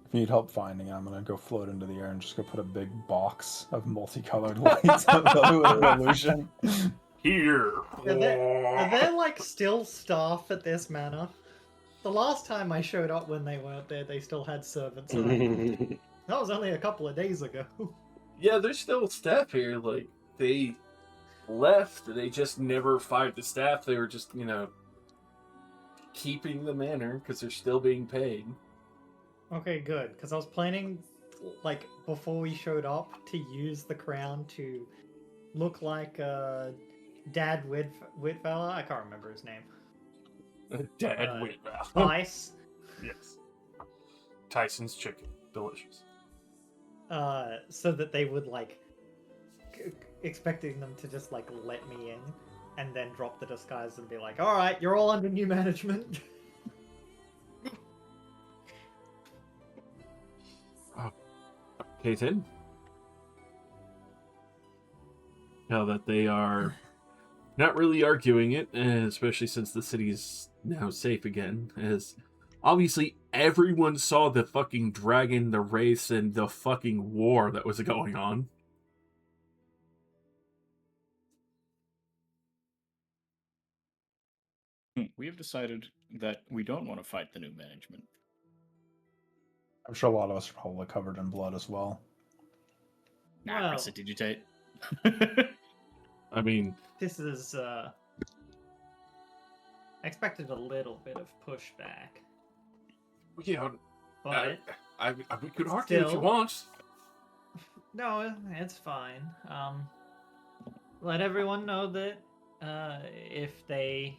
if you need help finding it, I'm gonna go float into the air and just go put a big box of multicolored lights of the illusion. here. Are there like still staff at this manor? The last time I showed up when they weren't there, they still had servants around. That was only a couple of days ago. Yeah, there's still staff here. Like, they left. They just never fired the staff. They were just, keeping the manor because they're still being paid. Okay, good. Because I was planning, like, before we showed up, to use the crown to look like Dad Whitfella. I can't remember his name. Dad Whitwell. Ice. Yes. Tyson's chicken. Delicious. So that they would, like, expecting them to just, like, let me in and then drop the disguise and be like, alright, you're all under new management. Peyton? Now that they are not really arguing it, especially since the city's now safe again, as obviously everyone saw the fucking dragon, the race, and the fucking war that was going on. We have decided that we don't want to fight the new management. I'm sure a lot of us are probably covered in blood as well. Nah, Well- prestidigitate. I mean, This is, I expected a little bit of pushback, yeah, but we could argue if you Still- want. no, it's fine. Let everyone know that if they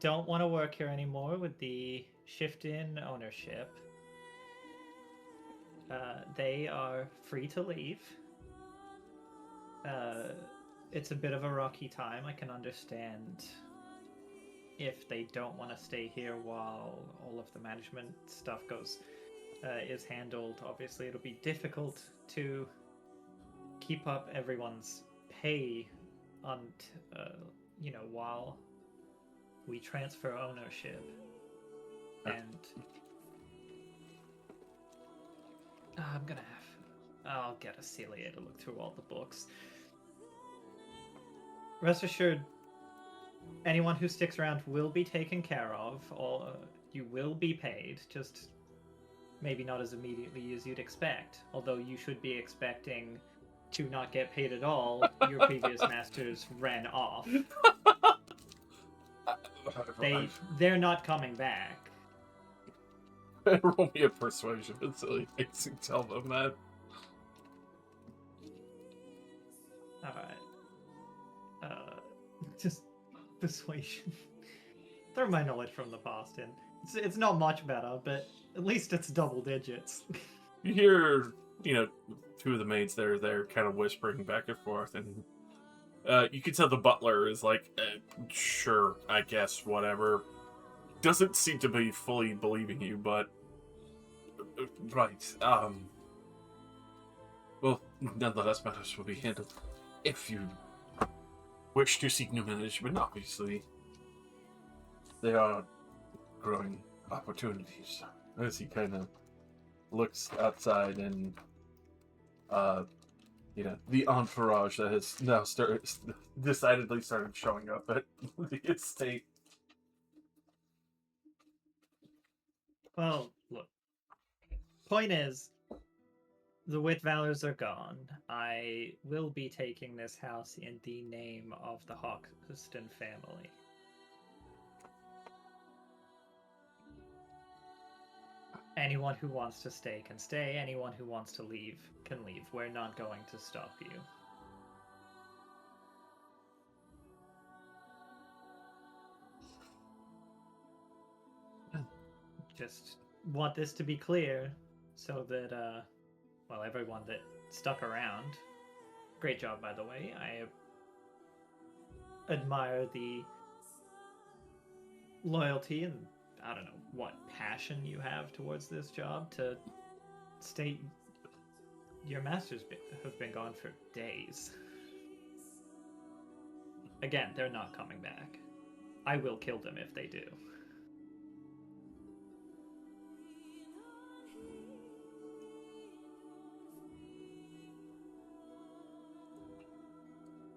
don't want to work here anymore with the shift in ownership, they are free to leave. It's a bit of a rocky time. I can understand if they don't want to stay here while all of the management stuff is handled. Obviously, it'll be difficult to keep up everyone's pay while we transfer ownership. And I'll get a Celia to look through all the books. Rest assured, anyone who sticks around will be taken care of. You will be paid, just maybe not as immediately as you'd expect. Although you should be expecting to not get paid at all. Your previous masters ran off. They're not coming back. Roll me a persuasion until you can tell them that. Alright. Just persuasion. Throw my knowledge from the past in. It's not much better, but at least it's double digits. You hear, two of the maids they're kind of whispering back and forth, and you can tell the butler is like, sure, I guess, whatever. Doesn't seem to be fully believing you, but right. Well, nonetheless, matters will be handled. If you wish to seek new management, obviously, there are growing opportunities. As he kind of looks outside and, the entourage that has now decidedly started showing up at the estate. Well, look. Point is, the Whitvalors are gone. I will be taking this house in the name of the Hawkston family. Anyone who wants to stay can stay. Anyone who wants to leave can leave. We're not going to stop you. Just want this to be clear so that, everyone that stuck around, great job, by the way. I admire the loyalty and, I don't know, what passion you have towards this job to stay. Your masters have been gone for days. Again, they're not coming back. I will kill them if they do.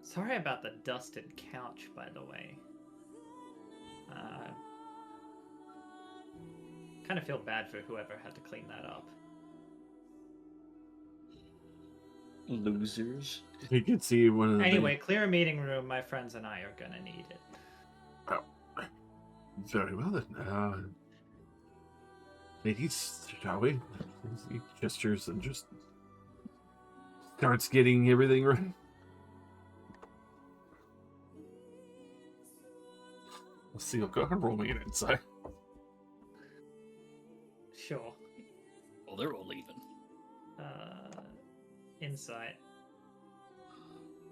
Sorry about the dusted couch, by the way. kind of feel bad for whoever had to clean that up. Losers. You can see one of the Anyway, clear a meeting room. My friends and I are gonna need it. Very well then. Ladies, shall we? He gestures and just starts getting everything ready. Let's see. Go ahead and roll me an insight. Sure. Well, they're all leaving. Insight.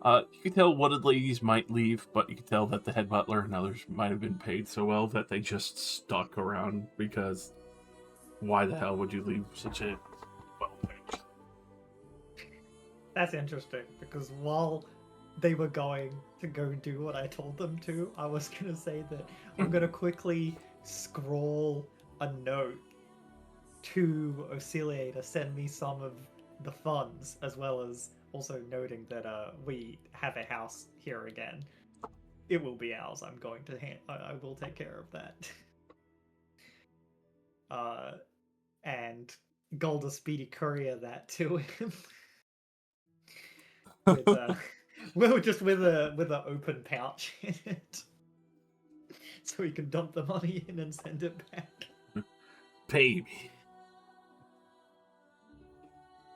You can tell one of the ladies might leave, but you can tell that the head butler and others might have been paid so well that they just stuck around, because why the hell would you leave such a well-paid? That's interesting, because while they were going to go do what I told them to, I was going to say that I'm going to quickly scroll a note to Ocilia to send me some of the funds, as well as also noting that we have a house here again. It will be ours. I'm going to I will take care of that. And Gold a speedy courier that to him. With well, just with a open pouch in it, so he can dump the money in and send it back. Baby.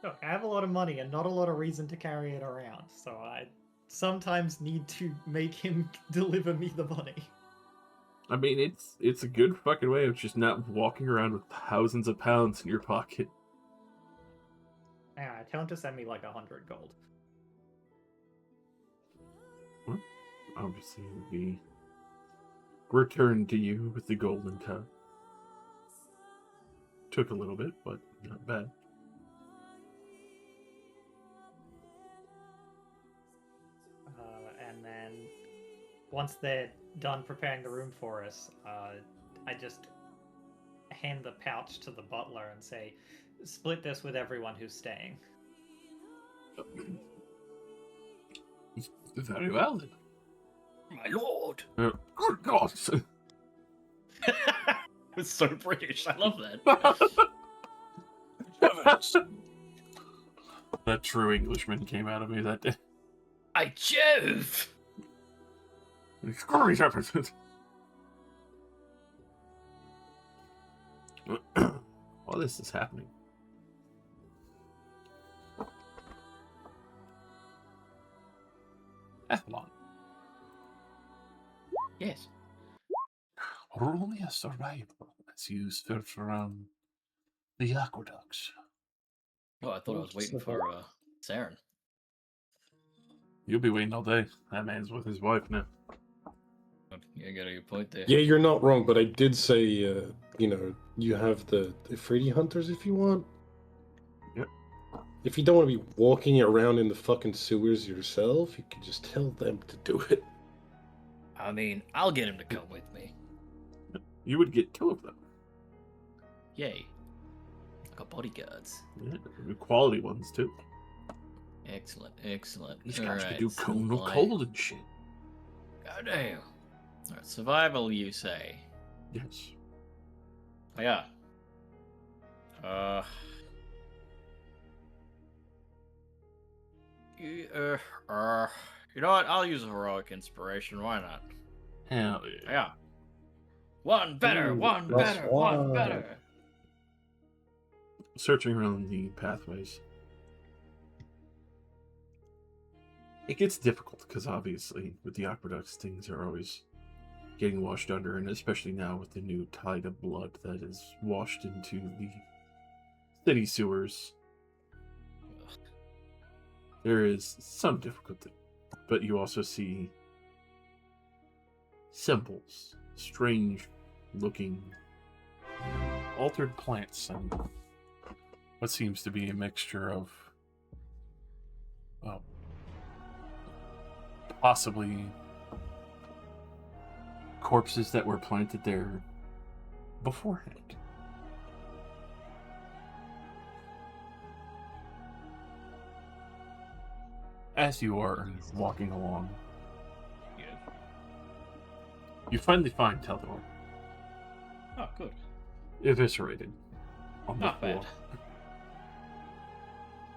Look, I have a lot of money and not a lot of reason to carry it around, so I sometimes need to make him deliver me the money. I mean, it's a good fucking way of just not walking around with thousands of pounds in your pocket. Yeah, tell him to send me like 100 gold. Obviously, it would be returned to you with the golden cup. Took a little bit, but not bad. And then once they're done preparing the room for us, I just hand the pouch to the butler and say, split this with everyone who's staying. Very well then. My lord! Good God! It's so British. I love that. That true Englishman came out of me that day. I Jove! Screw these references. While this is happening, Athlon, Yes. roll me a survival as you search around the aqueducts. Oh, I thought I was waiting for Saren. You'll be waiting all day. That man's with his wife now. You got a good point there. Yeah, you're not wrong, but I did say, you have the Ifriti hunters if you want. Yep. If you don't want to be walking around in the fucking sewers yourself, you could just tell them to do it. I mean, I'll get him to come with me. You would get 2 of them. Yay. I got bodyguards. Yeah, quality ones too. Excellent, excellent. These guys could Alright, do so cone of like- cold and shit. Goddamn. Alright, survival, you say? Yes. Oh, yeah. You know what? I'll use a heroic inspiration. Why not? Hell yeah. Yeah. One better, Ooh, one that's better, one why. better. Searching around the pathways. It gets difficult because obviously with the aqueducts things are always getting washed under, and especially now with the new tide of blood that is washed into the city sewers. There is some difficulty, but you also see symbols, strange looking altered plants, and what seems to be a mixture of possibly corpses that were planted there beforehand. As you are walking along, you finally find Teldor. Oh, good. eviscerated on the Not floor. bad.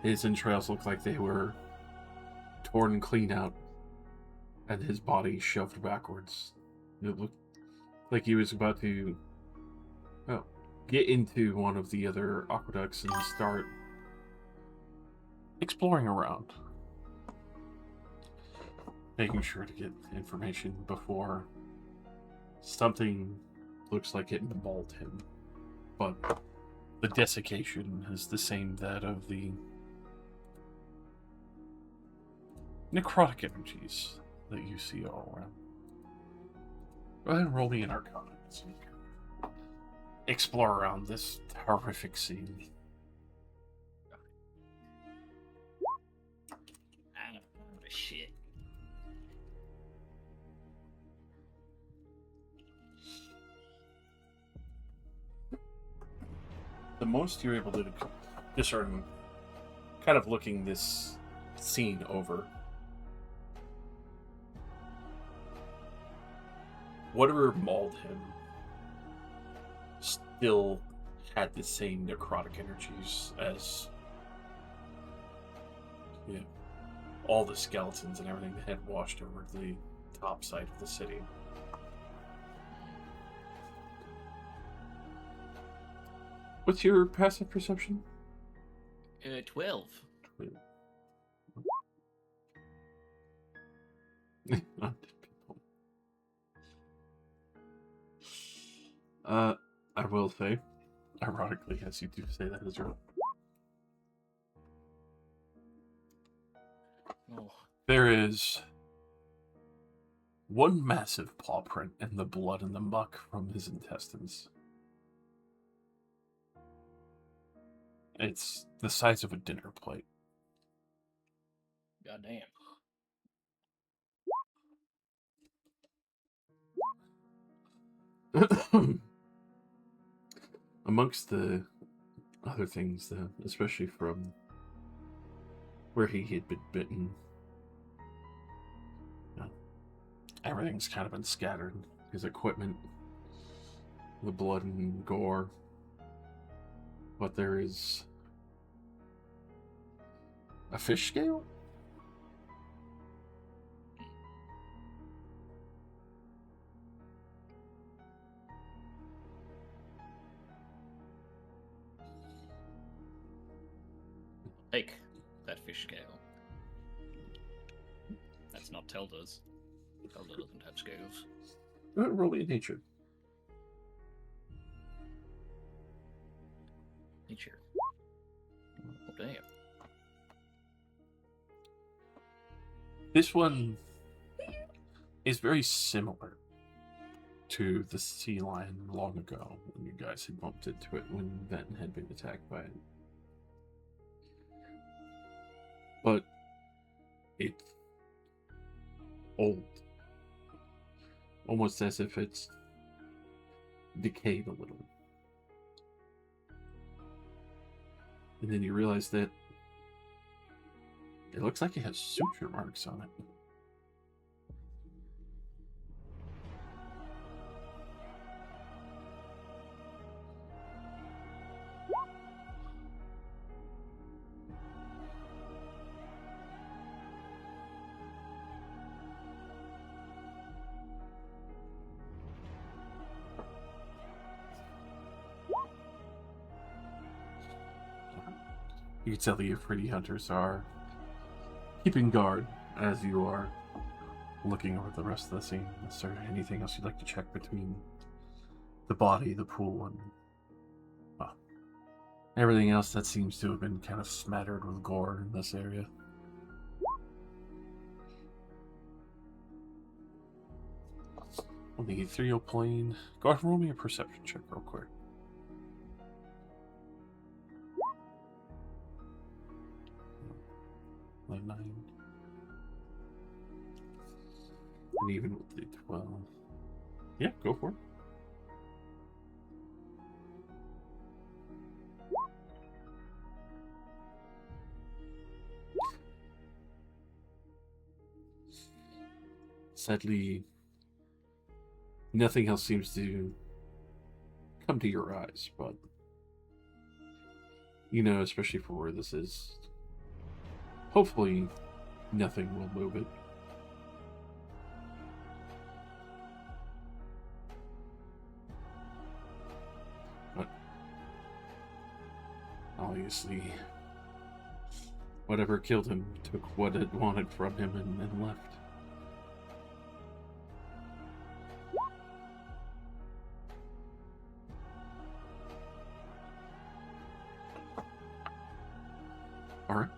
His entrails look like they were torn clean out, and his body shoved backwards. It looked like he was about to get into one of the other aqueducts and start exploring around, making sure to get information before something looks like it mauled him. But the desiccation is the same that of the necrotic energies that you see all around. Go ahead and roll me an Arcana so you can explore around this horrific scene. Shit. The most you're able to discern, kind of looking this scene over, whatever mauled him still had the same necrotic energies as all the skeletons and everything that had washed over the top side of the city. What's your passive perception? 12. I will say, ironically, as you do say that as well, Oh. there is one massive paw print in the blood and the muck from his intestines. It's the size of a dinner plate. Goddamn. Amongst the other things, especially from where he had been bitten, everything's kind of been scattered. His equipment, the blood and gore. But there is a fish scale? Take that fish scale. That's not Telda's. Telda doesn't have scales. Roll me nature. Nature. Oh, damn. This one is very similar to the sea lion long ago when you guys had bumped into it when Venton had been attacked by it. But it's old. Almost as if it's decayed a little. And then you realize that it looks like it has suture marks on it. You can tell the Ifriti hunters are keeping guard as you are looking over the rest of the scene. Is there anything else you'd like to check between the body, the pool, and everything else that seems to have been kind of smattered with gore in this area? On the ethereal plane, go ahead and roll me a perception check real quick. Like 9. And even with the 12. Yeah, go for it. Sadly, nothing else seems to come to your eyes, but you know, especially for where this is, hopefully nothing will move it. But obviously, whatever killed him took what it wanted from him and left. Alright.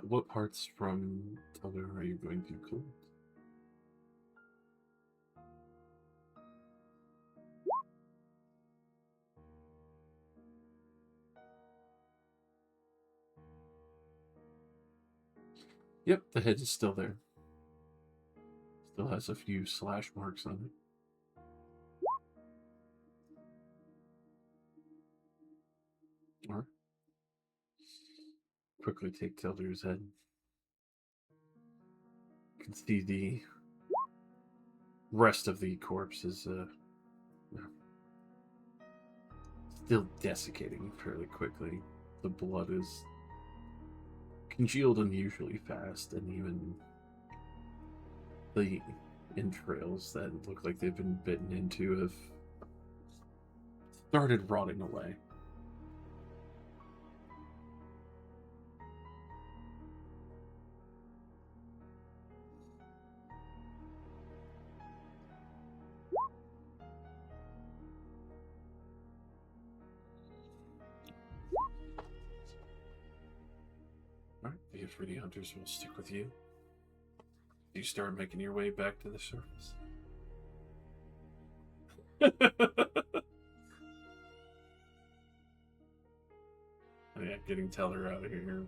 What parts from Tether are you going to collect? Yep, the head is still there. Still has a few slash marks on it. Alright. Quickly take Telder's head. You can see the rest of the corpse is still desiccating fairly quickly. The blood is congealed unusually fast, and even the entrails that look like they've been bitten into have started rotting away. Alright, the Ifriti hunters will stick with you. You start making your way back to the surface. Yeah, getting Teller out of here,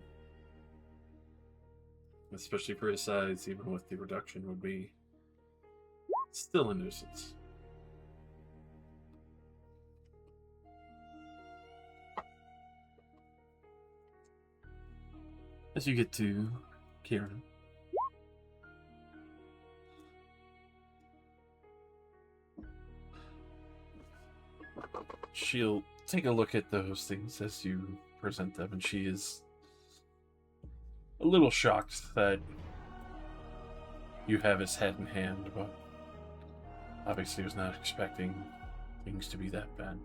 especially for his size, even with the reduction, would be still a nuisance. As you get to Kieran, she'll take a look at those things as you present them, and she is a little shocked that you have his head in hand, but obviously was not expecting things to be that bad.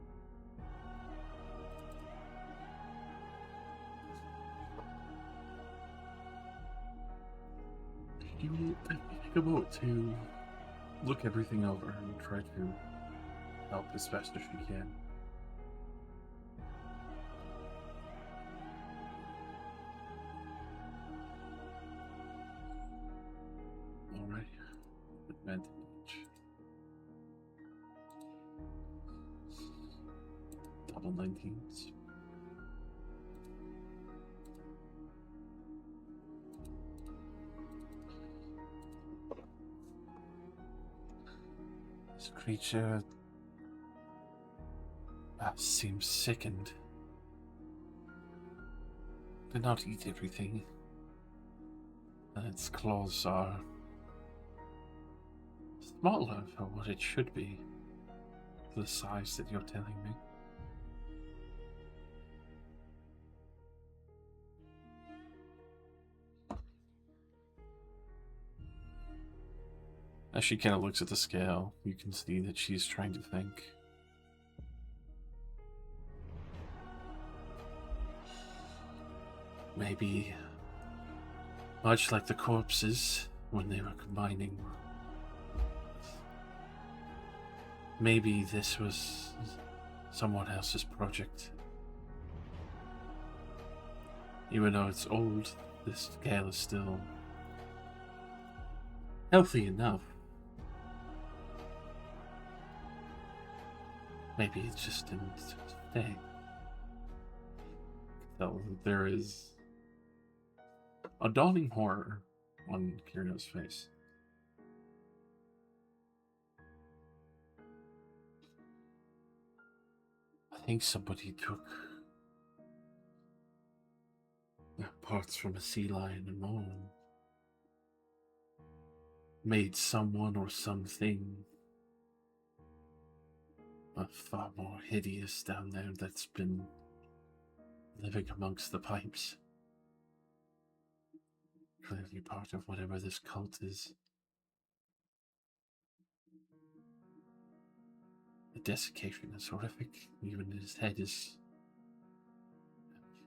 You will take a moment to look everything over and try to help as best as you can. Alright. Advantage. Double 19s. This creature seems sickened. Did not eat everything. And its claws are smaller for what it should be, for the size that you're telling me. As she kind of looks at the scale, you can see that she's trying to think. Maybe, much like the corpses when they were combining, maybe this was someone else's project. Even though it's old, this scale is still healthy enough. Maybe it just didn't stay. So there is a dawning horror on Kirino's face. I think somebody took Parts from a sea lion and more. Made someone or something far more hideous down there that's been living amongst the pipes. Clearly part of whatever this cult is. The desiccation is horrific. Even his head is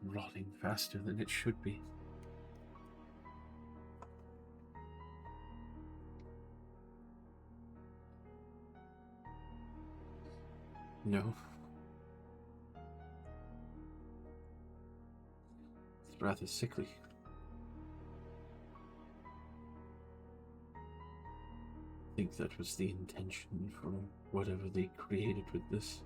rotting faster than it should be. No. It's rather sickly. I think that was the intention for whatever they created with this.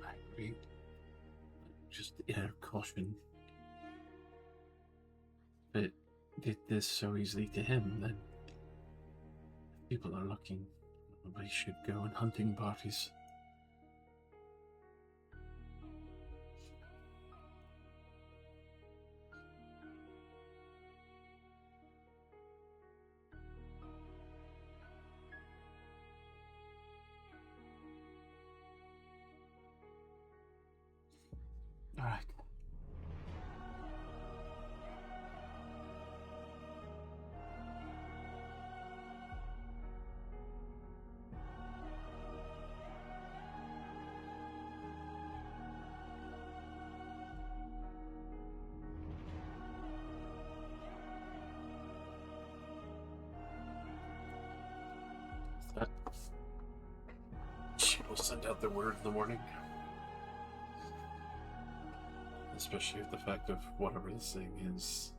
I agree. Just air caution. But did this so easily to him, then if people are looking, we should go on hunting parties. Alright. That she will send out the word in the morning. Especially with the fact of whatever this thing is.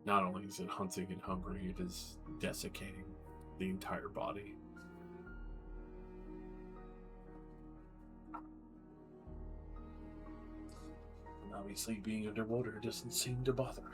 Not only is it hunting and hungry, it is desiccating the entire body. And obviously being underwater doesn't seem to bother him.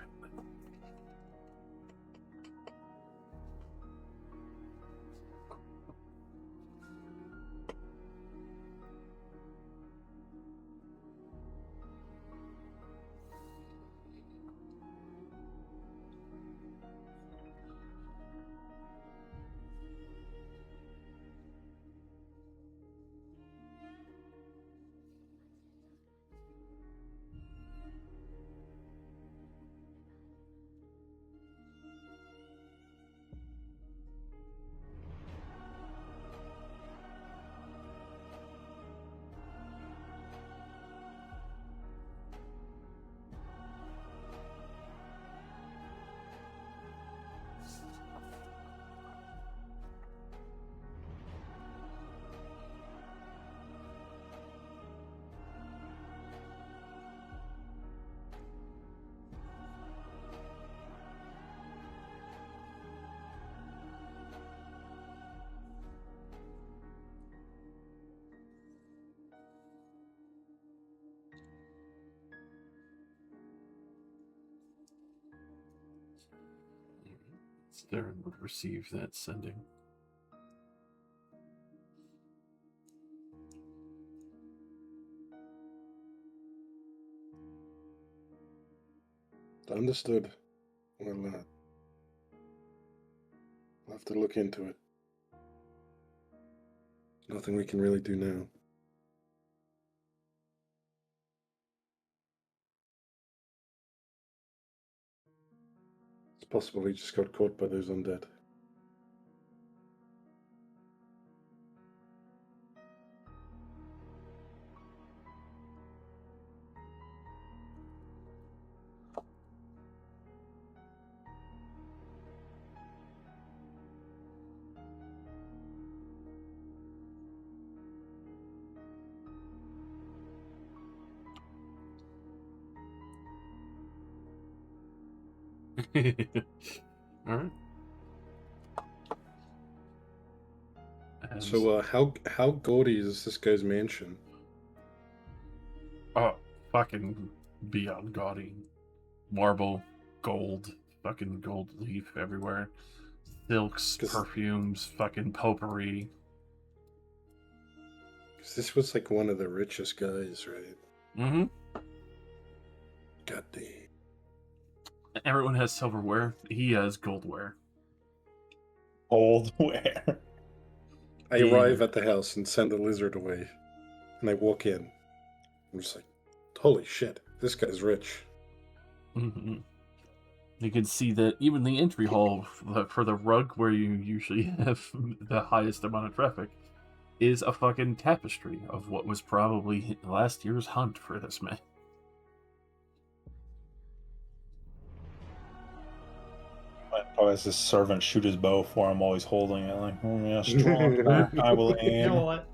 Theron would receive that sending. Understood. Well, I'll have to look into it. Nothing we can really do now. It's possible he just got caught by those undead. Alright. And, So, how gaudy is this guy's mansion? oh, fucking beyond gaudy. Marble, gold, fucking gold leaf everywhere. Silks, 'Cause- perfumes, fucking potpourri. 'Cause this was like one of the richest guys, right? Mm-hmm. God damn. Everyone has silverware. He has goldware. Old where? I The- arrive at the house and send the lizard away, and I walk in. I'm just like, holy shit, this guy's rich. Mm-hmm. You can see that even the entry hall for the rug where you usually have the highest amount of traffic is a fucking tapestry of what was probably last year's hunt for this man. Probably has his servant shoot his bow for him while he's holding it. Like, oh yeah, strong. I will You know aim. what?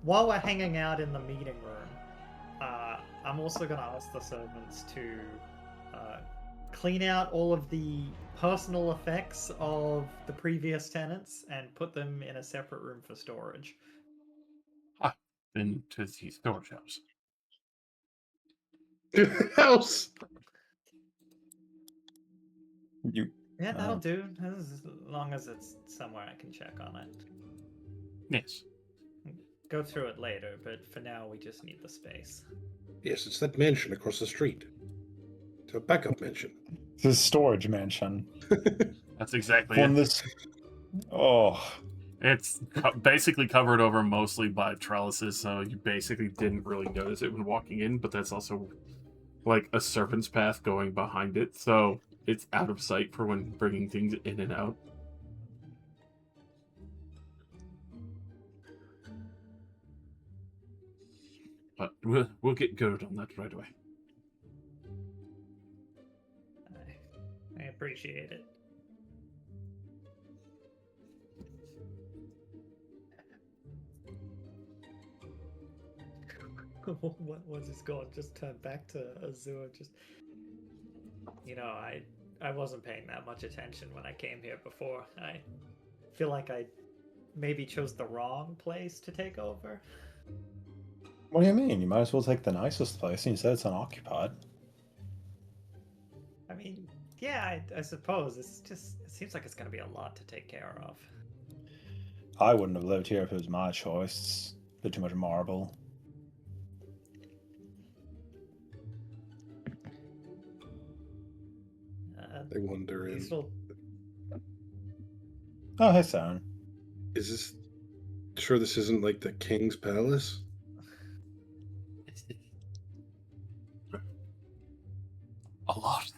While we're hanging out in the meeting room, I'm also going to ask the servants to clean out all of the personal effects of the previous tenants and put them in a separate room for storage. Then to the storage house. House! You Yeah, that'll do. As long as it's somewhere I can check on it. Yes. Go through it later, but for now we just need the space. Yes, it's that mansion across the street. It's a backup mansion. It's a storage mansion. That's exactly From it. this. Oh, It's basically covered over mostly by trellises, so you basically didn't really notice it when walking in, but that's also like a servant's path going behind it, so it's out of sight for when bringing things in and out. But we'll get good on that right away. I appreciate it. What was his going? Just turn back to Azure. Just, I wasn't paying that much attention when I came here before. I feel like I maybe chose the wrong place to take over. what do you mean? You might as well take the nicest place. And you said it's unoccupied. I mean, yeah, I suppose it seems like it's gonna be a lot to take care of. I wouldn't have lived here if it was my choice. It's a bit too much marble. I wonder, These will Oh, hey, Saren. is this... Sure this isn't like the king's palace? A lot.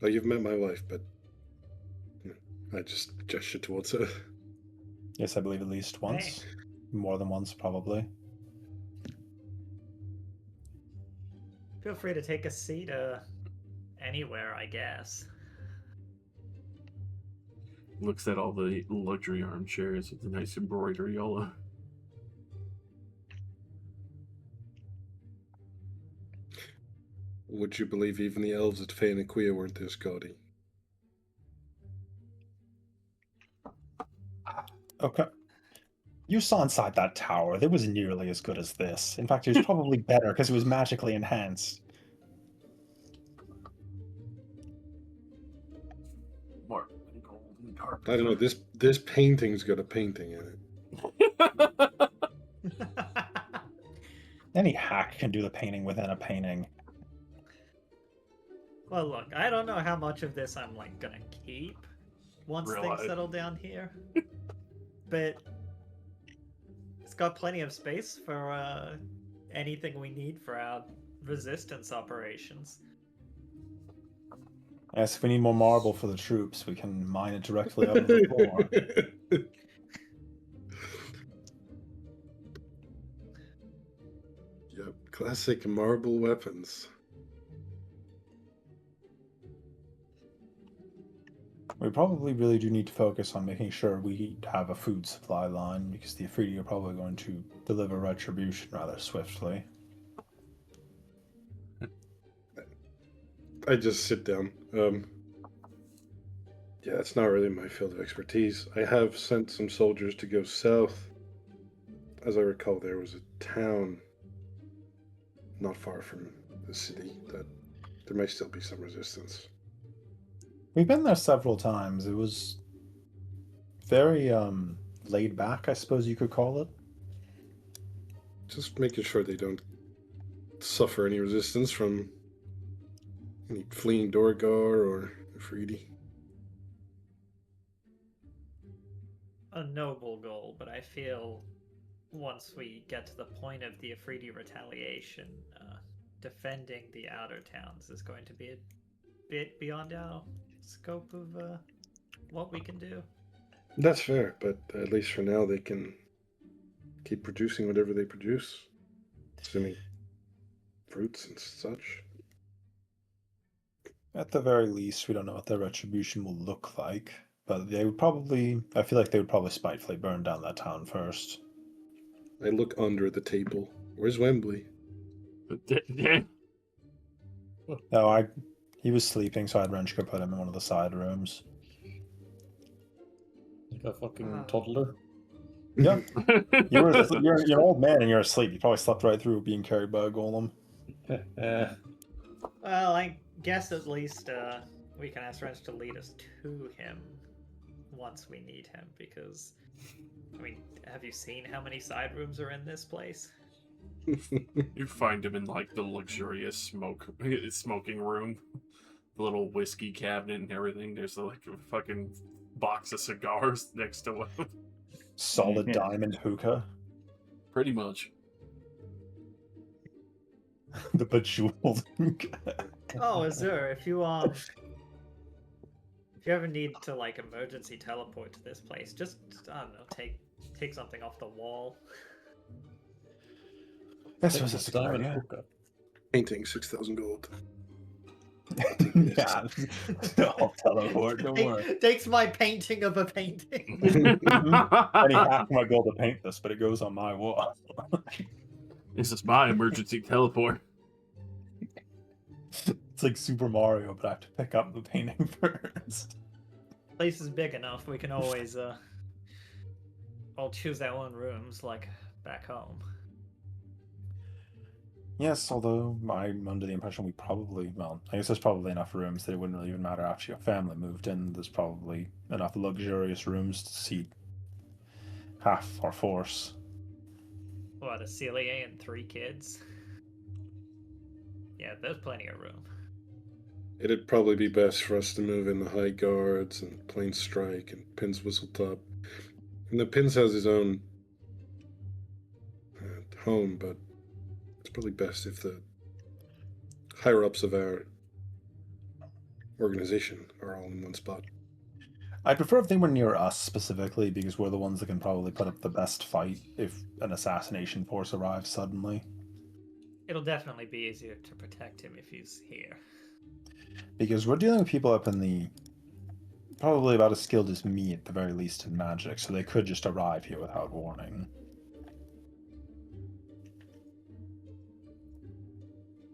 Well, you've met my wife, but... I just gestured towards her. Yes, I believe at least once. More than once, probably. feel free to take a seat anywhere, I guess. Looks at all the luxury armchairs with the nice embroidery all over. Would you believe even the elves at Fae and Quia weren't this gaudy? Okay. You saw inside that tower. It was nearly as good as this. In fact, it was probably better because it was magically enhanced. More golden carpet. I don't know, this painting's got a painting in it. Any hack can do the painting within a painting. Well, look, I don't know how much of this I'm gonna keep once Realize. things settle down here, but it's got plenty of space for anything we need for our resistance operations. Yes, if we need more marble for the troops, we can mine it directly out of the floor. Yep, classic marble weapons. We probably really do need to focus on making sure we have a food supply line, because the Afridi are probably going to deliver retribution rather swiftly. I just sit down. Yeah, it's not really my field of expertise. I have sent some soldiers to go south. As I recall, there was a town not far from the city that there may still be some resistance. We've been there several times. It was very laid back, I suppose you could call it. Just making sure they don't suffer any resistance from any fleeing Dorgar or Afridi. A noble goal, but I feel once we get to the point of the Afridi retaliation, defending the outer towns is going to be a bit beyond our scope of what we can do. That's fair, but at least for now they can keep producing whatever they produce, assuming fruits and such. At the very least, we don't know what their retribution will look like, but they would probably, I feel like they would probably spitefully burn down that town first. I look under the table. Where's Wembley? No, he was sleeping, so I had Renchka put him in one of the side rooms. Like a fucking toddler. Yeah. You're an old man and you're asleep. You probably slept right through being carried by a golem. Well, I guess at least we can ask Wrench to lead us to him once we need him, because, I mean, have you seen how many side rooms are in this place? You find him in like the luxurious smoking room, the little whiskey cabinet and everything. There's like a fucking box of cigars next to him. Solid Yeah. diamond hookah. Pretty much. The bejeweled hookah. Oh, Azur, if you ever need to like emergency teleport to this place, just I don't know, take something off the wall. This was a good idea. Painting 6,000 gold. Yeah, I'll teleport. Don't worry. Takes my painting of a painting. I need half my gold to paint this, but it goes on my wall. This is my emergency teleport. It's like Super Mario, but I have to pick up the painting first. Place is big enough. We can always all choose our own rooms, like back home. Yes, although I'm under the impression we probably, well, I guess there's probably enough rooms that it wouldn't really even matter after your family moved in. There's probably enough luxurious rooms to seat half our force. What, a Celia and 3 kids? Yeah, there's plenty of room. It'd probably be best for us to move in the High Guards and Plain Strike and Pin's Whistletop. And the Pins has his own home, but it's probably best if the higher-ups of our organization are all in one spot. I'd prefer if they were near us specifically, because we're the ones that can probably put up the best fight if an assassination force arrives suddenly. It'll definitely be easier to protect him if he's here. Because we're dealing with people up in the... probably about as skilled as me at the very least in magic, so they could just arrive here without warning.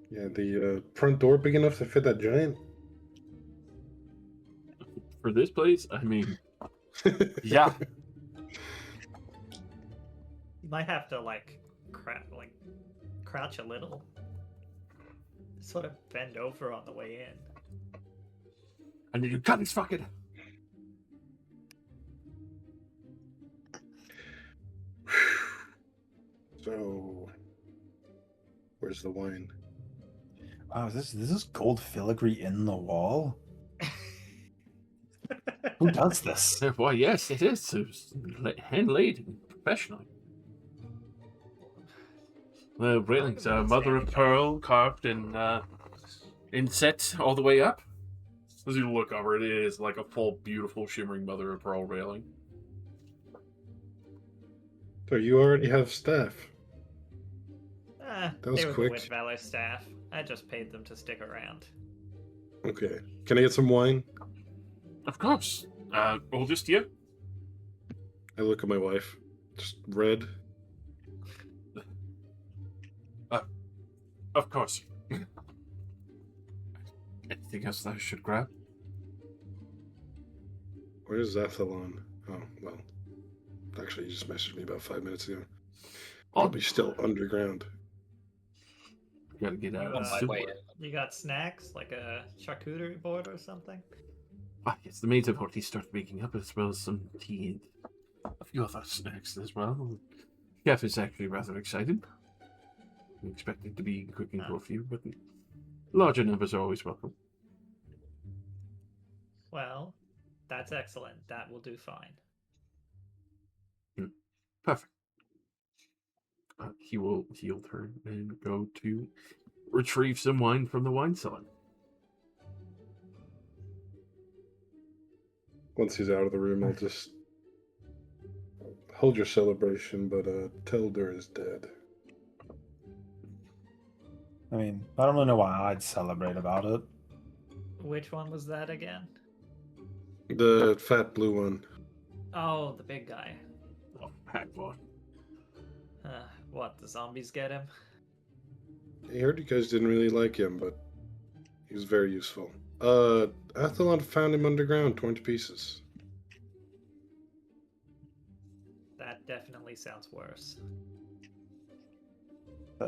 Yeah, the front door big enough to fit that giant? For this place, I mean, yeah. You might have to crouch a little. Sort of bend over on the way in. I need to cut his fucking. So, where's the wine? Wow, this is gold filigree in the wall? Who does this? Why, yes, it is. It's hand-laid professionally. The railings are mother of pearl carved and inset all the way up. As you look over it, it is like a full, beautiful, shimmering mother of pearl railing. So you already have staff. That was they were quick. the Wind Valor staff. I just paid them to stick around. Okay. Can I get some wine? Of course. Oldest you? I look at my wife. Just red. Of course. Anything else that I should grab? Where's Zathalon? Oh, well. Actually, he just messaged me about 5 minutes ago. Oh, Probably still underground. gotta get out You, of the On my sewer. way. you got snacks like a charcuterie board or something? Ah, yes, the maids have already started making up, as well as some tea and a few other snacks as well. Chef is actually rather excited. We expect it to be cooking for a few, but larger numbers are always welcome. Well, that's excellent. That will do fine. Perfect. He'll turn and go to retrieve some wine from the wine cellar. Once he's out of the room, I'll just hold your celebration, but Telder is dead. I mean, I don't really know why I'd celebrate about it. Which one was that again? The fat blue one. Oh, the big guy. Oh, pack one. What, the zombies get him? I heard you guys didn't really like him, but he was very useful. Athalon found him underground, torn to pieces. That definitely sounds worse.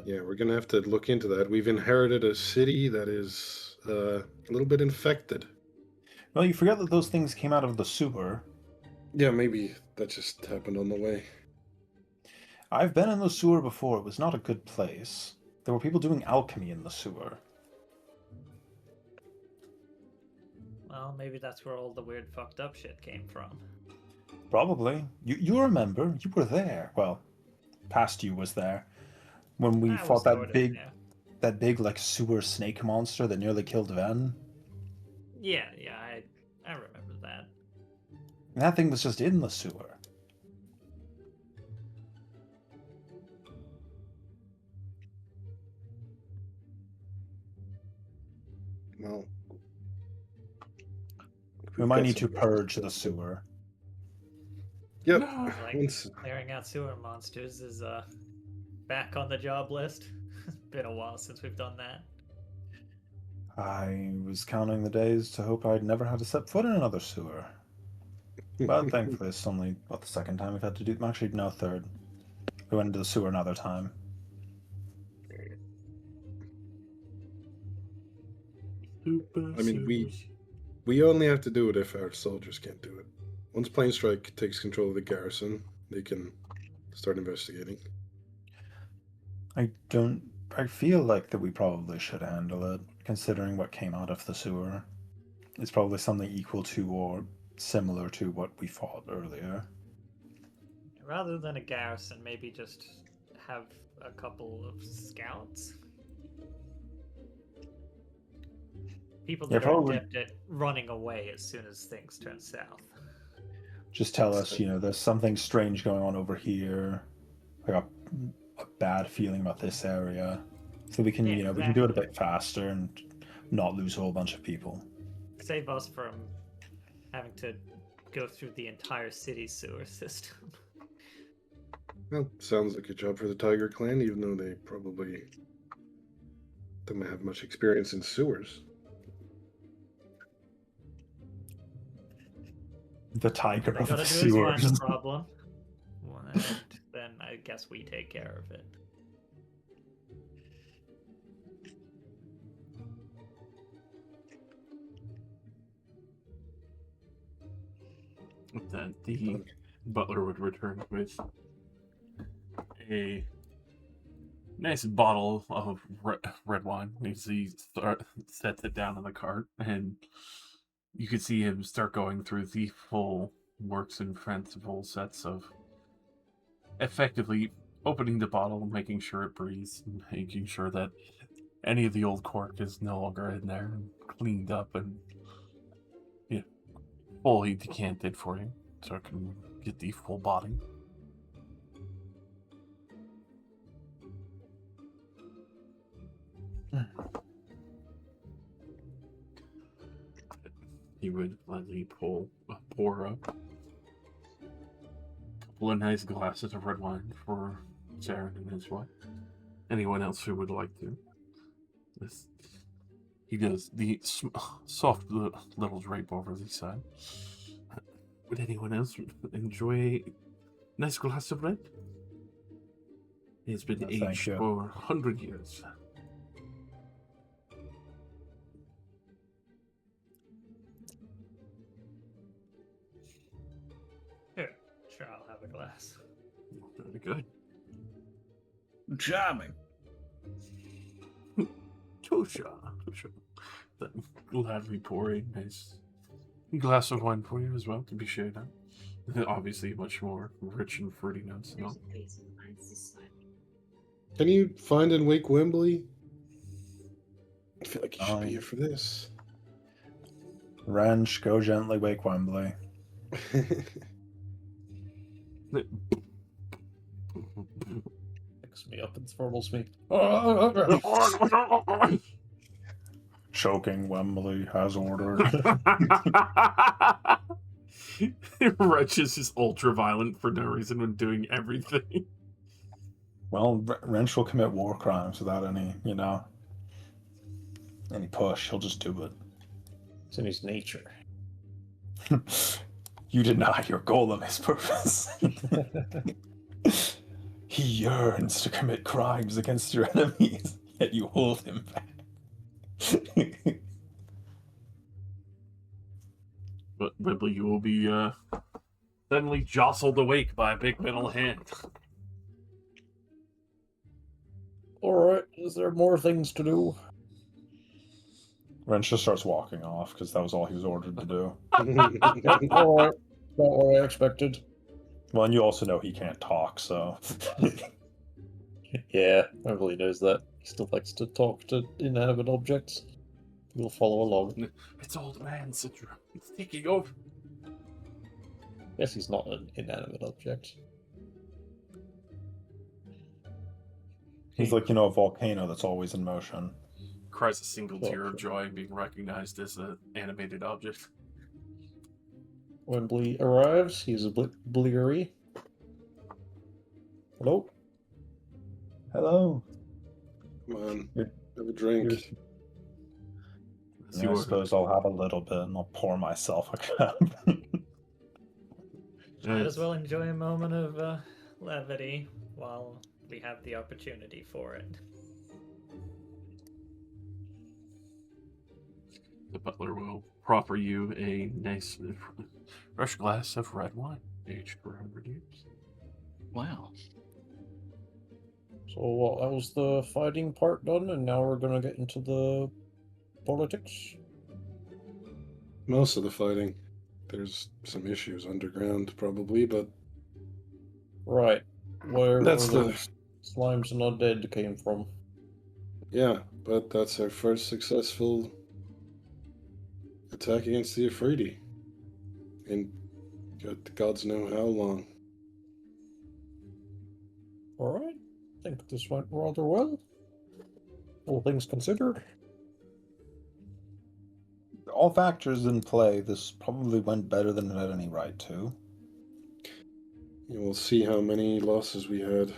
Yeah, we're gonna have to look into that. We've inherited a city that is a little bit infected. Well, you forget that those things came out of the sewer. Yeah, maybe that just happened on the way. I've been in the sewer before. It was not a good place. There were people doing alchemy in the sewer. Well, maybe that's where all the weird fucked up shit came from. Probably. You remember? You were there. Well, past you was there when we I fought was that sort of, big, yeah. that big like sewer snake monster that nearly killed Ven. Yeah, I remember that. And that thing was just in the sewer. Well, We we've might got need to some- purge the sewer. Yep. Like Once, clearing out sewer monsters is back on the job list. It's been a while since we've done that. I was counting the days to hope I'd never had to set foot in another sewer. But thankfully, it's only, what, the second time we've had to do... Actually, no, third. We went into the sewer another time. Super I mean, sewers. we only have to do it if our soldiers can't do it. Once Planestrike takes control of the garrison, they can start investigating. I feel like that we probably should handle it, considering what came out of the sewer. It's probably something equal to or similar to what we fought earlier. Rather than a garrison, maybe just have a couple of scouts. People Yeah, that are probably. adept at running away as soon as things turn south. Just tell us, there's something strange going on over here. I got a bad feeling about this area. So we can, Yeah, we can do it a exactly. bit faster and not lose a whole bunch of people. Save us from having to go through the entire city sewer system. Well, sounds like a job for the Tiger Clan, even though they probably don't have much experience in sewers. The tiger They of the gotta do is find the sewers. problem. Well, and then I guess we take care of it. Then the butler would return with a nice bottle of red wine. He sets it down in the cart, and you can see him start going through the full works and fanciful sets of effectively opening the bottle, making sure it breathes, and making sure that any of the old cork is no longer in there, and cleaned up and fully decanted for you, so it can get the full body. He would lightly pour up a couple of nice glasses of red wine for Saren and his wife. Anyone else who would like to. He does the soft little drape over the side. Would anyone else enjoy a nice glass of red? It's been No, thank aged you. for 100 years. Here, sure, I'll have a glass. Very good. Charming. Tosha. Then gladly pour a nice glass of wine for you as well to be shared out. Obviously, much more rich and fruity notes. And all. Can you find and wake Wembley? I feel like you should be here for this. Wrench, go gently wake Wembley. Picks me up and throttles me. Choking Wembley has ordered. Wretch is just ultra violent for no reason when doing everything. Well, Wrench will commit war crimes without any, any push. He'll just do it. It's in his nature. You deny your golem his purpose. He yearns to commit crimes against your enemies, yet you hold him back. But Wembley, you will be suddenly jostled awake by a big metal hand. Alright, is there more things to do? Wrench just starts walking off because that was all he was ordered to do. Alright, not what I expected. Well, and you also know he can't talk, so. Yeah, Wembley knows that. He still likes to talk to inanimate objects. We'll follow along. It's old man syndrome. It's taking over. Guess he's not an inanimate object. He's like, a volcano that's always in motion. Cries a single tear of joy being recognized as an animated object. Wembley arrives. He's bleary. Hello? Hello. Come on, You're- have a drink. As Yeah, I you suppose I'll have a little bit and I'll pour myself a cup. Might as well enjoy a moment of levity while we have the opportunity for it. The butler will proffer you a nice, fresh glass of red wine, aged for 100 years. Wow. So what, that was the fighting part done, and now we're gonna get into the politics? Most of the fighting. There's some issues underground, probably, but Right. Where That's the- those slimes and undead came from. yeah, but that's our first successful attack against the Afridi. And the gods know how long. Alright. I think this went rather well. All things considered. All factors in play, this probably went better than it had any right to. You will see how many losses we had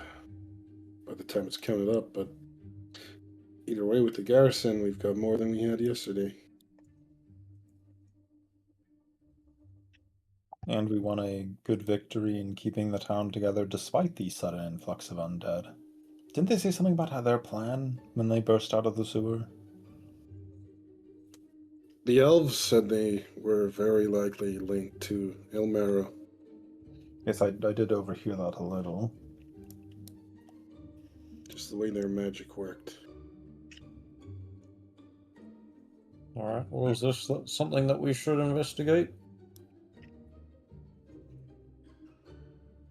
by the time it's counted up, but either way, with the garrison, we've got more than we had yesterday. And we won a good victory in keeping the town together despite the sudden influx of undead. Didn't they say something about how their plan when they burst out of the sewer? The elves said they were very likely linked to Ilmera. Yes, I did overhear that a little. Just the way their magic worked. Alright, well, is this something that we should investigate?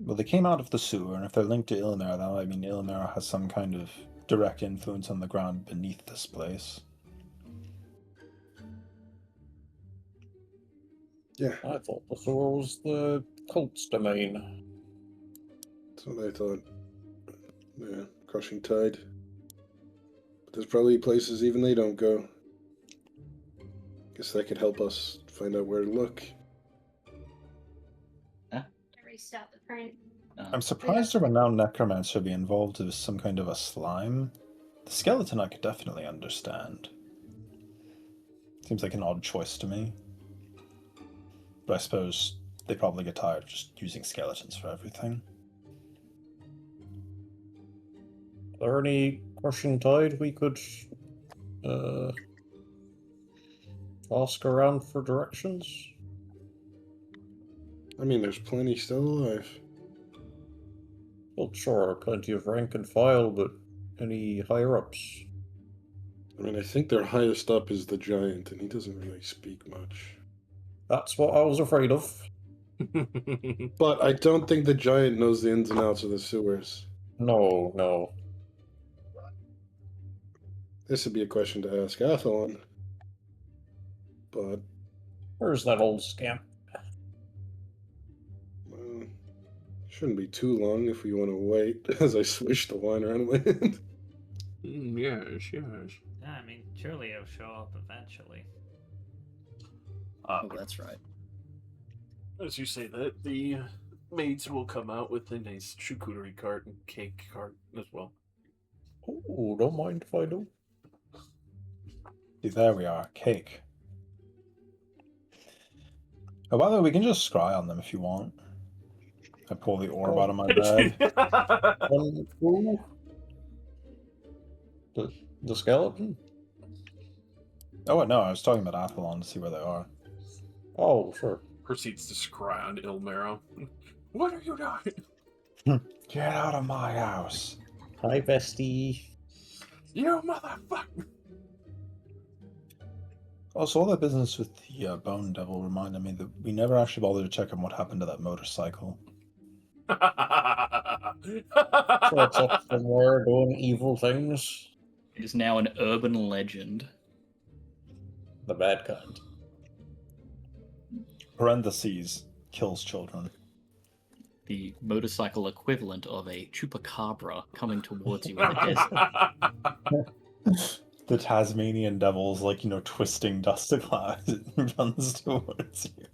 Well, they came out of the sewer, and if they're linked to Ilmera, then I mean Ilmera has some kind of direct influence on the ground beneath this place. Yeah, I thought the sewer was the cult's domain. that's what I thought. Yeah, crushing tide. But there's probably places even they don't go. Guess that could help us find out where to look. Restart the print. I'm surprised a renowned necromancer be involved with some kind of a slime. The skeleton I could definitely understand. Seems like an odd choice to me. But I suppose they probably get tired of just using skeletons for everything. Are there any crushing tide we could ask around for directions? I mean, there's plenty still alive. Well, sure, plenty of rank and file, but any higher ups? I mean, I think their highest up is the giant, and he doesn't really speak much. That's what I was afraid of. But I don't think the giant knows the ins and outs of the sewers. No. This would be a question to ask Athlon. But Where's that old scamp? shouldn't be too long if we want to wait as I swish the wine around my hand. Yes. Yeah, I mean, surely it'll show up eventually. Oh, that's right. As you say that, the maids will come out with a nice charcuterie cart and cake cart as well. Oh, don't mind if I do. See, there we are, cake. Oh, by the way, we can just scry on them if you want. I pull the orb out of my bag. The skeleton? Oh, no, I was talking about Athlon to see where they are. Oh, sure. Proceeds to scry on Ilmero. What are you doing? Get out of my house. Hi, bestie. You motherfucker! Also, all that business with the Bone Devil reminded me that we never actually bothered to check on what happened to that motorcycle. So it's up somewhere doing evil things. It is now an urban legend. The bad kind. Parentheses, kills children. The motorcycle equivalent of a chupacabra coming towards you in the desert. The Tasmanian devil's like, twisting dust to clouds. It runs towards you.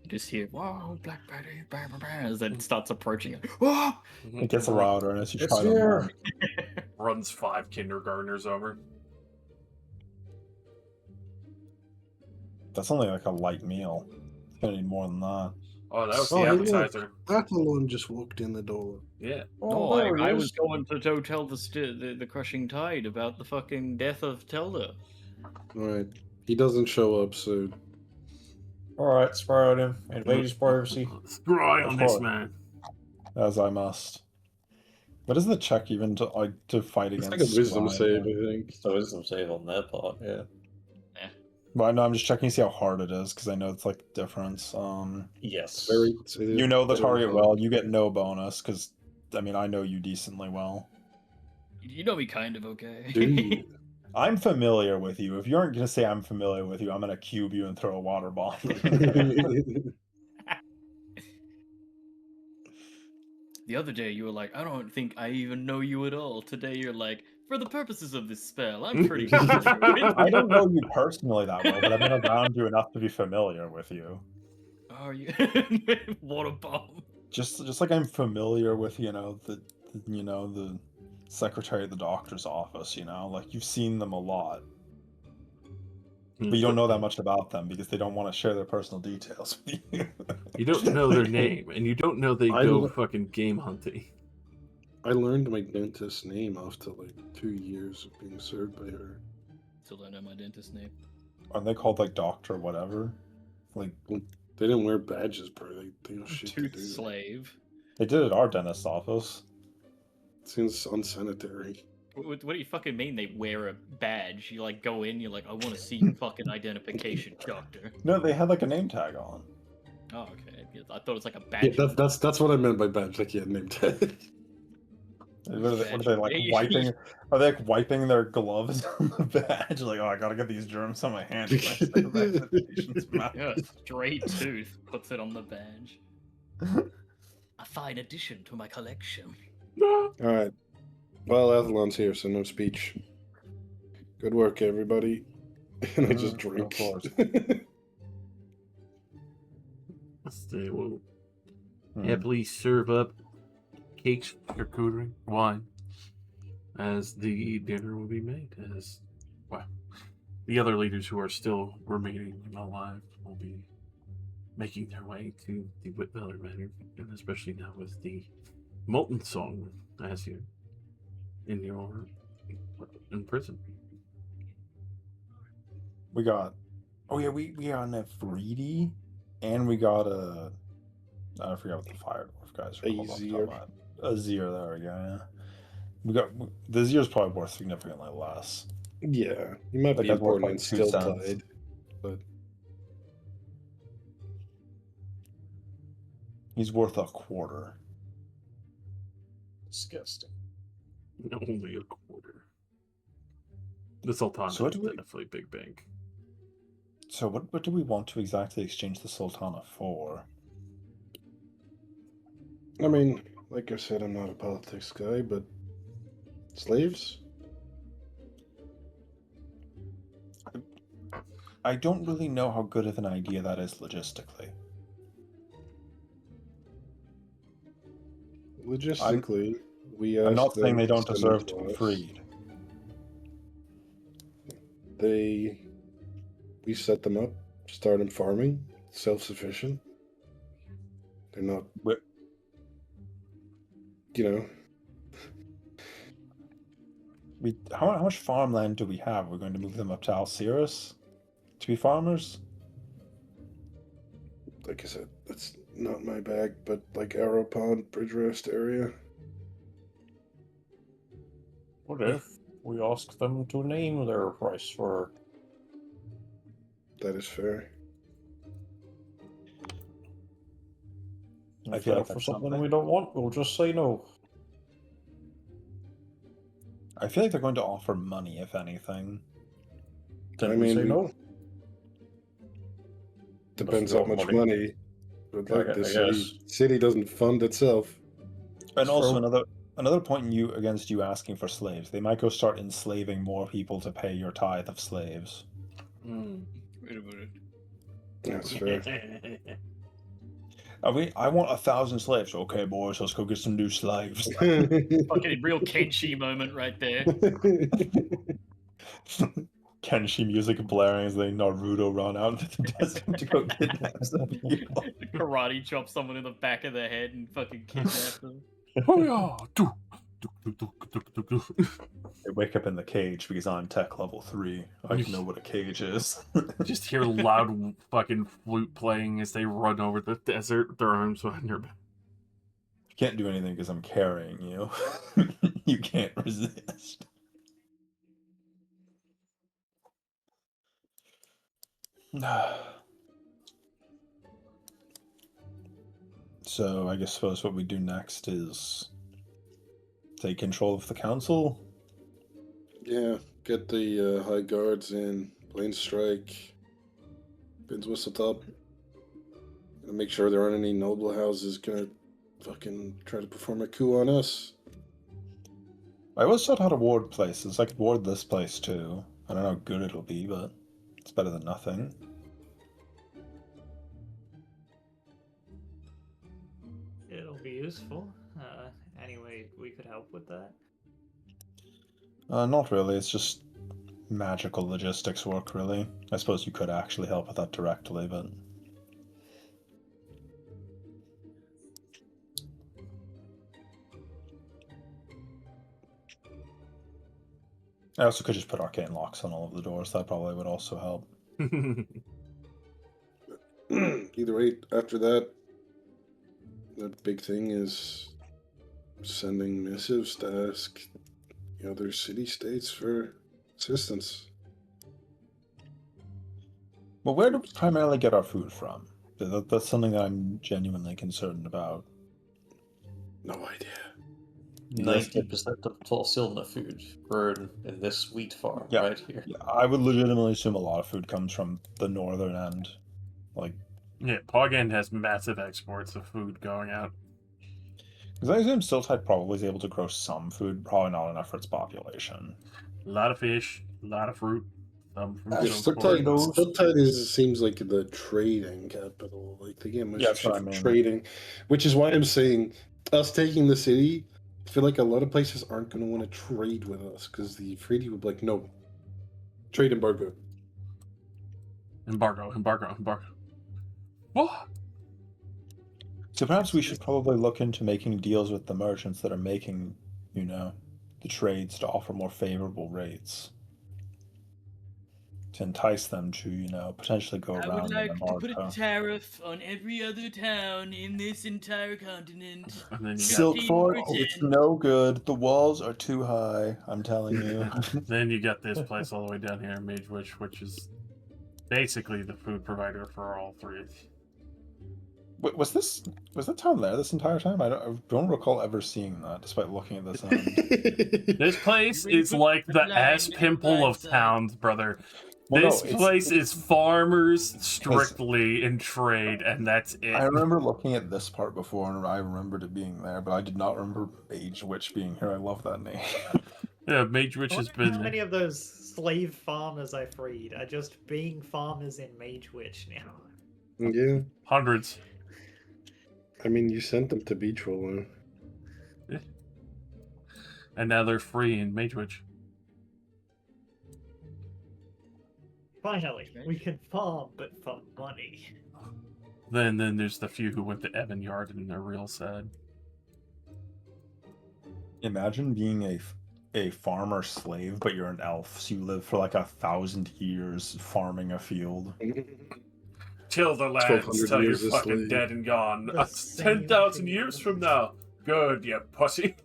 You just hear, whoa, Black Betty, blah, blah, blah, as it starts approaching it. Whoa! It gets louder, and as you It's try to here. run, Runs 5 kindergartners over. that's only like a light meal. It's gonna need more than that. Oh, that was Oh, the he looked. appetizer. Athlon just walked in the door. Yeah. Oh, there he I is. was going to go tell the crushing tide about the fucking death of Telda. Alright. He doesn't show up, so Alright, spy on him. Invade his privacy. Scry Of on this course. man. As I must. What is the check even to fight it's against? like a wisdom scry? save, I think. So wisdom save on that part, yeah. Well, no, I'm just checking to see how hard it is because I know it's like the difference. Yes. You know the very target hard. well. You get no bonus because, I mean, I know you decently well. You know me kind of okay. Do you? I'm familiar with you. If you aren't gonna say I'm familiar with you, I'm gonna cube you and throw a water bomb. The other day you were like, I don't think I even know you at all. Today you're like, for the purposes of this spell, I'm pretty good. I don't know you personally that well, but I've been around you enough to be familiar with you. Are you? Water bomb. Just like I'm familiar with the secretary of the doctor's office. Like you've seen them a lot, but you don't know that much about them because they don't want to share their personal details with you. You don't know their name, and you don't know they I go lo- fucking game hunting. I learned my dentist's name after like 2 years of being served by her. Still don't know my dentist's name. Aren't they called like Doctor whatever? Like They didn't wear badges, bro. They got shit to Tooth do. slave. they did at our dentist's office. Seems unsanitary. What do you fucking mean they wear a badge? You like go in, you're like, I want to see your fucking identification, doctor. No, they had like a name tag on. Oh, okay. I thought it was like a Yeah, badge. that's what I meant by badge. Like, yeah, name tag. What are they like wiping? Are they like wiping their gloves on the badge? Like, oh, I gotta get these germs on my hands. Yeah, straight tooth puts it on the badge. A fine addition to my collection. All right. Well, Athlon's here, so no speech. Good work, everybody. And I just Of drink. course. They will Hmm. happily serve up cakes, charcuterie, wine, as the dinner will be made. As well, The other leaders who are still remaining alive will be making their way to the Whitmiller Manor, and especially now with the Molten Song as you in prison. We got. Oh yeah, we got an Efreeti, and we got a. I forgot what the fire dwarf guys are called. Azir. Azir, there we go. Yeah. We got the Azir's probably worth significantly less. Yeah, he might That be guy's worth important like and 2 still cents. tied, but He's worth a quarter. Disgusting. Only a quarter. The Sultana So what is do we- definitely big bank. So what do we want to exactly exchange the Sultana for? I mean, like I said, I'm not a politics guy, but slaves? I don't really know how good of an idea that is logistically. Logistically, I'm not asked saying them they don't send deserve them to be us. freed. We set them up, start them farming, self-sufficient. They're not, But you know, how much farmland do we have? We're going to move them up to Alcirus to be farmers? like I said, that's not my bag, but like Arrow Pond, Bridge Rest area. What if we ask them to name their price for That is fair. I if feel they're like for that's something something. we don't want, we'll just say no. I feel like they're going to offer money, if anything. Then I we mean, say no. Depends we how want much money. money. But like I the guess. city doesn't fund itself. And also So- another point against you asking for slaves. They might go start enslaving more people to pay your tithe of slaves. Wait a minute. That's fair. I want 1,000 slaves. Okay, boys, let's go get some new slaves. Fucking real Kenshi moment right there. Kenshi music blaring as they Naruto run out into the desert to go kidnap some people. Karate chop someone in the back of the head and fucking kidnap them. Oh yeah. They wake up in the cage because I'm tech level 3. I know what a cage is. Just hear loud fucking flute playing as they run over the desert, their arms behind their back. You can't do anything because I'm carrying you. You can't resist. So I suppose what we do next is take control of the council. Yeah, get the high guards in, plain strike, Bin's whistle top, and make sure there aren't any noble houses gonna fucking try to perform a coup on us. I always thought how to ward places. I could ward this place too. I don't know how good it'll be, but it's better than nothing. It'll be useful. Anyway, we could help with that. Not really. It's just magical logistics work, really. I suppose you could actually help with that directly, but... I also could just put arcane locks on all of the doors. That probably would also help. Either way, after that, the big thing is sending missives to ask the other city-states for assistance. Well, where do we primarily get our food from? That's something that I'm genuinely concerned about. No idea. 90% of Torsilna food grown in this wheat farm Yeah. right here. Yeah, I would legitimately assume a lot of food comes from the northern end. Like, Yeah, Pogend has massive exports of food going out. because I assume Siltide probably is able to grow some food, probably not enough for its population. A lot of fish, a lot of fruit. Some from Yeah, Siltide seems like the trading capital. Like they get much Yeah, shit that's what I for mean. trading, which is why I'm saying us taking the city. I feel like a lot of places aren't going to want to trade with us because the treaty would be like, no, trade embargo. Embargo. What? So perhaps we should probably look into making deals with the merchants that are making, the trades to offer more favorable rates. To entice them to, potentially go I would around in like to put a America. tariff on every other town in this entire continent. And then you Silk Fort, 15%. it's no good. The walls are too high, I'm telling you. then you got this place all the way down here in Mage Witch, which is basically the food provider for all three. Wait, was that town there this entire time? I don't recall ever seeing that, despite looking at this end. This place is like the ass pimple of towns, brother. Well, This no, place is farmers strictly in trade, and that's it. I remember looking at this part before, and I remembered it being there, but I did not remember Mage Witch being here. I love that name. Yeah, Mage Witch has been. How many of those slave farmers I freed are just being farmers in Mage Witch now? Yeah. Hundreds. I mean, you sent them to Beachroller. Yeah. And now they're free in Mage Witch. Finally, we can farm, but for money. Then there's the few who went to Evan Yard and they're real sad. Imagine being a farmer slave, but you're an elf, so you live for like 1,000 years farming a field. Till the lads 1200 till you're years a fucking slave. dead and gone. The same 10,000 thing. years from now. Good, you pussy.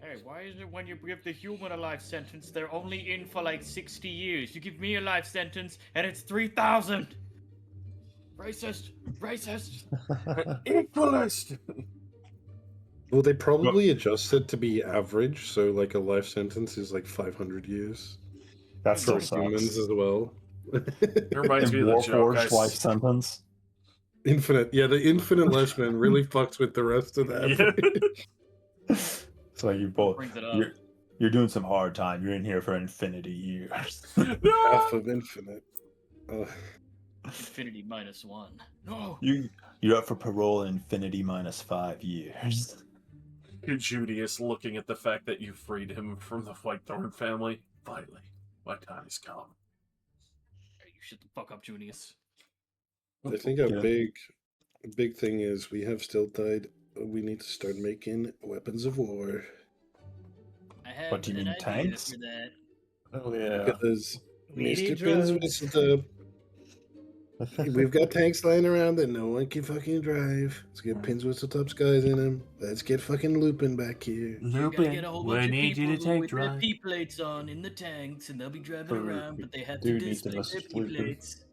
Hey, why is it when you give the human a life sentence, they're only in for like 60 years? You give me a life sentence, and it's 3,000! Racist! Equalist! Well, they probably adjusted to be average, so like a life sentence is like 500 years That for still humans sucks. as well. It reminds me In of the joke. Warforged life sentence. Infinite, yeah, the infinite lifespan really fucks with the rest of the Yeah. average. So you both Brings it up. you're doing some hard time. You're in here for infinity years. Half of infinite. Infinity -1. No! You're up for parole in infinity -5 years. Judius looking at the fact that you freed him from the Whitethorn family. Finally, my time has come. Hey, you shut the fuck up, Junius. I think our Yeah. big thing is we have still tied. We need to start making weapons of war I have What do you an mean, idea tanks? for that. Oh yeah. because We Mr. need Pins drugs. was the. We've got tanks lying around that no one can fucking drive. Let's get pins with the top skies in them. Let's get fucking Lupin back here. You gotta get a whole bunch of people with their drive. P plates on in the tanks, and they'll be driving For- around, but they have do to need to display message their P Lupin. plates.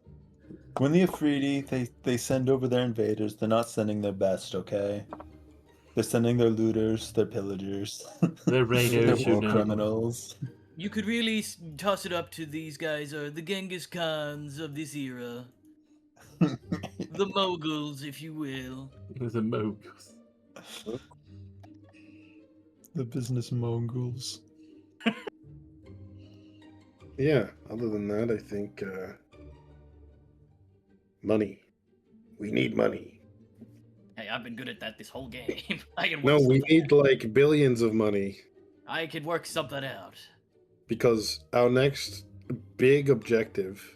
When the Afridi, they send over their invaders. They're not sending their best, okay? They're sending their looters, their pillagers, They're their raiders, you war know. criminals. You could really toss it up to these guys are the Genghis Khans of this era. The moguls, if you will. The moguls. The business Mongols. Yeah, other than that, I think money. We need money. Hey, I've been good at that this whole game. I can No, work we something need like billions of money I could work something out. because our next big objective.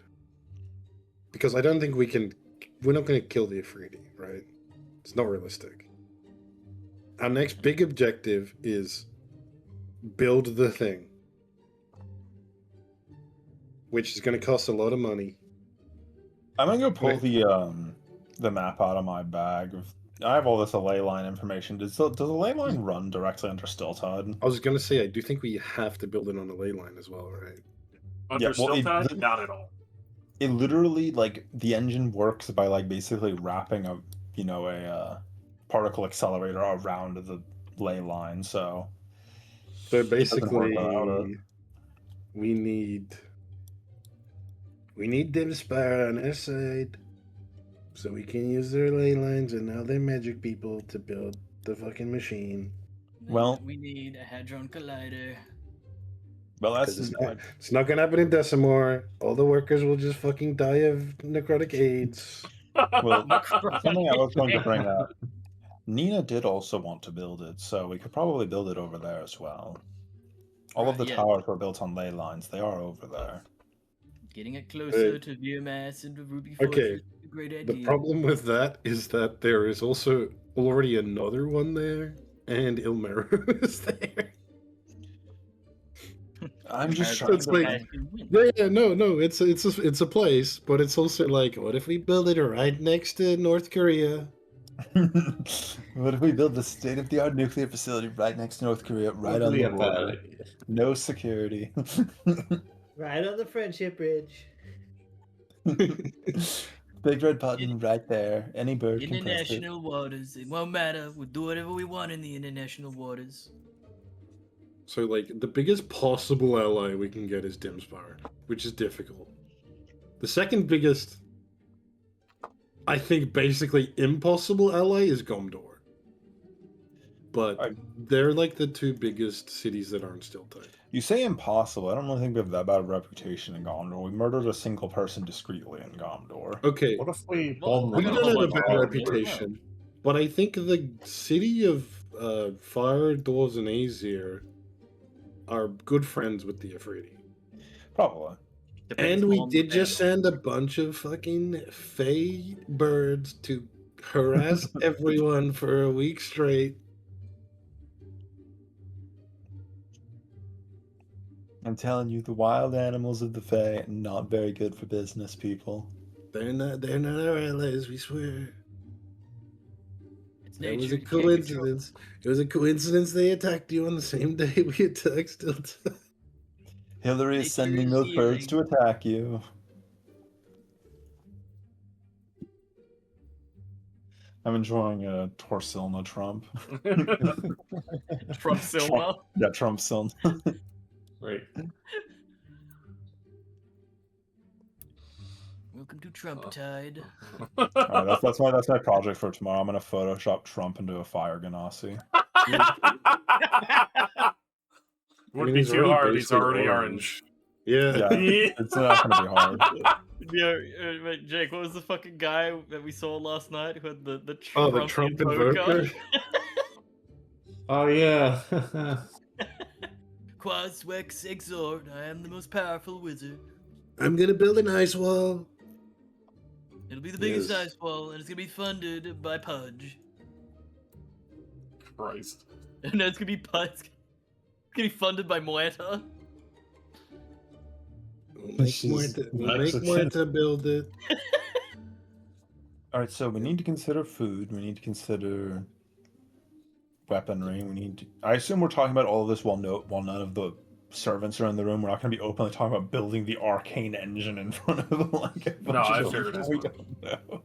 Because I don't think we're not going to kill the Afridi, right? It's not realistic. Our next big objective is build the thing, which is going to cost a lot of money. I'm gonna go pull Right. the map out of my bag. I have all this ley line information. Does the ley line run directly under Stiltod? I was going to say, I do think we have to build it on a ley line as well, right? Under Yeah, well, Stiltod? Not at all. It literally, like, the engine works by, like, basically wrapping a particle accelerator around the ley line, so... So doesn't work basically, without it. we need Dimspire on our side, so we can use their ley lines and now they're magic people to build the fucking machine. Well- we need a hadron collider. Well, that's... Because it's not gonna happen in Decimor. All the workers will just fucking die of necrotic AIDS. Well, something I was going to bring up. Nina did also want to build it, so we could probably build it over there as well. All of the Right, yeah. towers were built on ley lines. They are over there. Getting it closer to Viermass and the Ruby Okay, Fortress is a great idea. The problem with that is that there is also already another one there, and Ilmeru is there. I'm just As trying it's to like- I can win. Yeah, no, it's a place, but it's also like, what if we build it right next to North Korea? What if we build the state-of-the-art nuclear facility right next to North Korea, right on the water? No security. Right on the friendship bridge. Big red button right there. Any bird can press it. International waters. It won't matter. We'll do whatever we want in the international waters. So, like, the biggest possible ally we can get is Dimspire, which is difficult. The second biggest, I think, basically impossible ally is Gomdor. But they're like the two biggest cities that aren't still tied. You say impossible. I don't really think we have that bad a reputation in Gondor. We murdered a single person discreetly in Gondor. Okay, What if we Well, bomb we them? don't have a Well, bad well, reputation, but I think the city of Fire, Dawes, and Azir are good friends with the Afridi. Probably. Depends And we on did the just battle. send a bunch of fucking fey birds to harass everyone for a week straight. I'm telling you, the wild animals of the Fae are not very good for business, people. They're not our allies, we swear. It's That was nature. a You can't control. coincidence. It was a coincidence they attacked you on the same day we attacked Stilton. Hillary is Nature sending is those birds to healing. attack you. I'm enjoying a Torsilna Trump. Torsilna? Yeah, Trumpsilna. Right. Welcome to Trump Tide. Alright, that's my project for tomorrow. I'm gonna Photoshop Trump into a fire ganassi. Wouldn't be too hard. He's already orange. Yeah. Yeah, it's not gonna be hard. Yeah, wait, Jake, what was the fucking guy that we saw last night who had the Oh, Trump the Trump invoker? invoker? Oh yeah. Quas Wex Exhort, I am the most powerful wizard. I'm gonna build an ice wall. It'll be the biggest Yes. ice wall, and it's gonna be funded by Pudge. Christ. No, it's gonna be Pudge. It's gonna be funded by Muerta. We'll This make is Muerta Mexican. build it. Alright, so we need to consider food. We need to consider weaponry. We need to... I assume we're talking about all of this while none of the servants are in the room. We're not going to be openly talking about building the arcane engine in front of like a bunch I of figured people as we much. don't know.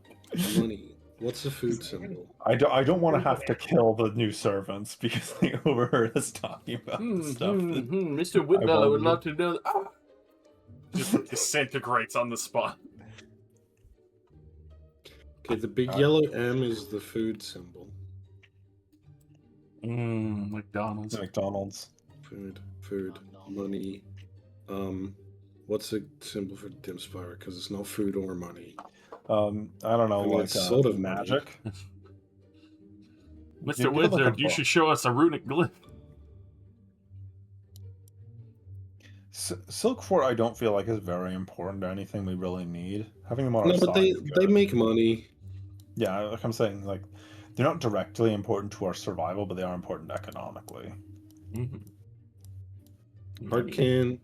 Money. What's the food symbol? I don't want to have to kill the new servants because they overheard us talking about the stuff. That... Mr. Whitbell would love to know. Just disintegrates on the spot. Okay, the big yellow M is the food symbol. McDonald's. McDonald's. Food, money. What's the symbol for Dimspire? Because it's not food or money. I don't know, I mean, like it's sort of magic. Mr. Give it a Wizard, you book. should show us a runic glyph. Silk Fort, I don't feel like is very important to anything we really need. Having them on our No, but side they is good. they make money. Yeah, like I'm saying, like they're not directly important to our survival, but they are important economically. Arcane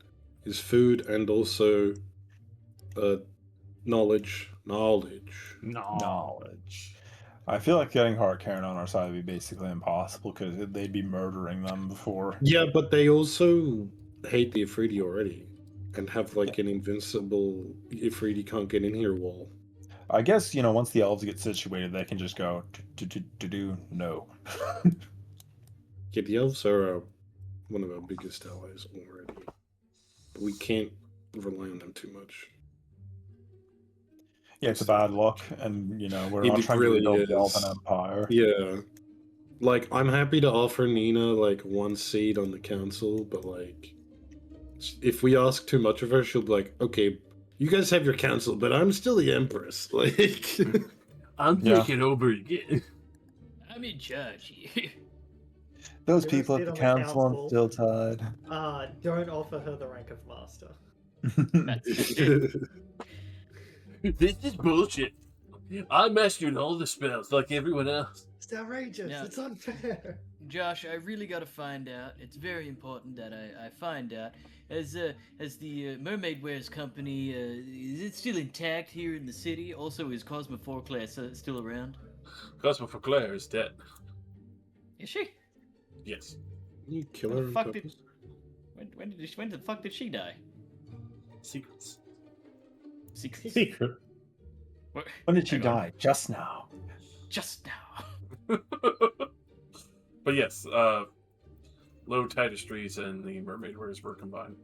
is food and also knowledge. Knowledge. I feel like getting Heartcairn on our side would be basically impossible because they'd be murdering them before. Yeah, but they also hate the Afridi already and have like an invincible Afridi can't get in here wall. I guess, once the elves get situated, they can just go do no. Yeah, the elves are one of our biggest allies already. But we can't rely on them too much. Yeah, it's a bad look, and we're not It trying really to build is. the Elven Empire. Yeah. Like, I'm happy to offer Nina, like, one seat on the council, but, like, if we ask too much of her, she'll be like, okay, you guys have your council, but I'm still the Empress. Like, I'm taking over again. I'm in charge here. Those You're people sit at the on the council council. still tied. Don't offer her the rank of master. That's it. This is bullshit. I mastered all the spells like everyone else. It's outrageous. Yeah. It's unfair. Josh, I really gotta find out. It's very important that I find out. Has the Mermaid Wares company, is it still intact here in the city? Also, is Cosmo Fourclair still around? Cosmo for Claire is dead. Is she? Yes. You kill When her the on fuck did- purpose? When the fuck did she die? Secrets. Secrets. Secret. What- When did she hang on. die? Just now. Just now. But yes, Low Tapestries and the Mermaid Wares were combined.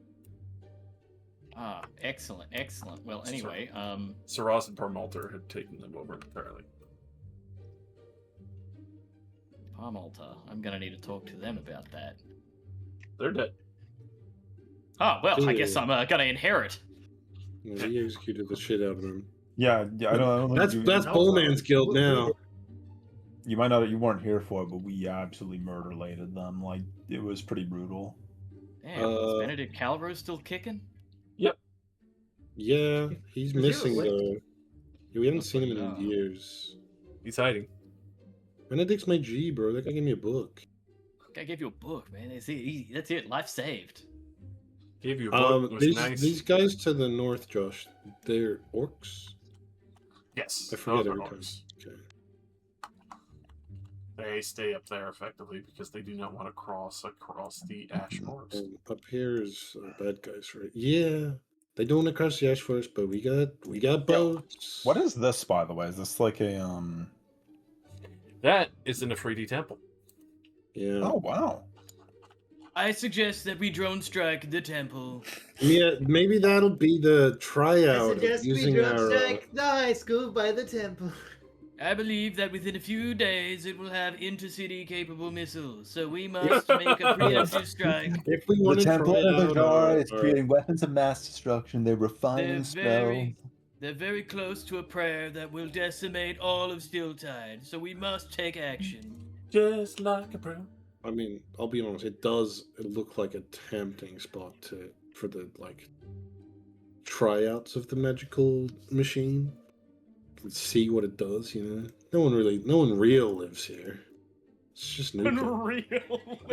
Ah, excellent, excellent. Well, anyway, Saraz and Parmalter had taken them over entirely. Parmalta, I'm gonna need to talk to them about that. They're dead. Oh, well, I guess Yeah. I'm gonna inherit. Yeah, he executed the shit out of him. Yeah, I don't think That's No, Bullman's guild now. You might not, you weren't here for it, but we absolutely murder-lated them. Like, it was pretty brutal. Damn, is Benedict Calrose still kicking? Yeah, he's missing Presumably. though. We haven't seen him No. in years. He's hiding. Benedict's my G, bro. That guy gave me a book. I gave you a book, man. That's it. Life saved. Gave you a book. It was These nice. these guys to the north, Josh, they're orcs. Yes, I forget those are every time. orcs. Okay. They stay up there effectively because they do not want to cross across the ash forest. And up here is bad guys, right? Yeah, they don't want to cross the ash forest, but we got boats. What is this, by the way? Is this like a That is an Afridi temple. Yeah. Oh wow. I suggest that we drone strike the temple. Yeah, maybe that'll be the I tryout of suggest we using drone our. strike the high school by the temple. I believe that within a few days it will have intercity capable missiles, so we must make a preemptive strike. If we The want to Temple try of the out Jar is our- creating weapons of mass destruction. They're refining They're spells. they're very close to a prayer that will decimate all of Stilltide, so we must take action. Just like a prayer. I mean, I'll be honest. It does. It look like a tempting spot for the tryouts of the magical machine. Let's see what it does. You know, no one real lives here. It's just new. Unreal.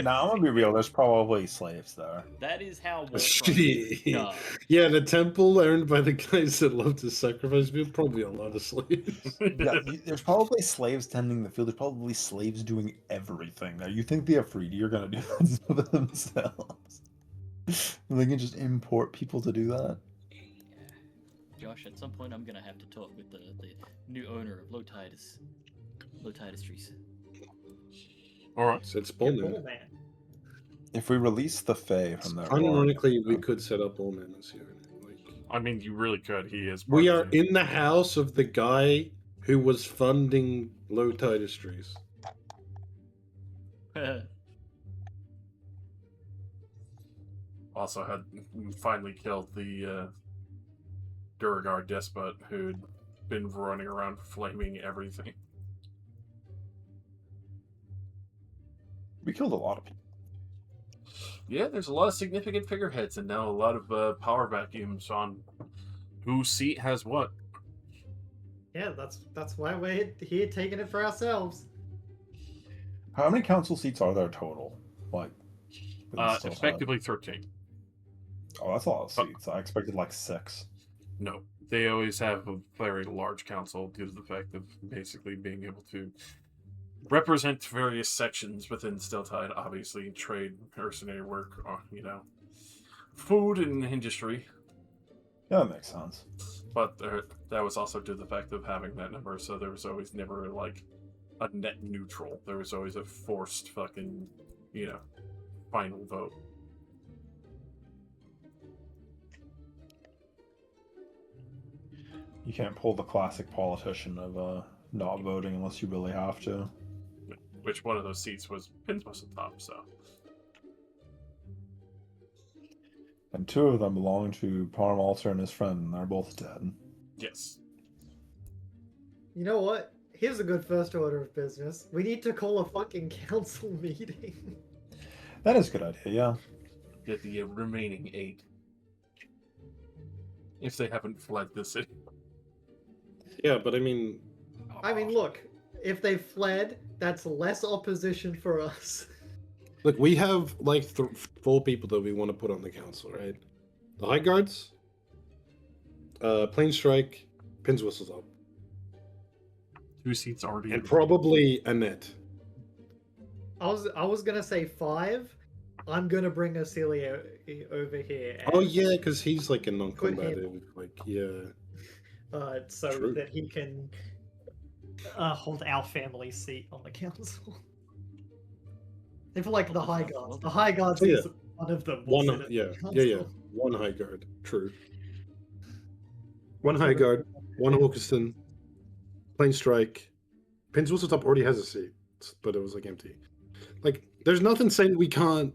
Now, I'm gonna be real. There's probably slaves there. That is how Shit. Warframe does. Yeah, the temple owned by the guys that love to sacrifice people. Probably a lot of slaves. Yeah, there's probably slaves tending the field. There's probably slaves doing everything there. You think the Afridi are gonna do that for themselves? They can just import people to do that. Josh, at some point I'm gonna have to talk with the new owner of Low Tapestries. All right. So it's Bull Bullman. man. If we release the Fae from their Unironically, we could set up Bullman this year. Like, I mean, you really could. He is. we part are of the- in the house of the guy who was funding Low Tapestries. Also had finally killed the Duragar despot who'd been running around flaming everything. We killed a lot of people. Yeah, there's a lot of significant figureheads, and now a lot of power vacuums on whose seat has what. Yeah, that's why we're here taking it for ourselves. How many council seats are there total? Like, within Stilltide? Effectively 13. Oh, that's a lot of seats. I expected like 6. No, they always have a very large council due to the fact of basically being able to represent various sections within Stilltide. Obviously, trade, mercenary work, food and industry. Yeah, that makes sense. But that was also due to the fact of having that number, so there was always never like a net neutral. There was always a forced fucking, final vote. You can't pull the classic politician of not voting unless you really have to. Which one of those seats was pins was at the top, so. And 2 of them belong to Parmalter and his friend, and they're both dead. Yes. You know what? Here's a good first order of business. We need to call a fucking council meeting. That is a good idea, yeah. Get the remaining 8. if they haven't fled the city. Yeah, but I mean, Look, if they fled, that's less opposition for us. look, we have like 4 people that we want to put on the council, right? The High Guards, Plain Strike, Pins Whistles Up, 2 seats already. and probably Annette. I was gonna say 5. I'm gonna bring Acelia over here. Oh yeah, because he's like a non-combative, like So True. that he can hold our family seat on the council. If like the High Guards, the High Guards Oh, yeah. is one of them. will sit one. at Yeah, the yeah, yeah. council. 1 High Guard. True. 1 High Guard, 1 Hawkeston, Plain Strike. Pins Whistles Up already has a seat, but it was like empty. Like, there's nothing saying we can't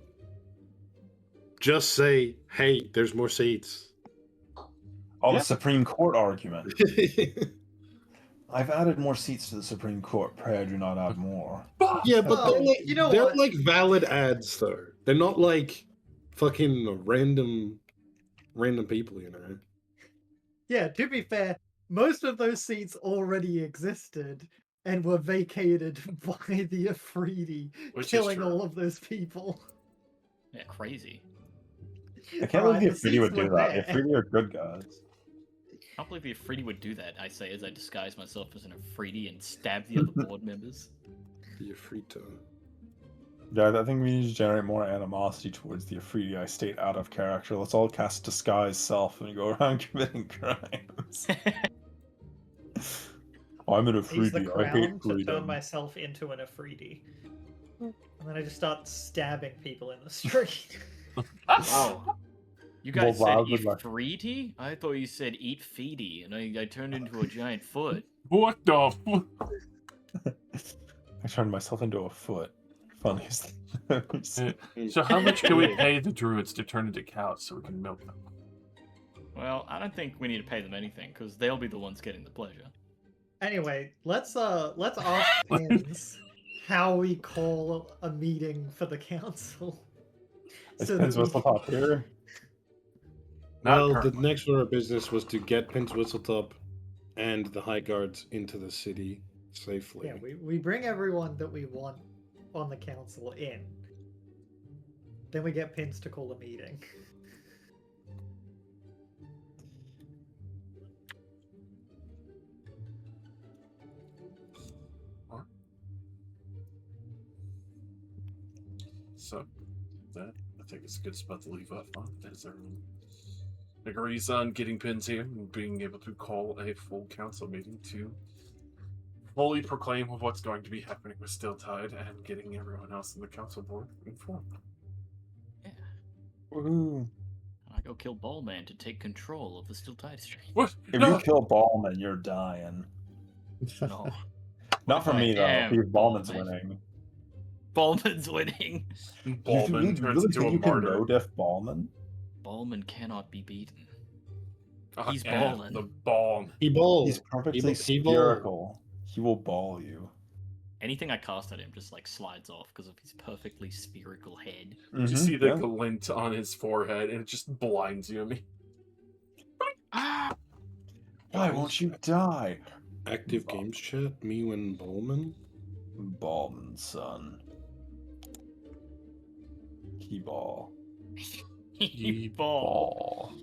just say, "Hey, there's more seats." Oh, the Supreme Court argument. I've added more seats to the Supreme Court. Pray I do not add more. Yeah, but Oh, they're like, you know they're what? like valid ads, though. They're not like fucking random people, you know. Yeah, to be fair, most of those seats already existed and were vacated by the Afridi, Which is killing true. all of those people. Yeah, crazy. I can't believe the the Afridi would seats do were that. there. The Afridi are good guys. I can't believe the Afridi would do that, I say, as I disguise myself as an Afridi and stab the other board members. The Afrito. Yeah, I think we need to generate more animosity towards the Afridi. I state out of character. Let's all cast disguise self and go around committing crimes. I'm an Use the Afridi. I hate crown to turn freedom. myself into an Afridi. And then I just start stabbing people in the street. Wow. You guys Well, said wow, good luck. Ifriti? I thought you said eat feedy, and I turned into a giant foot. What the fuck? I turned myself into a foot. Funniest thing. So how much can we pay the druids to turn into cows so we can milk them? Well, I don't think we need to pay them anything, because they'll be the ones getting the pleasure. Anyway, let's ask Pins how we call a meeting for the council. It So depends that what's we up here. Not Well, currently. the next order of business was to get Pins Whistletop and the High Guards into the city safely. Yeah, we bring everyone that we want on the council in. Then we get Pins to call a meeting. So, that I think it's a good spot to leave off on. As everyone agrees on getting Pins here and being able to call a full council meeting to fully proclaim what's going to be happening with Still Tide and getting everyone else in the council board informed. Woohoo. I go kill Ballman to take control of the Still Tide Stream. What? If No! you kill Ballman, you're dying. No. Not for I me though, am because Ballman's Ballman? winning. Ballman's winning. Ballman you turns really into think a you can martyr. no-diff Ballman? Ballman cannot be beaten. He's And balling. The ball. He balls. He's perfectly he ball. spherical. He will ball you. Anything I cast at him just like slides off because of his perfectly spherical head. You Mhm, see the yeah. glint on his forehead, and it just blinds you. I mean, Why won't you die? Active games chat, me and Ballman. Ballman, son. He ball. He ball. Ball.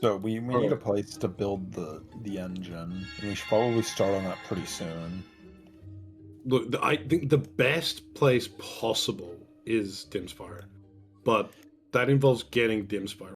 So we need a place to build the engine, and we should probably start on that pretty soon. Look, I think the best place possible is Dimspire, but that involves getting Dimspire